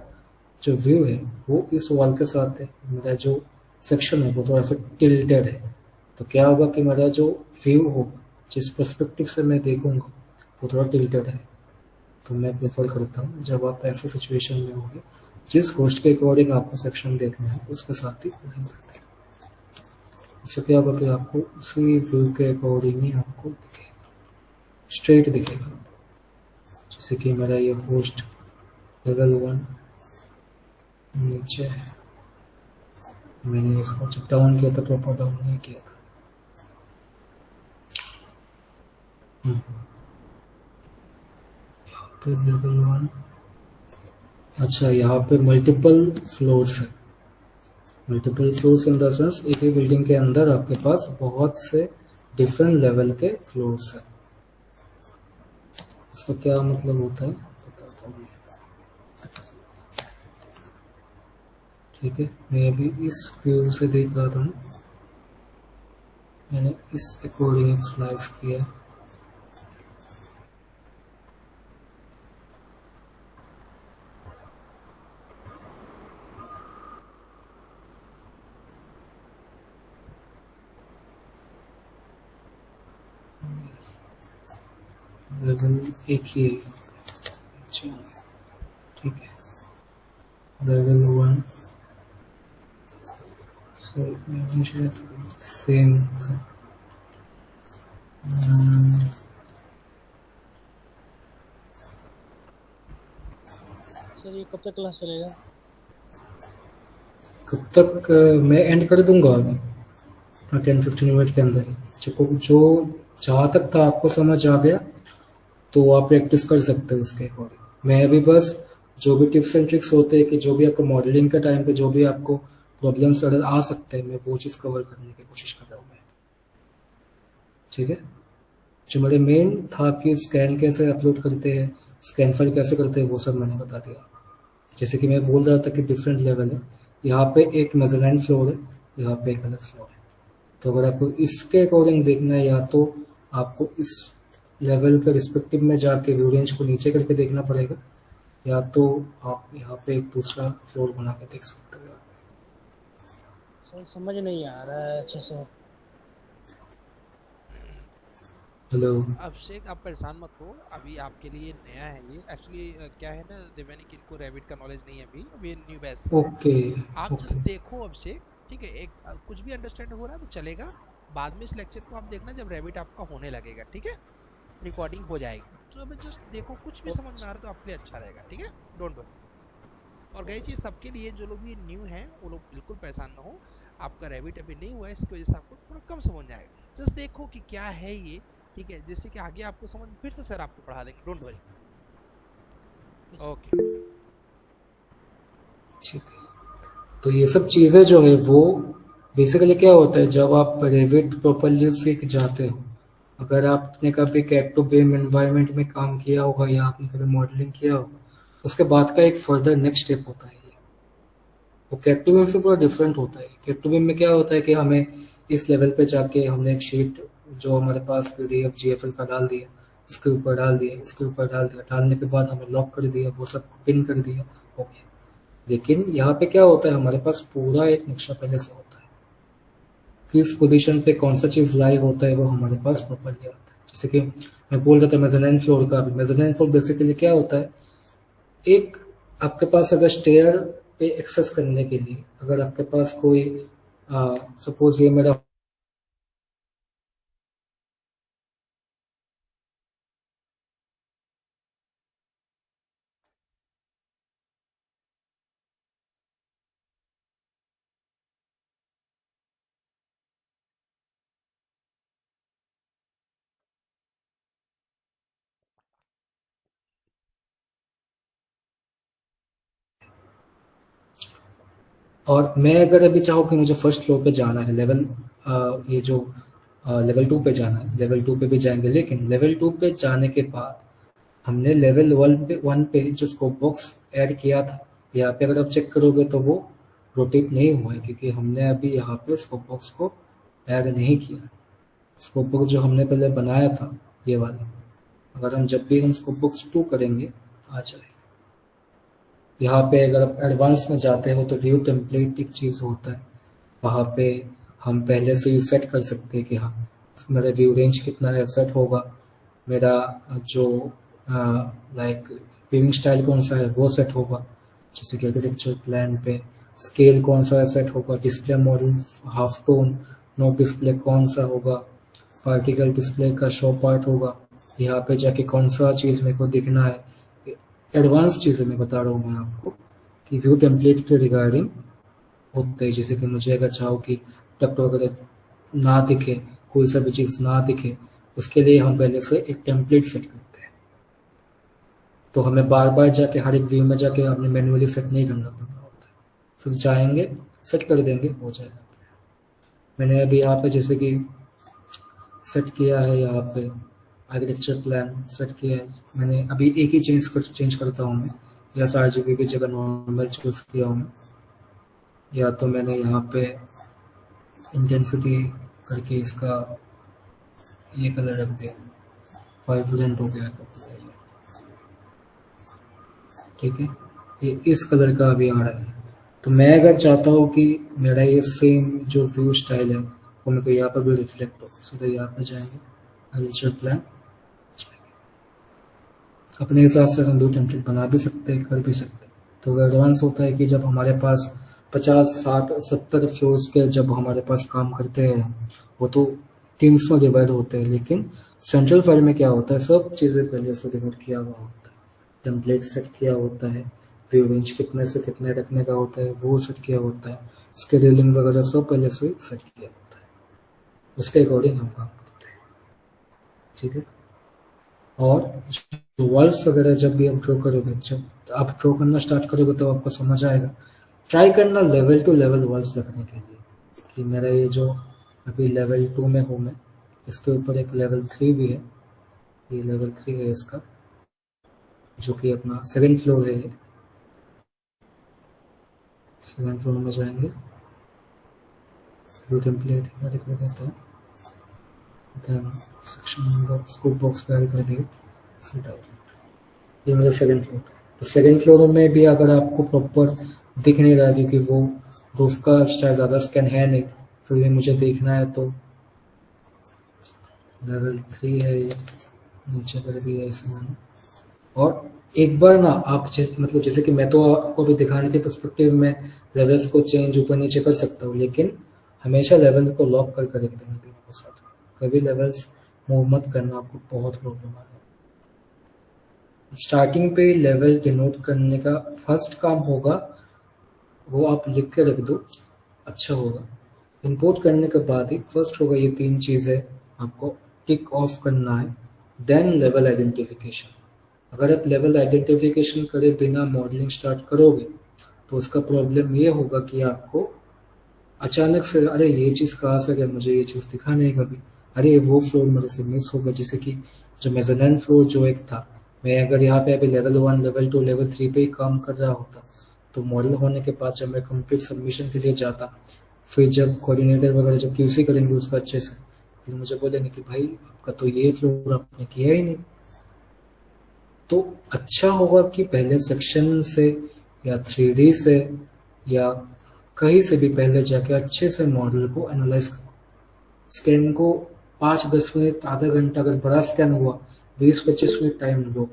जो व्यू है वो इस वॉल के साथ है, मेरा जो सेक्शन है वो थोड़ा सा टिल्टेड है। तो क्या होगा कि मेरा जो व्यू होगा जिस पर्सपेक्टिव से मैं देखूंगा वो थोड़ा टिल्टेड है। तो मैं प्रेफर करता हूँ जब आप ऐसे सिचुएशन में होंगे जिस होस्ट के अकॉर्डिंग आपको सेक्शन देखना है उसके साथ ही अलाइन करते हैं। इससे क्या होगा कि आपको उसी व्यू के अकॉर्डिंग ही आपको दिखेगा, स्ट्रेट दिखेगा। जैसे कि मेरा ये होस्ट लेवल 1 नीचे है, मैंने इसको जब डाउन किया था प्रॉपर डाउन नहीं किया था। यहाँ पे लेवल 1, अच्छा यहाँ पे मल्टीपल फ्लोर्स है। Multiple floors in the sense एक ही बिल्डिंग के अंदर आपके पास बहुत से डिफरेंट लेवल के फ्लोर्स है। इसका क्या मतलब होता है बताता हूँ, ठीक है। मैं अभी इस व्यू से देख रहा था, मैंने इस अकॉर्डिंग एक स्लाइस किया। लेवल एक ही है, ठीक है। लेवल 1 शायद सेम था। सर ये कब तक क्लास चलेगा? कब तक मैं एंड कर दूंगा अभी 10-15 मिनट के अंदर ही। जो जहाँ तक था आपको समझ आ गया तो आप प्रैक्टिस कर सकते हो उसके अकॉर्डिंग। मैं अभी बस जो भी टिप्स एंड ट्रिक्स होते हैं कि जो भी आपको मॉडलिंग के टाइम पे जो भी आपको प्रॉब्लम्स अगर आ सकते हैं मैं वो चीज़ कवर करने की कोशिश कर रहा हूँ मैं, ठीक है। जो मेरे मेन था कि स्कैन कैसे अपलोड करते हैं, स्कैन फाइल कैसे करते हैं, वो सब मैंने बता दिया। जैसे कि मैं बोल रहा था कि डिफरेंट लेवल है, यहाँ पे एक मेजरमेंट फ्लोर है, यहाँ पे एक अलग फ्लोर है। तो अगर आपको इसके अकॉर्डिंग देखना है या तो आपको इस लेवल के रिस्पेक्टिव में जाके व्यू रेंज को नीचे करके देखना पड़ेगा, या तो आप यहाँ पे एक दूसरा फ्लोर बना के देख सकते हो। सर कोई समझ नहीं आ रहा है अच्छे से। हेलो। अभिषेक आप परेशान मत हो, अभी आपके लिए नया है ये एक्चुअली। क्या है ना देवयानी, इनको रैबिट का नॉलेज नहीं है अभी ये न्यू बैच है। ओके आप जस्ट ओके देखो अभिषेक, ठीक है, एक कुछ भी अंडरस्टैंड हो रहा है तो चलेगा। बाद में इस लेक्चर को आप देखना जब रैबिट आपका होने लगेगा, ठीक है, रिकॉर्डिंग हो जाएगी। तो अभी जस्ट देखो, कुछ भी समझ में आ रहा है तो आपके लिए अच्छा रहेगा, ठीक है, डोंट वरी। और गाइस ये सबके लिए, जो लोग भी न्यू हैं वो लोग बिल्कुल परेशान ना हो। आपका रैबिट अभी नहीं हुआ है, इसकी वजह से आपको थोड़ा कम समझ में आएगा। जस्ट देखो कि क्या है ये, ठीक है, जिससे कि आगे आपको समझ, फिर से सर आपको पढ़ा देंगे, डोंट वरी। ओके ठीक है। तो ये सब चीज़ें जो है वो बेसिकली क्या होता है, जब आप रेविट प्रॉपरली सीख जाते हो, अगर आपने कभी कैट टू बेम एनवायरनमेंट में काम किया होगा या आपने कभी मॉडलिंग किया होगा, उसके बाद का एक फर्दर नेक्स्ट स्टेप होता है ये। वो कैट टू बेम से पूरा डिफरेंट होता है। कैट टू बेम में क्या होता है कि हमें इस लेवल पे जाके हमने एक शीट जो हमारे पास PDF GFL का डाल दिया, इसके ऊपर डाल दिया, इसके ऊपर डाल दिया, डालने के बाद हमें लॉक कर दिया, वो सब पिन कर दिया, हो गया। लेकिन यहाँ पे क्या होता है, हमारे पास पूरा एक नक्शा पहले से होता है, किस पोजीशन पे कौन सा चीज़ लाई होता है वो हमारे पास प्रॉपरली आता है। जैसे कि मैं बोल रहा था मेजरमेंट फ्लोर का, भी मेजरमेंट फ्लोर बेसिकली क्या होता है, एक आपके पास अगर स्टेयर पे एक्सेस करने के लिए अगर आपके पास कोई सपोज ये मेरा और मैं अगर अभी चाहूँ कि मुझे फर्स्ट फ्लोर पे जाना है, लेवल ये जो लेवल 2 पे जाना है, लेवल 2 पे भी जाएंगे, लेकिन लेवल 2 पे जाने के बाद हमने लेवल 1 पे जो स्कोप बॉक्स ऐड किया था, यहाँ पे अगर आप चेक करोगे तो वो रोटेट नहीं हुआ है, क्योंकि हमने अभी यहाँ पे स्कोप बॉक्स को ऐड नहीं किया। स्कोप बॉक्स जो हमने पहले बनाया था ये वाला, अगर हम जब भी हम स्कोप बॉक्स 2 करेंगे आ जाएगा। यहाँ पे अगर आप एडवांस में जाते हो तो व्यू टेम्पलेट एक चीज़ होता है, वहाँ पे हम पहले से ही सेट कर सकते हैं कि हाँ मेरा व्यू रेंज कितना है, सेट होगा, मेरा जो लाइक व्यूइंग स्टाइल कौन सा है वो सेट होगा, जैसे कि आर्किटेक्चर प्लान पे स्केल कौन सा सेट होगा, display model half tone no display कौन सा होगा, पार्टिकल डिस्प्ले का शो पार्ट होगा, यहाँ पे जाके कौन सा चीज़ मेरे को दिखना है। एडवांस चीज़ें मैं बता रहा हूँ मैं आपको कि व्यू टेम्पलेट के रिगार्डिंग होते हैं। जैसे कि मुझे अगर चाहो कि डक्ट वगैरह ना दिखे, कोई सा भी चीज़ ना दिखे, उसके लिए हम पहले से एक टेम्पलेट सेट करते हैं। तो हमें बार बार जाके हर एक व्यू में जाके हमें मैन्युअली सेट नहीं करना पड़ता होता है, सिर्फ जाएंगे सेट कर देंगे हो जाएगा। मैंने अभी यहाँ पे जैसे कि सेट किया है, यहाँ पे आर्किटेक्चर प्लान सेट किया है मैंने, अभी एक ही चेंज करता हूँ मैं, या RGB की जगह नॉर्मल चूज़ किया हूँ मैं, या तो मैंने यहाँ पे इंटेंसिटी करके इसका ये कलर रख दिया, वाइब्रेंट हो गया पूरा ये, ठीक है, ये इस कलर का अभी आ रहा है। तो मैं अगर चाहता हूँ कि मेरा ये सेम जो व्यू स्टाइल है वो मेरे को यहाँ पर भी रिफ्लेक्ट हो, सीधा यहाँ पर जाएंगे आर्किटेक्चर प्लान, अपने हिसाब से हम व्यू टेम्पलेट बना भी सकते हैं, कर भी सकते हैं। तो एडवांस होता है कि जब हमारे पास 50 60 70 फ्लोर्स के जब हमारे पास काम करते हैं, वो तो टीम्स में डिवाइड होते हैं, लेकिन सेंट्रल फाइल में क्या होता है, सब चीज़ें पहले से डिवाइड किया हुआ होता है, टेम्पलेट सेट किया होता है, व्यू रेंज कितने से कितने रखने का होता है वो सेट किया होता है, उसके रेलिंग वगैरह सब पहले से सेट किया होता है, उसके अकॉर्डिंग हम काम करते हैं, ठीक है। और जो वॉल्स वगैरह जब भी आप ड्रॉ करोगे, जब आप ड्रॉ करना स्टार्ट करोगे तो आपको समझ आएगा, ट्राई करना लेवल टू लेवल वॉल्स लगने के लिए, कि मेरा ये जो अभी लेवल 2 में हूँ मैं, इसके ऊपर एक लेवल 3 भी है, ये लेवल 3 है इसका, जो कि अपना 2nd फ्लोर है। ये 2nd फ्लोर में जाएंगे, व्यू टेम्पलेट ऐड कर देते हैं, then section box scope box पे ऐड कर दिए, ये मेरा 2nd फ्लोर है। तो 2nd फ्लोर में भी अगर आपको प्रॉपर दिख नहीं रहा क्योंकि वो रूफ का शायद ज़्यादा स्कैन है नहीं, फिर भी मुझे देखना है तो लेवल 3 है ये, नीचे कर दिया इसे मैंने। और एक बार ना आप मतलब जैसे कि मैं तो आपको भी दिखाने के पर्सपेक्टिव में लेवल्स को चेंज ऊपर नीचे कर सकता हूँ, लेकिन हमेशा लेवल को लॉक कर कर रख देना तीनों के साथ, कभी लेवल्स मूव मत करना, आपको बहुत प्रॉब्लम आ जाए। स्टार्टिंग पे लेवल डिनोट करने का फर्स्ट काम होगा वो आप लिख के रख दो, अच्छा होगा। इंपोर्ट करने के बाद ही फर्स्ट होगा ये 3 चीज़ें आपको टिक ऑफ करना है, देन लेवल आइडेंटिफिकेशन। अगर आप लेवल आइडेंटिफिकेशन करे बिना मॉडलिंग स्टार्ट करोगे तो उसका प्रॉब्लम ये होगा कि आपको अचानक से अरे ये चीज़ कहाँ से गया, मुझे ये चीज़ दिखा नहीं कभी, अरे वो फ्लोर मेरे से मिस होगा। जैसे कि जो मेजरमेंट फ्लोर जो एक था, मैं अगर यहाँ पे अभी लेवल 1 लेवल 2 लेवल 3 पे ही काम कर रहा होता तो मॉडल होने के बाद जब मैं कंप्लीट सबमिशन के लिए जाता, फिर जब कोऑर्डिनेटर वगैरह जब क्यूसी करेंगे उसका अच्छे से, फिर मुझे बोलेंगे कि भाई आपका तो ये फ्लोर आपने किया ही नहीं। तो अच्छा होगा कि पहले सेक्शन से या 3D से या कहीं से भी पहले जाके अच्छे से मॉडल को एनालाइज करो। स्कैन को 5-10 मिनट आधा घंटा, अगर बड़ा स्कैन हुआ 20-25 मिनट टाइम लो,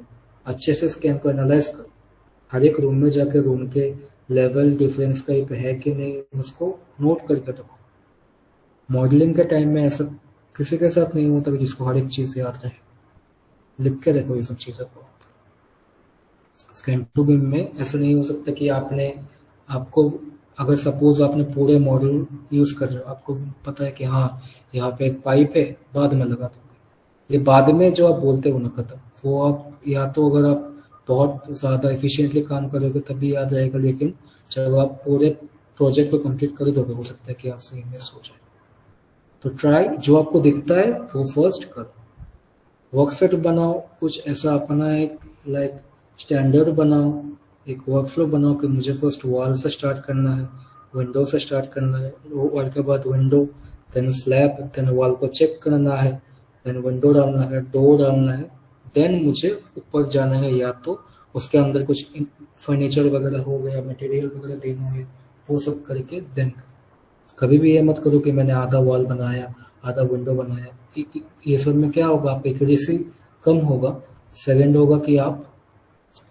अच्छे से स्कैन को एनालाइज करो। हर एक रूम में जाके रूम के लेवल डिफरेंस कहीं पे है कि नहीं उसको नोट करके रखो। मॉडलिंग के टाइम में ऐसा किसी के साथ नहीं होता कि जिसको हर एक चीज़ याद रहे, लिख के रखो ये सब चीज़ों को। स्कैन टू बिम में ऐसा नहीं हो सकता कि आपको अगर सपोज आपने पूरे मॉडल यूज़ कर रहे हो, आपको पता है कि हाँ यहाँ पे एक पाइप है, बाद में लगा दोगे, ये बाद में जो आप बोलते हो ना खत्म, वो आप या तो अगर आप बहुत ज़्यादा एफिशिएंटली काम करोगे तभी याद रहेगा, लेकिन जब आप पूरे प्रोजेक्ट को कंप्लीट कर दोगे हो सकता है कि आपसे मिस हो जाए। तो ट्राई जो आपको दिखता है वो फर्स्ट करो, वर्कसेट बनाओ, कुछ ऐसा अपना एक लाइक स्टैंडर्ड बनाओ, एक वर्कफ्लो बनाओ कि मुझे फर्स्ट वॉल से स्टार्ट करना है, विंडो से स्टार्ट करना है, वॉल के बाद window, then slab, then wall को चेक करना है, देन विंडो डालना है, डोर डालना है, देन मुझे ऊपर जाना है, या तो उसके अंदर कुछ फर्नीचर वगैरह हो गया, मटेरियल वगैरह देना है, वो सब करके देन। कभी भी ये मत करो कि मैंने आधा वॉल बनाया आधा विंडो बनाया, ये सब में क्या होगा, आपकी एक्यूरेसी कम होगा। सेकंड होगा कि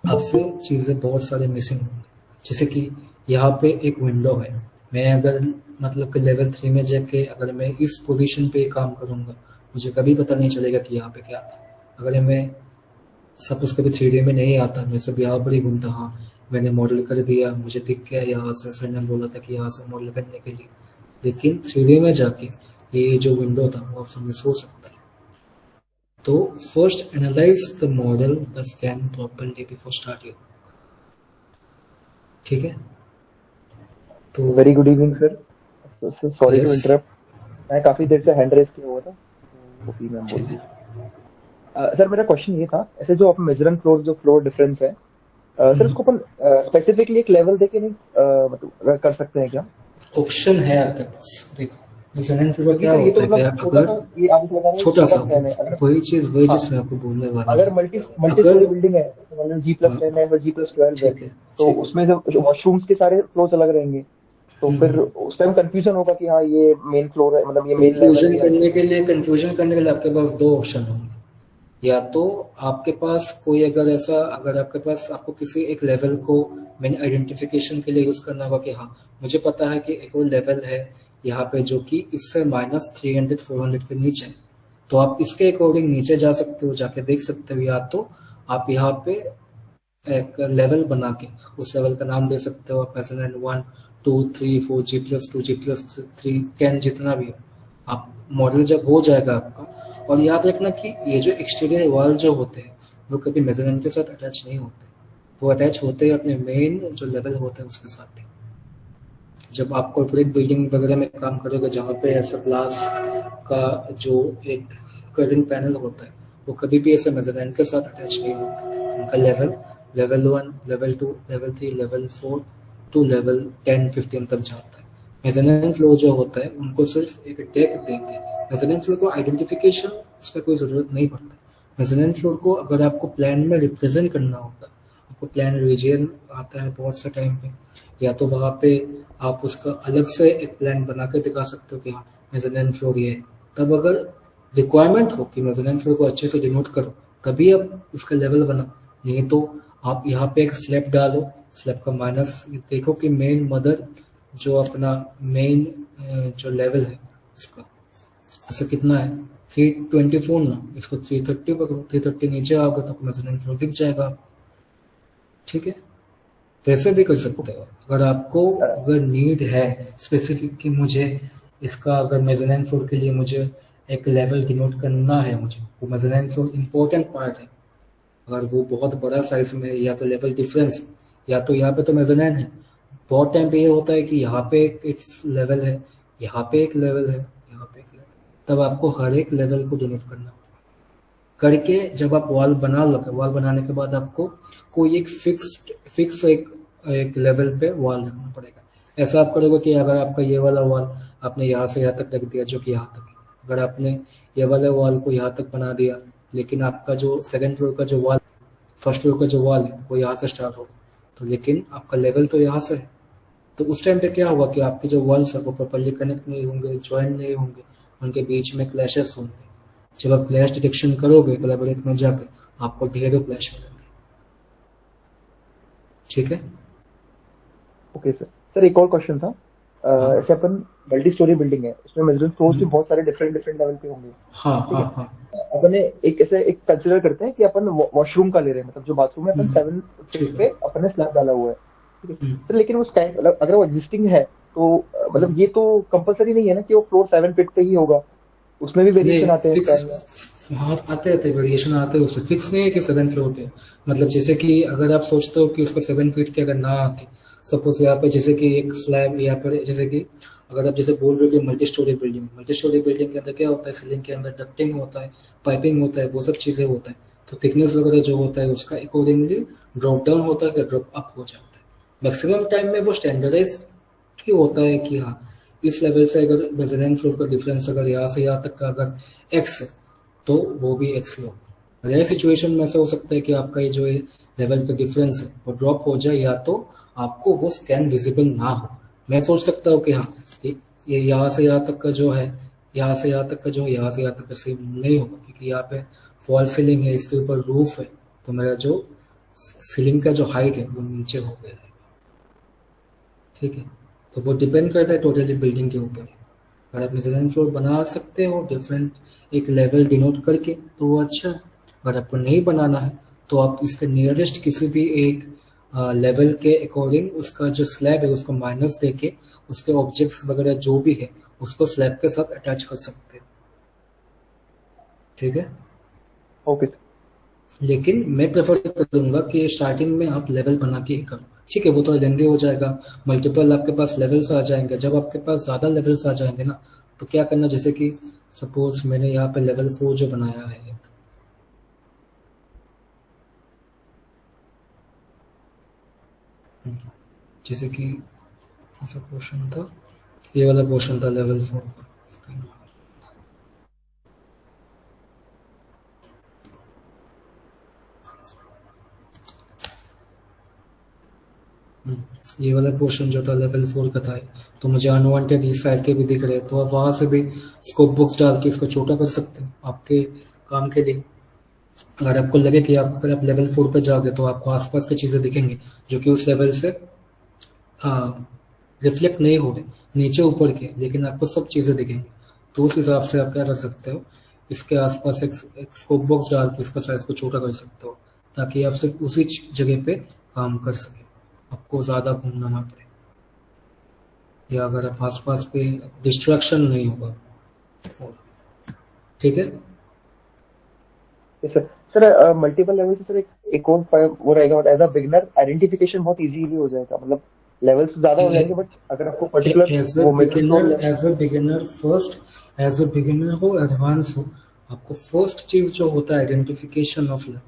आपसे चीज़ें बहुत सारे मिसिंग होंगे। जैसे कि यहाँ पे एक विंडो है, मैं अगर मतलब कि लेवल 3 में जाके अगर मैं इस पोजीशन पे काम करूँगा मुझे कभी पता नहीं चलेगा कि यहाँ पे क्या था। अगर मैं सपोज कभी 3D में नहीं आता, मैं सब यहाँ पर ही घूमता, हाँ मैंने मॉडल कर दिया, मुझे दिख गया यहाँ से, सर ने बोला था कि यहाँ से मॉडल करने के लिए, लेकिन 3D में जाके ये जो विंडो था वो आपसे मिस हो सकता है। तो first analyse the model the scan properly before start your, ठीक है। तो very good evening sir, sorry to Yes. Interrupt, मैं काफी देर से हैंड रेस किया हुआ था, तो अभी मैं बोल दी। सर मेरा क्वेश्चन ये था, ऐसे जो आप मेजरमेंट फ्लोर जो फ्लोर डिफरेंस है सर उसको अपन स्पेसिफिकली एक लेवल देके नहीं मतलब कर सकते हैं क्या? ऑप्शन है आपके पास, देखो मेजरमेंट फ्लोर क्या सर ये तो होता है, मतलब छोटा अगर सा, ये आप इसमें बता रहे हैं छोटा सा स्कैन है, अगर वही चीज मैं आपको बोलने वाला अगर हूँ। मल्टी अगर स्टोरी बिल्डिंग है, मतलब G+10 है और G+12 है, ठीक है, तो उसमें जब वॉशरूम्स के सारे फ्लोर्स अलग रहेंगे तो फिर उस टाइम कंफ्यूजन होगा कि हाँ ये मेन फ्लोर है, मतलब ये मेन लेवल कंफ्यूजन है। करने के लिए आपके पास 2 ऑप्शन होंगे, या तो आपके पास कोई अगर आपके पास आपको किसी एक लेवल को मैंने आइडेंटिफिकेशन के लिए यूज करना होगा कि हाँ मुझे पता है कि एक और लेवल है यहाँ पे जो कि इससे -300-400 के नीचे है, तो आप इसके अकॉर्डिंग नीचे जा सकते हो, जाके देख सकते हो, या तो आप यहाँ पे एक लेवल बना के उस लेवल का नाम दे सकते हो आप, मेजरमेंट 1 2 3 4 G+2 G+3 10 जितना भी हो। आप मॉडल जब हो जाएगा आपका, और याद रखना कि ये जो एक्सटीरियर वॉल जो होते हैं वो कभी मेजरमेंट के साथ अटैच नहीं होते, वो अटैच होते हैं अपने मेन जो लेवल होता है उसके साथ ही। जब आप कॉर्पोरेट बिल्डिंग वगैरह में काम करोगे जहाँ पे ऐसा ग्लास का जो एक कर्टन पैनल होता है वो कभी भी ऐसे मेजरमेंट के साथ अटैच नहीं होता, उनका level 1 level 2 level 3 level 4 to level 10-15 तक जाता है। मेजरमेंट फ्लो जो होता है उनको सिर्फ एक डेक देते हैं, मेजरमेंट फ्लो को आइडेंटिफिकेशन उसका कोई ज़रूरत नहीं पड़ता। मेजरमेंट फ्लो को अगर आपको प्लान में रिप्रेजेंट करना होता है, आपको आपको प्लान रीजन आता है बहुत से टाइम पे, या तो वहाँ पे आप उसका अलग से एक प्लान बना के दिखा सकते हो कि हाँ मेजरमेंट फ्लोर ये है। तब अगर रिक्वायरमेंट हो कि मेजरमेंट फ्लोर को अच्छे से डिनोट करो तभी आप उसका लेवल बना, नहीं तो आप यहाँ पे एक स्लैब डालो, स्लैब का माइनस देखो कि मेन मदर जो अपना मेन जो लेवल है उसका ऐसा कितना है 324 ना, इसको 330 पकड़ो, 330 नीचे आओगे तो मेजरमेंट फ्लोर दिख जाएगा आपको। ठीक है, वैसे भी कर सकते हो अगर आपको अगर नीड है स्पेसिफिक कि मुझे इसका अगर मेजरमेंट फ्लोर के लिए मुझे एक लेवल डिनोट करना है, मुझे वो मेजरमेंट फ्लोर इम्पोर्टेंट पार्ट है। अगर वो बहुत बड़ा साइज में है या तो लेवल डिफरेंस या तो यहाँ पे तो मेजरमेंट है, बहुत टाइम पे ये होता है कि यहाँ पे एक लेवल है, यहाँ पे एक लेवल है, यहाँ पे एक लेवल, तब आपको हर एक लेवल को डिनोट करना होगा। करके जब आप वॉल बना लोगे, वॉल बनाने के बाद आपको कोई एक फिक्स एक लेवल पे वॉल रखना पड़ेगा। ऐसा आप करोगे कि अगर आपका ये वाला वॉल आपने यहाँ से यहाँ तक रख दिया जो कि यहाँ तक है, अगर आपने ये वाले वॉल को यहाँ तक बना दिया लेकिन आपका जो सेकंड फ्लोर का जो वॉल, फर्स्ट फ्लोर का जो वॉल है वो यहाँ से स्टार्ट होगा, तो लेकिन आपका लेवल तो यहाँ से है, तो उस टाइम पे क्या होगा कि आपके जो वॉल्स है वो प्रॉपर्ली कनेक्ट नहीं होंगे, ज्वाइन नहीं होंगे, उनके बीच में क्लैशेस होंगे। जब आप क्लैश डिटेक्शन करोगे कोलैबोरेट में जाकर आपको ढेरों क्लैश मिलेंगे। ठीक है, ओके सर। सर एक और क्वेश्चन था, ऐसे अपन मल्टी स्टोरी बिल्डिंग है, इसमें मेजरमेंट फ्लोर्स भी बहुत सारे डिफरेंट डिफरेंट लेवल पे होंगे। हाँ ठीक है? हाँ हाँ, अपन एक ऐसे एक कंसिडर करते हैं कि अपन वॉशरूम का ले रहे हैं, मतलब जो बाथरूम है अपन 7 फीट पे अपन ने स्लैब डाला हुआ है। ठीक है सर, लेकिन उस टाइम मतलब अगर वो एग्जिस्टिंग है तो मतलब ये तो कंपलसरी नहीं है ना कि वो फ्लोर 7 फीट पे ही होगा, उसमें भी वेरिएशन आते हैं स्कैन में। हाँ आते वेरिएशन आते हैं, उसमें फिक्स नहीं है कि 7 फ्लोर पे, मतलब जैसे कि अगर आप सोचते हो कि उसको 7 फीट के अगर ना आते, सपोज यहाँ पे जैसे कि एक स्लैब यहाँ पर, जैसे कि अगर आप जैसे बोल रहे हो कि मल्टी स्टोरी बिल्डिंग के अंदर क्या होता है, सीलिंग के अंदर डक्टिंग होता है, पाइपिंग होता है, वो सब चीज़ें होता है, तो थिकनेस वगैरह जो होता है उसका अकॉर्डिंगली ड्रॉप डाउन होता है या ड्रॉप अप हो जाता है। मैक्सिमम टाइम में वो स्टैंडर्डाइज ही होता है कि हाँ इस लेवल से अगर मेजरमेंट फ्लोर का डिफरेंस अगर यहाँ से यहाँ तक का अगर एक्स है तो वो भी एक्स ही होगा। रेयर सिचुएशन में ऐसा हो सकता है कि आपका ये जो लेवल का डिफरेंस है वो ड्रॉप हो जाए या तो आपको वो स्कैन विजिबल ना हो। मैं सोच सकता हूँ कि हाँ ये यहाँ से यहाँ तक का जो है, यहाँ से यहाँ तक का जो है, यहाँ से यहाँ तक का सेम नहीं होगा क्योंकि यहाँ पे फॉल सीलिंग है, इसके ऊपर रूफ है, तो मेरा जो सीलिंग का जो हाइट है वो नीचे हो गया है। ठीक है, तो वो डिपेंड करता है टोटली बिल्डिंग के ऊपर। अगर आप मेजरमेंट फ्लोर बना सकते हो डिफरेंट एक लेवल डिनोट करके तो वो अच्छा है। अगर आपको नहीं बनाना है तो आप इसके नियरेस्ट किसी भी एक लेवल के अकॉर्डिंग उसका जो स्लैब है उसको माइनस देके उसके ऑब्जेक्ट्स वगैरह जो भी है उसको स्लैब के साथ अटैच कर सकते हैं। ठीक है, ओके सर। लेकिन मैं प्रेफर करूंगा कि स्टार्टिंग में आप लेवल बना के ही करो। ठीक है, वो तो लेंदी हो जाएगा, मल्टीपल आपके पास लेवल्स आ जाएंगे। जब आपके पास ज़्यादा लेवल्स आ जाएंगे ना तो क्या करना, जैसे कि सपोज मैंने यहाँ पे लेवल 4 जो बनाया है एक, जैसे कि ऐसा पोर्शन था, ये वाला पोर्शन था लेवल 4 का, ये वाला पोर्शन जो था लेवल 4 का था, तो मुझे अनवांटेड इस साइड के भी दिख रहे हैं, तो आप वहाँ से भी स्कोप बॉक्स डाल के इसको छोटा कर सकते हो आपके काम के लिए। अगर आपको लगे कि अगर आप लेवल 4 पे जाओगे तो आपको आसपास की चीज़ें दिखेंगे जो कि उस लेवल से रिफ्लेक्ट नहीं हो रहे नीचे ऊपर के, लेकिन आपको सब चीज़ें दिखेंगी, तो उस हिसाब से आप क्या कर सकते हो, इसके आसपास एक स्कोप बॉक्स डाल के इसका साइज को छोटा कर सकते हो ताकि आप सिर्फ उसी जगह पे काम कर सकें, आपको ज़्यादा घूमना ना पड़े, या अगर आप आसपास पे डिस्ट्रैक्शन नहीं होगा। ठीक है सर। सर मल्टीपल लेवल से सर एक और वो रहेगा, एज अ बिगिनर आइडेंटिफिकेशन बहुत इजीली हो जाएगा, मतलब लेवल्स ज्यादा हो जाएंगे बट अगर आपको particular as a beginner first, as a beginner हो एडवांस हो, आपको फर्स्ट चीज जो होता है आइडेंटिफिकेशन ऑफ लेवल।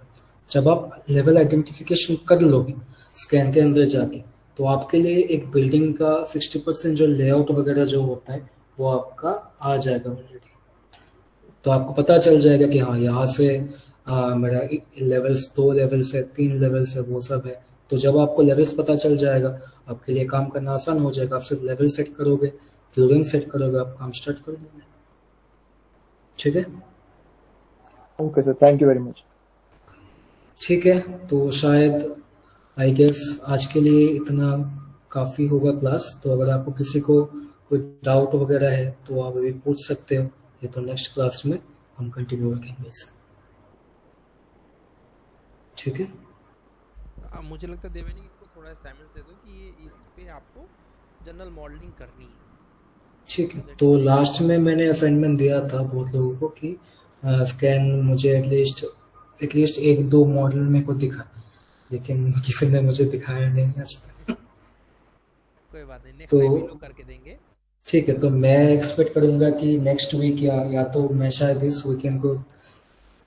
जब आप लेवल आइडेंटिफिकेशन कर लोगे स्कैन के अंदर जाके, तो आपके लिए एक बिल्डिंग का 60% जो लेआउट वगैरह जो होता है वो आपका आ जाएगा ऑलरेडी। तो आपको पता चल जाएगा कि हाँ यहाँ से मेरा लेवल्स 2 लेवल्स है, 3 लेवल्स है, वो सब है। तो जब आपको लेवल्स पता चल जाएगा, आपके लिए काम करना आसान हो जाएगा। आप सिर्फ लेवल सेट करोगे, फ्यूरेंस सेट करोगे, आप काम स्टार्ट कर दोगे। ठीक है, okay sir, thank you very much. ठीक है। तो शायद आई गेस आज के लिए इतना काफ़ी होगा क्लास। तो अगर आपको किसी को कोई डाउट वगैरह है तो आप अभी पूछ सकते हो, ये तो नेक्स्ट क्लास में हम कंटिन्यू रखेंगे इसे। ठीक है, मुझे लगता है देवेनी को थोड़ा असाइनमेंट दे दो कि ये इस पे आपको जनरल मॉडलिंग करनी है। ठीक है। तो लास्ट में मैंने असाइनमेंट दिया था बहुत लोगों को कि स्कैन मुझे एटलीस्ट 1-2 मॉडल मेरे को दिखा, लेकिन किसी ने मुझे दिखाया नहीं आज तक। कोई बात नहीं, नेक्स्ट तो टाइम हम लोग करके देंगे। ठीक है, तो मैं एक्सपेक्ट करूंगा कि नेक्स्ट वीक या तो मैं शायद इस वीकेंड को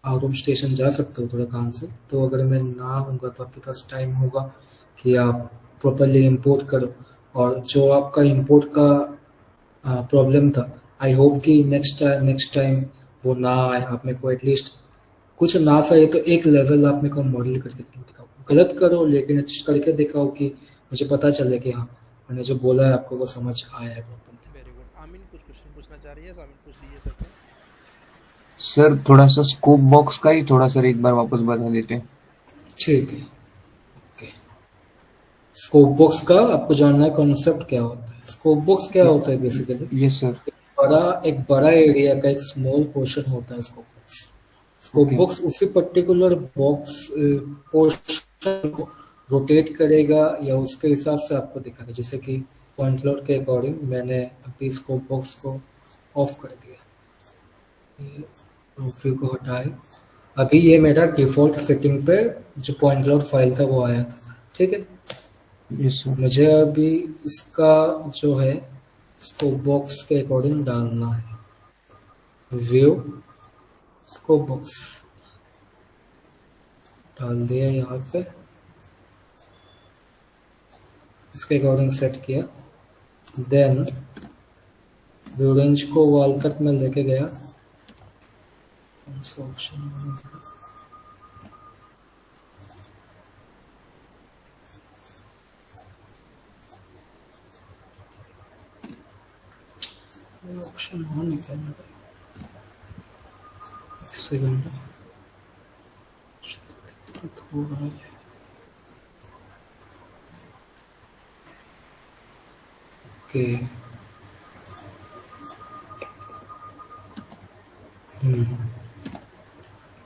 आउट ऑफ स्टेशन जा सकता हूँ थोड़ा काम से। तो अगर मैं ना आऊँगा तो आपके पास टाइम होगा कि आप प्रॉपरली इंपोर्ट करो। और जो आपका इंपोर्ट का प्रॉब्लम था, आई होप कि नेक्स्ट टाइम वो ना आए। आप मेरे को एटलीस्ट कुछ ना सही तो एक लेवल आप मेरे को मॉडल करके दिखाओ। गलत करो लेकिन एटलीस्ट करके दिखाओ कि मुझे पता चले कि हाँ मैंने जो बोला है आपको वो समझ आया है प्रॉपरली। Very good. आमिन कुछ क्वेश्चन पूछना चाह रही है, आमिन पूछ लीजिए सर से। सर थोड़ा सा स्कोप बॉक्स का ही थोड़ा सर एक बार वापस बता देते हैं। ठीक है, ओके। स्कोप बॉक्स का आपको जानना है कॉन्सेप्ट क्या होता है। स्कोप बॉक्स क्या होता है बेसिकली? Yes sir. एक बड़ा एरिया का एक स्मॉल पोर्शन होता है scope box. Scope Okay. Box उसी पर्टिकुलर बॉक्स पोर्शन को रोटेट करेगा या उसके हिसाब से आपको दिखाएगा। जैसे कि पॉइंट क्लाउड के अकॉर्डिंग मैंने अभी स्कोप बॉक्स को ऑफ कर दिया, व्यू को हटाए। अभी ये मेरा डिफॉल्ट सेटिंग पे जो पॉइंट क्लाउड फाइल था वो आया था। ठीक है, यस सर। मुझे अभी इसका जो है स्कोप बॉक्स के अकॉर्डिंग डालना है। व्यू स्कोप बॉक्स डाल दिया यहाँ पे, इसके अकॉर्डिंग सेट किया। देन व्यू रेंज को वॉल तक में लेके गया। ऑप्शन ऑन करना एक सेकंड, दिक्कत हो रहा है। ओके,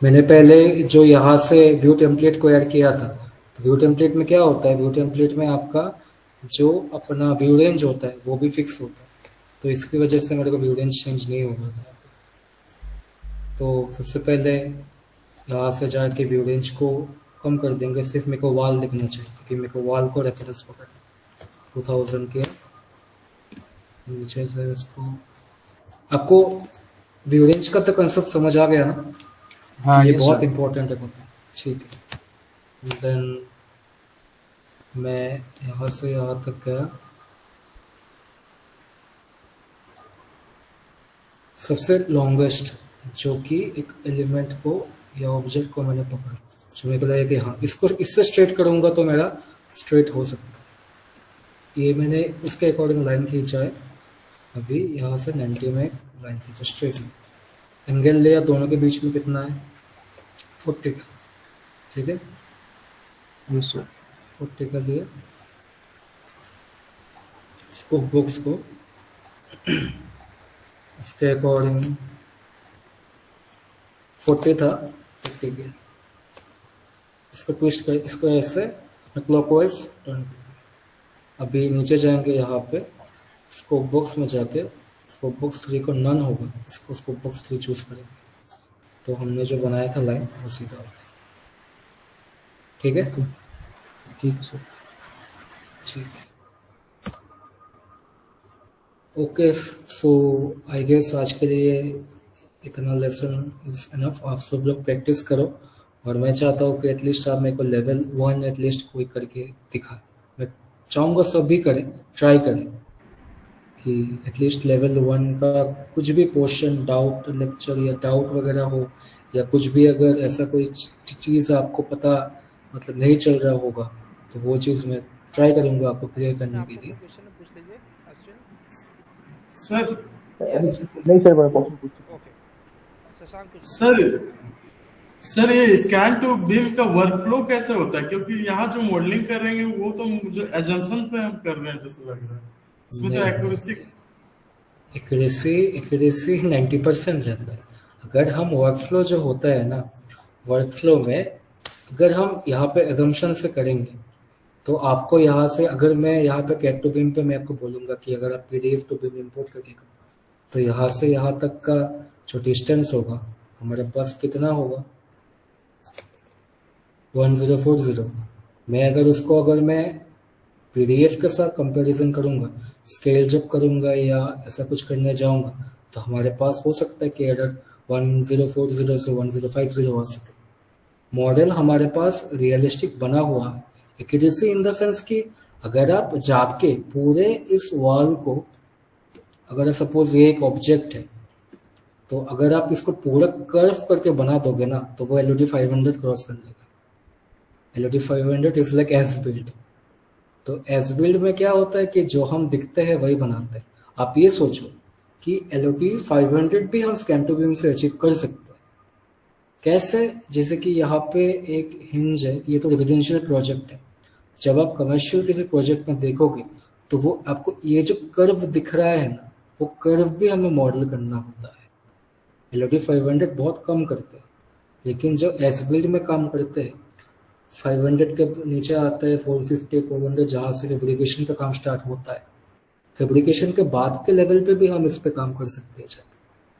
मैंने पहले जो यहाँ से व्यू टेम्पलेट को ऐड किया था। तो व्यू टेम्पलेट में क्या होता है, व्यू टेम्पलेट में आपका जो अपना व्यू रेंज होता है वो भी फिक्स होता है। तो इसकी वजह से मेरे को व्यू रेंज चेंज नहीं हो रहा था। तो सबसे पहले यहाँ से जाके व्यू रेंज को कम कर देंगे, सिर्फ मेरे को वॉल दिखना चाहिए क्योंकि मेरे को वॉल को रेफरेंस पकड़ना 2000 के नीचे से। इसको आपको व्यू रेंज का तो कंसेप्ट समझ आ गया ना? हाँ ये यस बहुत सर। इंपॉर्टेंट है। ठीक है, देन मैं यहाँ से यहाँ तक गया। सबसे लॉन्गेस्ट जो कि एक एलिमेंट को या ऑब्जेक्ट को मैंने पकड़ा, जो मेरे को लगा कि हाँ इसको इससे स्ट्रेट करूँगा तो मेरा स्ट्रेट हो सकता है। ये मैंने उसके अकॉर्डिंग लाइन खींचा है। अभी यहाँ से 90 में लाइन खींचा स्ट्रेट में। एंगल लिया, दोनों के बीच में कितना है 40 का। ठीक है, यस सर। 40 का लिया। स्कोप बॉक्स को इसके अकॉर्डिंग 40 था, 40 के इसको ट्विस्ट कर, इसको ऐसे क्लॉकवाइज टर्न कर दिया। अभी नीचे जाएंगे यहाँ पे स्कोप बॉक्स में जाके स्कोप बॉक्स 3 को नन होगा, इसको स्कोप बॉक्स 3 चूज करेंगे तो हमने जो बनाया था लाइन वो सीधा होगा। ठीक है, ठीक है सर। ठीक है, ओके। सो आई गेस आज के लिए इतना लेसन इज इनफ। आप सब लोग प्रैक्टिस करो और मैं चाहता हूँ कि एटलीस्ट आप मेरे को लेवल 1 एटलीस्ट कोई करके दिखा। मैं चाहूँगा सब भी करें, ट्राई करें कि एटलीस्ट लेवल 1 का कुछ भी पोर्शन डाउट लेक्चर या डाउट वगैरह हो या कुछ भी अगर ऐसा कोई चीज़ आपको पता मतलब नहीं चल रहा होगा तो वो चीज़ मैं ट्राई करूँगा आपको क्लियर अश्विन करने के आपको कोई लिए। क्वेश्चन है पूछ लीजिए अश्विन। सर नहीं सर, मैं क्वेश्चन पूछ चुका हूँ। ओके शशांक कुछ पूछो। सर सर ये स्कैन टू बीम का वर्कफ्लो कैसे होता है? क्योंकि यहाँ जो मॉडलिंग कर रहे हैं वो तो मुझे एजम्पशन पे हम कर रहे हैं जैसे लग रहा है, इसमें तो एक्यूरेसी एक्यूरेसी 90% रहता है। अगर हम वर्कफ्लो जो होता है ना, वर्कफ्लो में अगर हम यहाँ पे एजम्पशन से करेंगे तो आपको यहाँ से अगर मैं यहाँ पे कैट टू बीम पे मैं आपको बोलूँगा कि अगर आप पीडीएफ टू बीम इंपोर्ट करके करो तो यहाँ से यहाँ तक का जो डिस्टेंस होगा हमारे पास कितना होगा 1040। मैं अगर उसको अगर मैं पीडीएफ के साथ कंपैरिजन करूँगा, स्केल जब करूँगा या ऐसा कुछ करने जाऊँगा तो हमारे पास हो सकता है कि एरर 1040 से 1050 आ सके। मॉडल हमारे पास रियलिस्टिक बना हुआ है। एक्यूरेसी इन द सेंस कि अगर आप जाके पूरे इस वॉल को, अगर सपोज ये एक ऑब्जेक्ट है तो अगर आप इसको पूरा कर्व करके बना दोगे ना तो वो LOD 500 क्रॉस कर लेगा। LOD 500 is like as build. तो एज बिल्ड में क्या होता है कि जो हम दिखते हैं वही बनाते हैं। आप ये सोचो कि LOD 500 भी हम स्कैन टू बीम से अचीव कर सकते हैं। कैसे? जैसे कि यहाँ पे एक हिंज है, ये तो रेजिडेंशियल प्रोजेक्ट है। जब आप कमर्शियल किसी प्रोजेक्ट में देखोगे तो वो आपको ये जो कर्व दिख रहा है ना, वो कर्व भी हमें मॉडल करना होता है। LOD 500 बहुत कम करते हैं, लेकिन जो एस बिल्ड में काम करते हैं 500 के नीचे आता है 450 400, जहाँ से फैब्रिकेशन का काम स्टार्ट होता है। फैब्रिकेशन के बाद के लेवल पे भी हम इस पे काम कर सकते हैं जाके।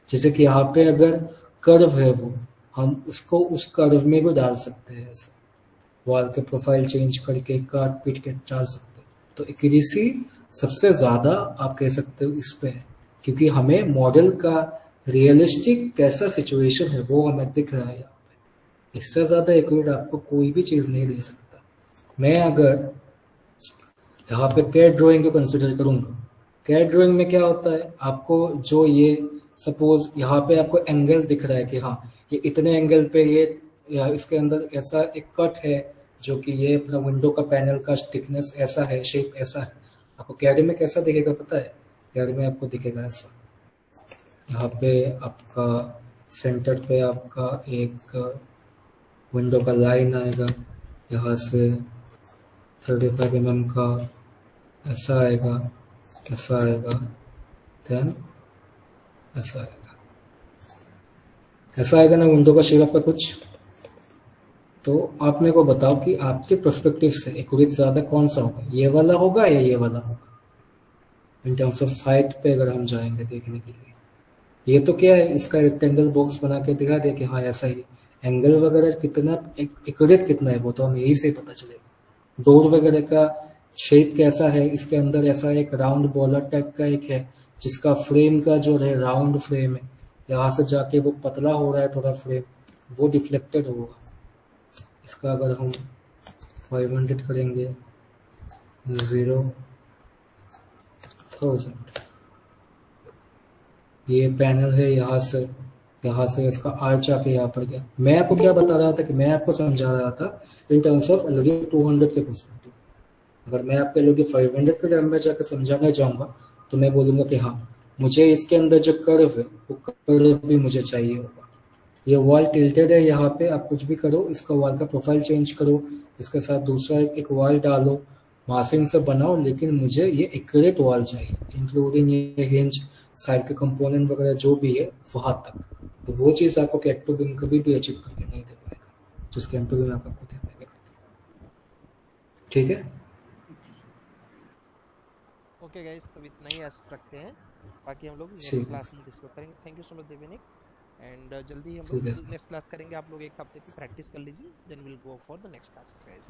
जैसे कि यहाँ पे अगर कर्व है वो हम उसको उस कर्व में भी डाल सकते हैं, ऐसे वॉल के प्रोफाइल चेंज करके काट पीट के डाल सकते हैं। तो एक्यूरेसी सबसे ज़्यादा आप कह सकते हो इस पे है, क्योंकि हमें मॉडल का रियलिस्टिक कैसा सिचुएशन है वो हमें दिख रहा है यहाँ पे। इससे ज़्यादा एक्यूरेट आपको कोई भी चीज़ नहीं दे सकता। मैं अगर यहाँ पे कैड ड्राइंग को कंसिडर करूँगा, कैड ड्राइंग में क्या होता है, आपको जो ये सपोज यहाँ पे आपको एंगल दिख रहा है कि हाँ ये इतने एंगल पे ये या इसके अंदर ऐसा एक कट है जो कि ये अपना विंडो का पैनल का थिकनेस ऐसा है, शेप ऐसा है। आपको कैड में कैसा दिखेगा पता है? कैड में आपको दिखेगा ऐसा, यहाँ पे आपका सेंटर पे आपका एक विंडो का लाइन आएगा, यहाँ से 35 mm का ऐसा आएगा, ऐसा आएगा, देन ऐसा आएगा, ऐसा आएगा ना विंडो का शेप आपका कुछ। तो आप मेरे को बताओ कि आपके पर्सपेक्टिव से एक्यूरेट ज़्यादा कौन सा होगा, ये वाला होगा या ये वाला होगा? इन टर्म्स ऑफ साइट पे अगर हम जाएंगे देखने के लिए, ये तो क्या है, इसका रेक्टेंगल बॉक्स बना के दिखा दे कि हाँ ऐसा ही। एंगल वगैरह कितना एक्यूरेट कितना है वो तो हमें यही से पता चलेगा। डोर वगैरह का शेप कैसा है, इसके अंदर ऐसा एक राउंड बॉलर टाइप का एक है जिसका फ्रेम का जो है राउंड फ्रेम है, यहाँ से जाके वो पतला हो रहा है थोड़ा फ्रेम, वो डिफ्लेक्टेड होगा। इसका अगर हम 500 करेंगे 0,000, ये पैनल है यहाँ से इसका आर्च आके यहाँ पर गया। मैं आपको क्या बता रहा था कि मैं आपको समझा रहा था इन टर्म्स ऑफ LOD 200 के पर्सपेक्टिव। अगर मैं आपको LOD 500 के टाइम में जाकर समझाने जाऊँगा तो मैं बोलूँगा कि हाँ मुझे इसके अंदर जो कर्व है वो कर्व भी मुझे चाहिए होगा। ये वॉल टिल्टेड है, यहाँ पे आप कुछ भी करो, इसका वॉल का प्रोफाइल चेंज करो, इसके साथ दूसरा एक वॉल डालो, मासिंग से बनाओ, लेकिन मुझे ये एक्यूरेट वॉल चाहिए, इंक्लूडिंग ये हिंज, साइड के कंपोनेंट वगैरह जो भी है वहाँ तक। तो वो चीज़ आपको कैट टू बीम कभी भी अचीव करके नहीं दे पाएगा, जो स्कैन टू बीम आपको दे पाएगा। ठीक है? ओके गाइस, तो इतना ही आज रखते हैं, बाकी हम लोग ठीक नेक्स्ट है। क्लास में डिस्कस करेंगे। Thank you so much Devanik, and जल्दी हम ठीक है लोग सर। नेक्स्ट क्लास करेंगे। आप लोग एक हफ्ते की प्रैक्टिस कर लीजिए, then will go for the next classes guys.